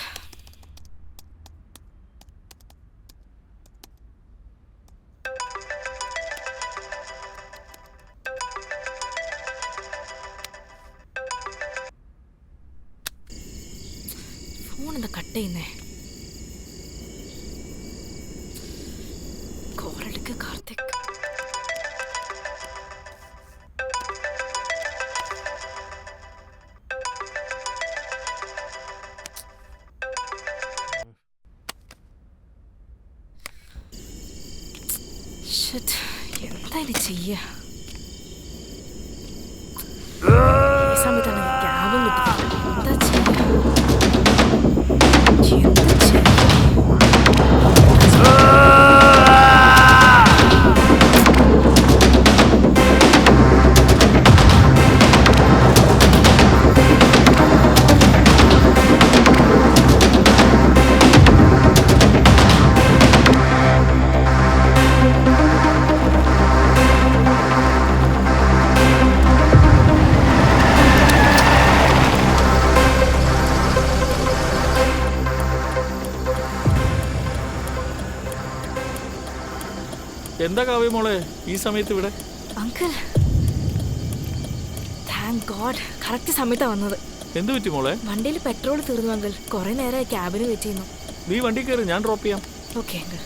ഫോൺ എന്താ കട്ട് ചെയ്യുന്നേ? കോളെടുക്ക് കാർത്തിക്. എന്താ ഇത് ചെയ്യാ? ഈ സമയത്താണ് ക്യാബും കിട്ടുന്നത്. എന്താ ചെയ്യാ? എന്താ കാവ്യ മോളെ ഈ സമയത്ത് ഇവിടെ? അങ്കിൾ, താങ്ക് ഗോഡ്, കറക്റ്റ് സമയത്താണ് വന്നത്. എന്ത് പറ്റി മോളെ? വണ്ടിയിൽ പെട്രോൾ തീർന്നു അങ്കിൾ. കുറെ നേരമായി ക്യാബിന് വെയിറ്റ് ചെയ്യുന്നു. നീ വണ്ടി കയറി, ഞാൻ ഡ്രോപ്പ് ചെയ്യാം. Okay uncle.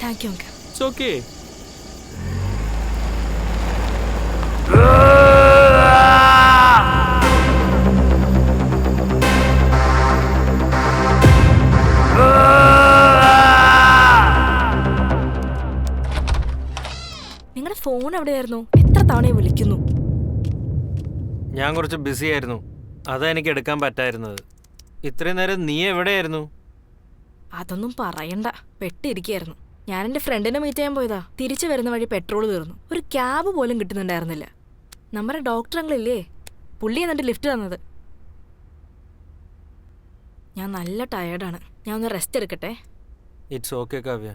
Thank you uncle. It's okay. നിങ്ങളുടെ ഫോൺ എവിടെയായിരുന്നു? എത്ര തവണയെ വിളിക്കുന്നു? ഞാൻ കുറച്ച് ബിസി ആയിരുന്നു, അതാ എനിക്ക് എടുക്കാൻ പറ്റായിരുന്നത്. ഇത്രയും നേരം നീ എവിടെയായിരുന്നു? അതൊന്നും പറയണ്ട, പെട്ടിരിക്കുകയായിരുന്നു. ഞാൻ എൻ്റെ ഫ്രണ്ടിനെ മീറ്റ് ചെയ്യാൻ പോയതാ. തിരിച്ചു വരുന്ന വഴി പെട്രോൾ തീർന്നു. ഒരു ക്യാബ് പോലും കിട്ടുന്നുണ്ടായിരുന്നില്ല. നമ്മുടെ ഡോക്ടർ അങ്കിളില്ലേ, പുള്ളി എന്നിട്ട് ലിഫ്റ്റ് തന്നത്. ഞാൻ നല്ല ടയേർഡാണ്. ഞാൻ ഒന്ന് റെസ്റ്റ് എടുക്കട്ടെ. It's okay Kavya.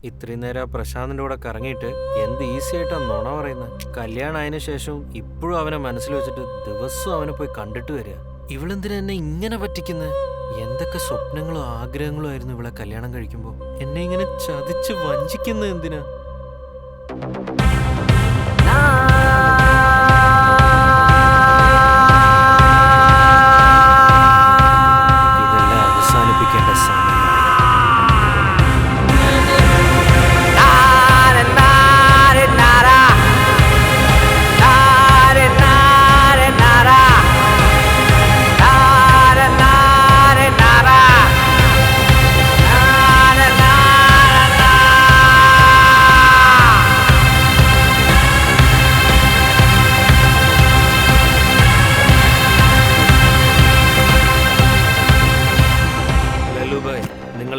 ഇത്രയും നേരം പ്രശാന്തിൻ്റെ കൂടെ കറങ്ങിയിട്ട് എന്ത് ഈസി ആയിട്ടാണ് നുണ പറയുന്നത്. കല്യാണം ആയതിനു ശേഷവും ഇപ്പോഴും അവനെ മനസ്സിൽ വെച്ചിട്ട് ദിവസവും അവനെ പോയി കണ്ടിട്ട് വരിക. ഇവളെന്തിനാ എന്നെ ഇങ്ങനെ പറ്റിക്കുന്നത്? എന്തൊക്കെ സ്വപ്നങ്ങളും ആഗ്രഹങ്ങളും ആയിരുന്നു ഇവളെ കല്യാണം കഴിക്കുമ്പോൾ. എന്നെ ഇങ്ങനെ ചതിച്ച് വഞ്ചിക്കുന്നത് എന്തിനാ? ഇതെല്ലാം അവസാനിപ്പിക്കേണ്ട സമയം.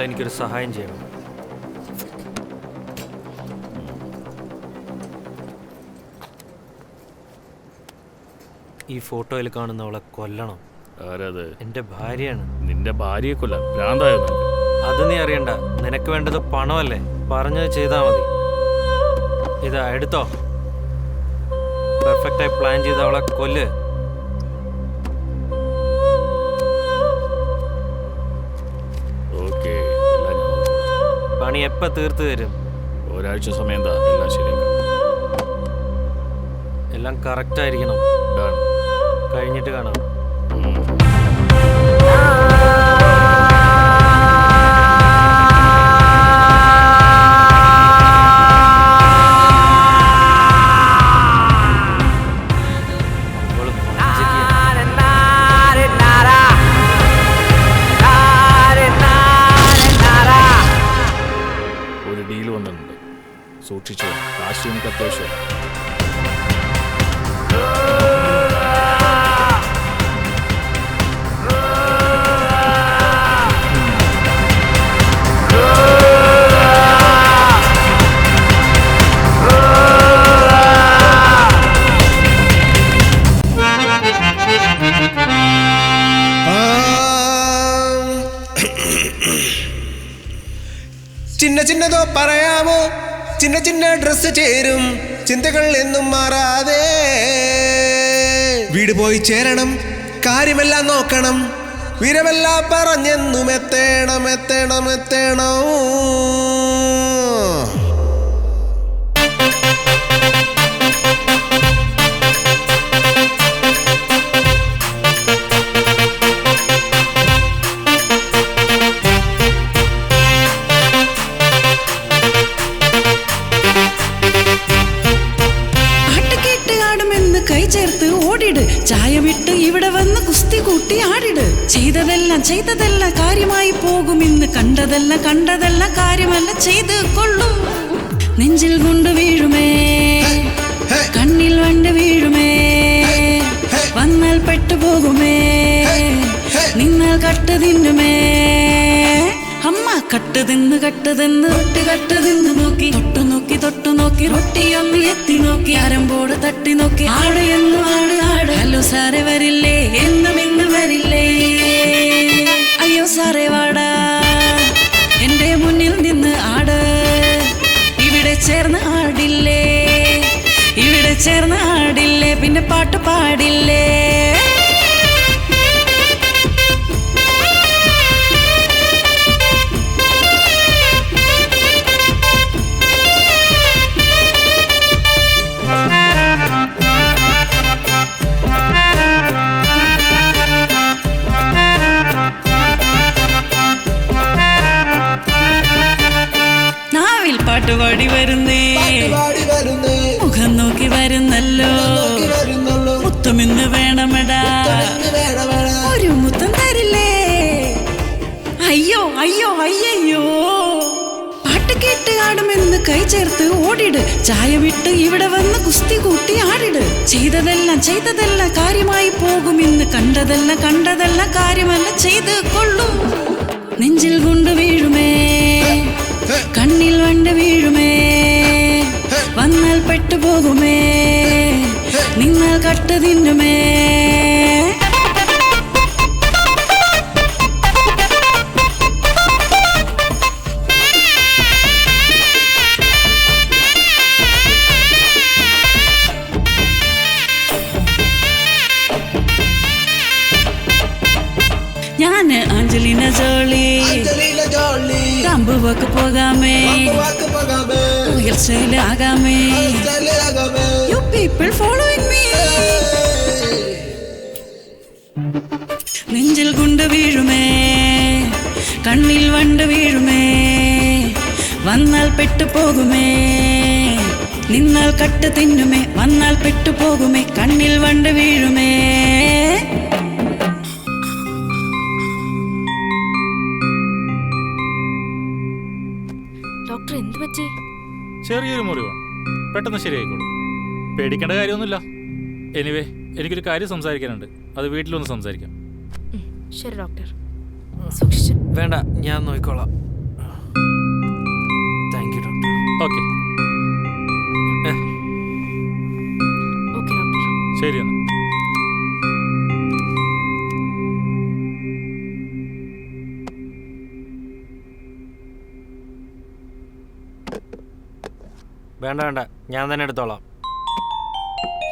എനിക്കൊരു സഹായം ചെയ്യണം. ഈ ഫോട്ടോയിൽ കാണുന്നവളെ കൊല്ലണം. ആരത്? എൻ്റെ ഭാര്യയാണ്. നിന്റെ ഭാര്യയെ കൊല്ലാൻ ഭ്രാന്തായോ? അത് നീ അറിയണ്ട. നിനക്ക് വേണ്ടത് പണമല്ലേ? പറഞ്ഞത് ചെയ്താൽ മതി. ഇതാ എടുത്തോ. പെർഫെക്റ്റായി പ്ലാൻ ചെയ്ത അവളെ കൊല്ല്. പണി എപ്പോൾ തീർത്ത് തരും? ഒരാഴ്ച സമയം എന്താ? എല്ലാം ശരിയാക്കാം. എല്ലാം കറക്റ്റായിരിക്കണം. കഴിഞ്ഞിട്ട് കാണാം. ഒരു ഡീൽ വന്നിട്ടുണ്ട്, സൂക്ഷിച്ചു. കാശ് എനിക്ക് അത്യാവശ്യം. ചിന്നതോ പറയാമോ, ചിന്ന ചിന്ന ഡ്രസ് ചേരും ചിന്തകൾ എന്നും മാറാതെ. വീട് പോയി ചേരണം, കാര്യമെല്ലാം നോക്കണം, വിരവെല്ലാം പറഞ്ഞെന്നും എത്തേണം എത്തേണം എത്തേണം. ചായമിട്ട് ഇവിടെ വന്ന് കുസ്തി കൂട്ടി ആടിട്. ചെയ്തതെല്ലാം കാര്യമായി പോകും ഇന്ന്. കണ്ടതെല്ലാം കാര്യമല്ല ചെയ്ത് കൊള്ളും. നെഞ്ചിൽ കൊണ്ട് വീഴുമേ, കണ്ണിൽ വണ്ട് വീഴുമേ, വന്നാൽ പെട്ടുപോകുമേ, നിന്നാൽ കട്ട് തിന്നുമേ. അമ്മ കട്ട് തിന്ന് തൊട്ടു നോക്കി റൊട്ടിയൊന്ന് എത്തി നോക്കി, അരമ്പോട് തട്ടി നോക്കി, ആട് എന്നു ആട്. ഹലോ സാറേ വരില്ലേ, എന്നും ഇന്ന് വരില്ലേ? അയ്യോ സാറേ വാടാ, എന്റെ മുന്നിൽ നിന്ന് ആട്. ഇവിടെ ചേർന്ന് ആടില്ലേ, പിന്നെ പാട്ട് പാടില്ലേ? പാട്ടുപാടി വരുന്നേ, മുഖം നോക്കി വരുന്നല്ലോ, മുത്തമിന്ന് വേണമെടാ, ഒരു മുത്തം തരില്ലേ? അയ്യോ അയ്യോ അയ്യോ, പാട്ട് കേട്ട് ആടുമെന്ന് കൈ ചേർത്ത് ഓടിട്. ചായ വിട്ട് ഇവിടെ വന്ന് കുസ്തി കൂട്ടി ആടിട്. ചെയ്തതെല്ലാം കാര്യമായി പോകും ഇന്ന്. കണ്ടതെല്ലാം കാര്യമല്ല ചെയ്ത് കൊള്ളും. നെഞ്ചിൽ കൊണ്ട് വീഴുമേ, കണ്ണിൽ വണ്ട് വീഴുമേ, വന്നാൽ പെട്ടുപോകുമേ, നിന്നാൽ കട്ട് തിന്നുമേ. ഞാന് അഞ്ജലിന ജോളി, കമ്പുവക്ക് പോകാമേ, റിയൽ സ്റ്റൈൽ ആകാമേ. You people following me. നെഞ്ചിൽ കൊണ്ട് വീഴുമേ, കണ്ണിൽ വണ്ട് വീഴുമേ, വന്നാൽ പെട്ടുപോകുമേ, നിന്നാൽ കട്ട് തിന്നുമേ, വന്നാൽ പെട്ടുപോകുമേ, കണ്ണിൽ വണ്ട് വീഴുമേ. ഡോക്ടർ എന്ത് പറ്റി? ചെറിയൊരു മുറിവാണ്, പെട്ടെന്ന് ശരിയായിക്കോളും. പേടിക്കേണ്ട കാര്യമൊന്നുമില്ല. എനിവേ, എനിക്കൊരു കാര്യം സംസാരിക്കാനുണ്ട്, അത് വീട്ടിലൊന്ന് സംസാരിക്കാം. ശരി ഡോക്ടർ, സൂക്ഷിച്ചു. വേണ്ട, ഞാൻ നോക്കിക്കോളാം. Thank you doctor. Okay okay doctor. ശരി എന്നാ. വേണ്ട, ഞാൻ തന്നെ എടുത്തോളാം.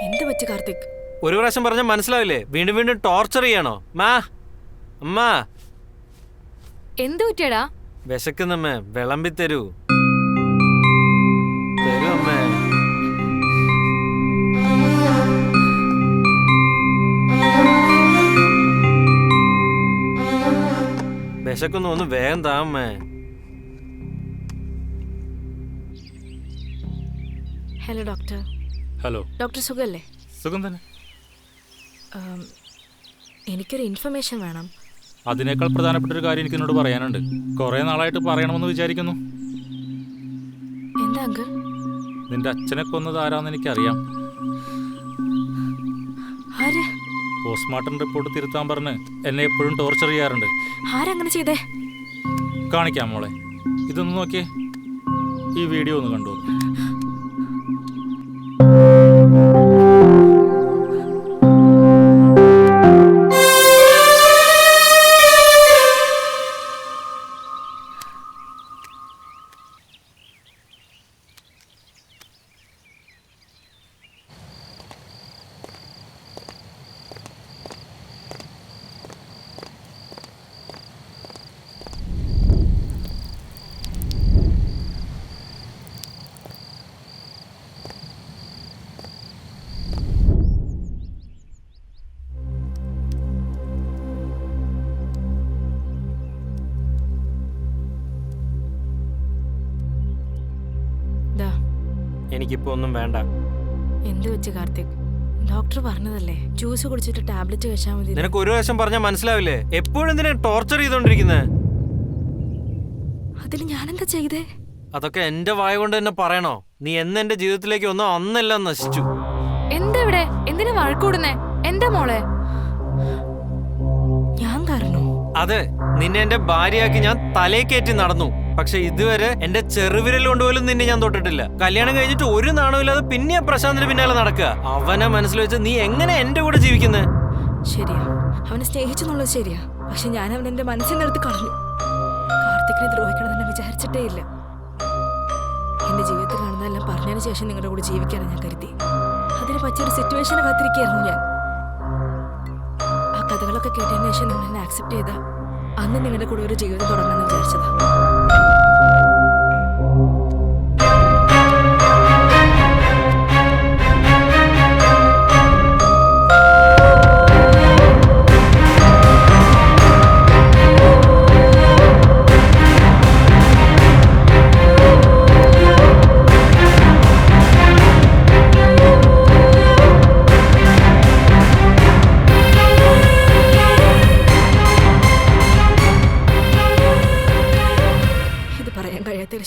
എന്ത് പറ്റി കാർത്തിക്? ഒരു പ്രാവശ്യം പറഞ്ഞാൽ മനസ്സിലാവില്ലേ? വീണ്ടും വീണ്ടും ടോർച്ചർ ചെയ്യണോ? അമ്മ എന്ത് പറ്റിയടാ? വിശക്കുന്നമ്മേ, വിളമ്പി തരൂ അമ്മേ. വിശക്കുന്നു, ഒന്ന് വേഗം താ അമ്മേ. Hello doctor. ഹലോ ഡോക്ടർ സുഖല്ലേ? സുഖം തന്നെ. എനിക്കൊരു ഇൻഫർമേഷൻ വേണം. അതിനേക്കാൾ പ്രധാനപ്പെട്ട ഒരു കാര്യം എനിക്ക് എന്നോട് പറയാനുണ്ട്. കുറേ നാളായിട്ട് പറയണമെന്ന് വിചാരിക്കുന്നു. എന്താ അങ്കിൾ? നിന്റെ അച്ഛനെ കൊന്നത് ആരാന്ന് എനിക്കറിയാം. ആര്? പോസ്റ്റ്മോർട്ടം റിപ്പോർട്ട് തിരുത്താൻ പറഞ്ഞ് എന്നെ എപ്പോഴും ടോർച്ചർ ചെയ്യാറുണ്ട്. ആരങ്ങനെ ചെയ്തേ? കാണിക്കാം മോളെ, ഇതൊന്ന് നോക്കിയേ, ഈ വീഡിയോ ഒന്ന് കണ്ടു. എനിക്കിപ്പോ ഒന്നും വേണ്ട. എന്ത് വെച്ച് കാർത്തിക്? ഡോക്ടർ പറഞ്ഞതല്ലേ, ജ്യൂസ് കുടിച്ചിട്ട് ടാബ്ലറ്റ് കഴിച്ചാൽ മതി. നിനക്ക് ഒരു വശം പറഞ്ഞാൽ മനസ്സിലാവില്ലേ? എപ്പോഴും എന്തിനാ ടോർച്ചർ ചെയ്തോണ്ടിരിക്കുന്നത്? അതിന് ഞാനെന്താ ചെയ്തേ? അതൊക്കെ എന്റെ വായ കൊണ്ട് തന്നെ പറയണോ? നീ എന്ന് എന്റെ ജീവിതത്തിലേക്ക് ഒന്നും അന്നെല്ലാം നശിച്ചു. എന്താ ഇവിടെ? എന്തിനാ വഴക്കൂടുന്നേ? എന്താ മോളെ? ഞാൻ കാരണോ? അതെ, നിന്നെ എന്റെ ഭാര്യയാക്കി ഞാൻ തലേ കയറ്റി നടന്നു. പക്ഷെ ഇതുവരെ എന്റെ ചെറുവിരൽ കൊണ്ട് പോലും നിന്നെ ഞാൻ തൊട്ടിട്ടില്ല. കല്യാണം കഴിഞ്ഞിട്ട് ഒരു നാണമില്ലാതെ പിന്നെ പ്രശാന്തിന് പിന്നാലെ നടക്കുക. അവനെ മനസ്സിൽ വെച്ച് നീ എങ്ങനെ എന്റെ കൂടെ ജീവിക്കുന്നത്? ശരിയാ, അവനെ സ്നേഹിച്ചെന്നുള്ളത് ശരിയാ. പക്ഷെ ഞാൻ അവൻ എന്റെ മനസ്സിൽ നിന്നെടുത്ത് കളഞ്ഞു. കാർത്തിക്കിനെ ദ്രോഹിക്കണമെന്ന് വിചാരിച്ചിട്ടേ ഇല്ല. എന്റെ ജീവിതത്തിൽ നടന്നതെല്ലാം പറഞ്ഞതിന് ശേഷം നിങ്ങളുടെ കൂടെ ജീവിക്കാനാണ് ഞാൻ കരുതി. അതിന് പറ്റിയൊരു സിറ്റുവേഷനെ കാത്തിരിക്കുകയായിരുന്നു ഞാൻ. ആ കഥകളൊക്കെ കേട്ടതിന് ശേഷം നിങ്ങൾ എന്നെ ആക്സെപ്റ്റ് ചെയ്ത അന്ന് നിങ്ങളുടെ കൂടെ ഒരു ജീവിതം തുടങ്ങണമെന്ന് വിചാരിച്ചതാ.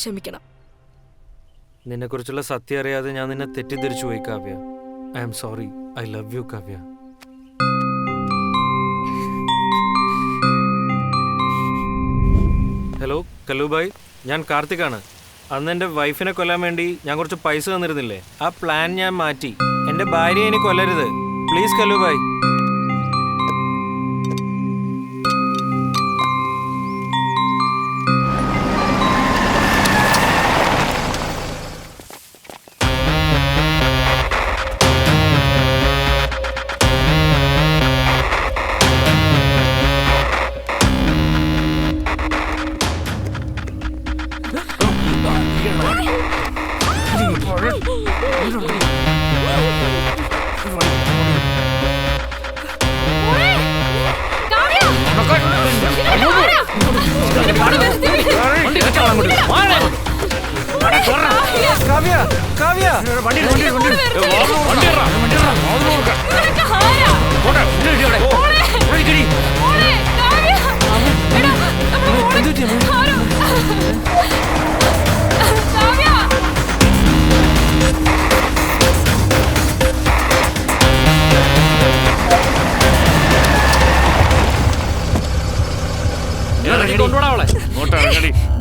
ക്ഷമിക്കണം. നിന്നെ കുറിച്ചുള്ള സത്യം അറിയാതെ ഞാൻ നിന്നെ തെറ്റിദ്ധരിച്ചു പോയി Kavya. I am sorry. I love you Kavya. Hello Kallubhai, ഞാൻ കാർത്തികാണ്. അന്ന് എൻ്റെ വൈഫിനെ കൊല്ലാൻ വേണ്ടി ഞാൻ കുറച്ച് പൈസ തന്നിരുന്നില്ലേ? ആ പ്ലാൻ ഞാൻ മാറ്റി. എൻ്റെ ഭാര്യയെ ഇനി കൊല്ലരുത് പ്ലീസ് കല്ലൂബായ്.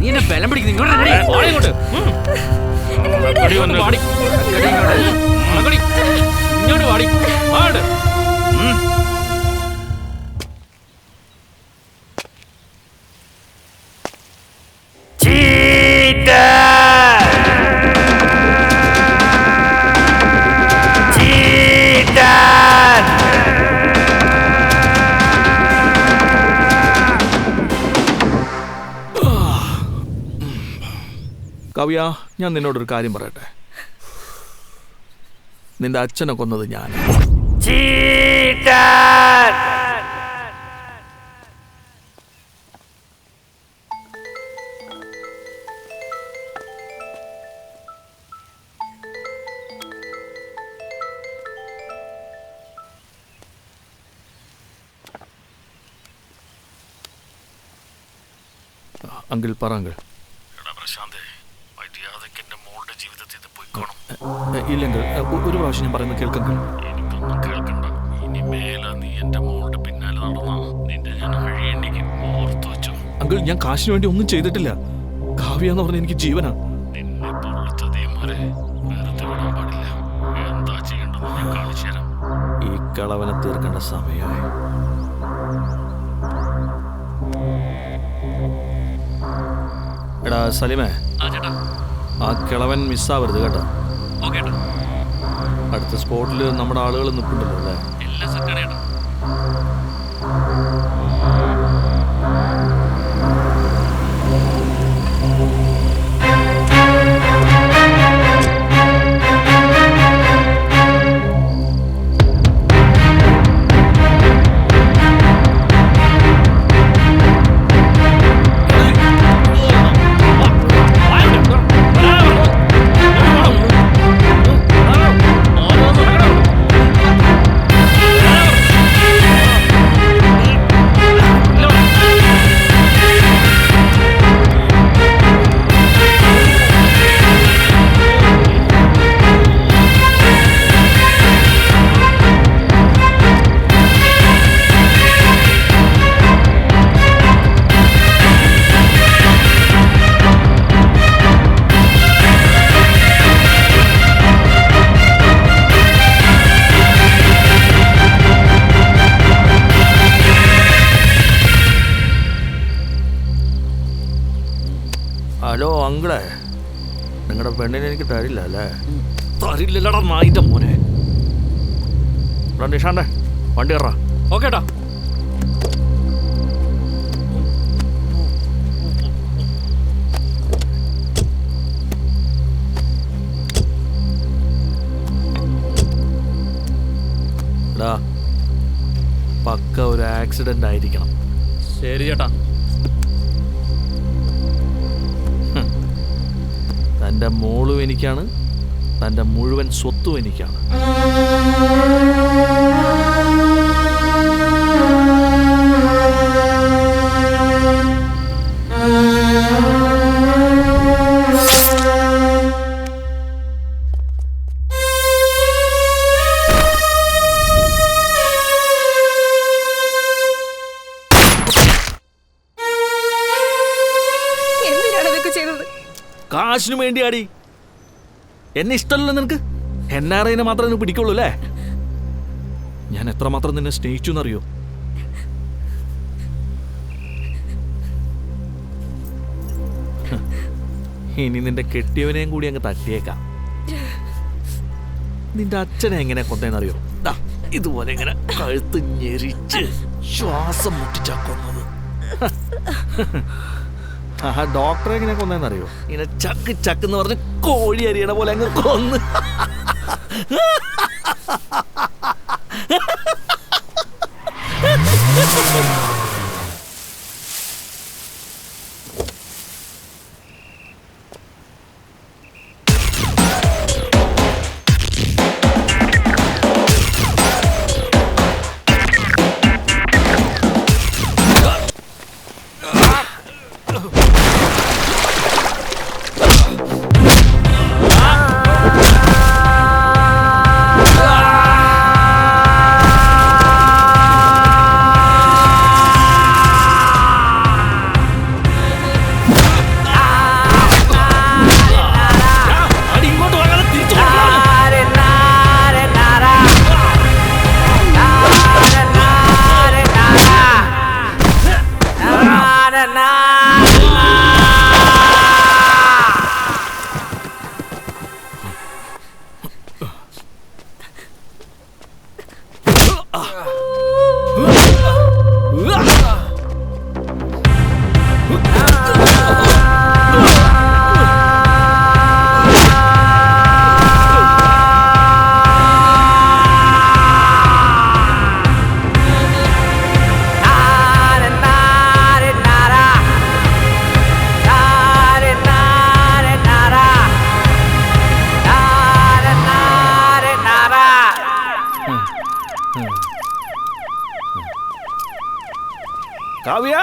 നീ എന്നെ ബലം പിടിക്കുന്നു. കാവ്യ, ഞാൻ നിന്നോടൊരു കാര്യം പറയട്ടെ. നിന്റെ അച്ഛനെ കൊന്നത് ഞാൻ. അങ്കിൾ പറ അങ്കിൾ. ഇല്ലെങ്കിൽ ഒരു പ്രാവശ്യം ഞാൻ പറയുന്നത് കേൾക്കങ്ങൾ. എനിക്കൊന്നും കേൾക്കണ്ട. ഇനി മേല നീ എന്റെ മോളുടെ പിന്നാലെ നടന്നാ നിന്റെ ഞാൻ അഴിയണ്ടിക്കും. ഓർത്തു വെച്ചോ. അങ്കിൾ, ഞാൻ കാശിന് വേണ്ടി ഒന്നും ചെയ്തിട്ടില്ല. കാവ്യ എന്ന് പറഞ്ഞ എനിക്ക് ജീവനാ. നിന്നെ പോലുള്ള ചതിയന്മാരെ വെറുതെ വിടാൻ പാടില്ല. എന്താ ചെയ്യേണ്ടതെന്ന് ഞാൻ കാണിച്ചു തരാം. ഈ കളവനെ തീർക്കേണ്ട സമയമായി. എടാ സലിമേ, ആ കിളവൻ മിസ്സാവരുത് കേട്ടോ. അടുത്ത സ്പോട്ടിൽ നമ്മുടെ ആളുകൾ നിൽക്കുന്നുണ്ടല്ലോ അല്ലേ? എല്ലാം സെറ്റാണ് ചേട്ടാ. നിങ്ങളുടെ പെണ്ണിനെ എനിക്ക് തരില്ല അല്ലേ? തരില്ലടാ നായിൻ്റെ മോനെ. എടാ നിഷാണ്ടേ, വണ്ടി കയറാ. ഓക്കേട്ടാ. എടാ പക്ക ഒരു ആക്സിഡന്റ് ആയിരിക്കണം. ശരി ചേട്ടാ. തൻ്റെ മോളും എനിക്കാണ്, തൻ്റെ മുഴുവൻ സ്വത്തും എനിക്കാണ്. കാശിനു വേണ്ടിയാടി. എന്നെ ഇഷ്ടമല്ലോ നിനക്ക്. NRIനെ മാത്രമേ നിനക്ക് പിടിക്കുള്ളൂ അല്ലേ? ഞാൻ എത്രമാത്രം നിന്നെ സ്നേഹിച്ചു എന്നറിയോ? ഇനി നിന്റെ കെട്ടിയവനെയും കൂടി അങ്ങ് തട്ടിയേക്കാം. നിന്റെ അച്ഛനെ എങ്ങനെ കൊന്നേന്നറിയോ? ഇതുപോലെ ഇങ്ങനെ കഴുത്ത് ഞെരിച്ച് ശ്വാസം മുട്ടിച്ചാ കൊന്നത്. ഡോക്ടറെ എങ്ങനെ കൊന്നേന്നറിയോ? ഇങ്ങനെ ചക്ക് ചക്കെന്ന് പറഞ്ഞ് കോഴി അരിയണ പോലെ അങ്ങ് കൊന്ന്. കാവ്യ,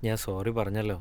ഞാൻ സോറി പറഞ്ഞല്ലോ.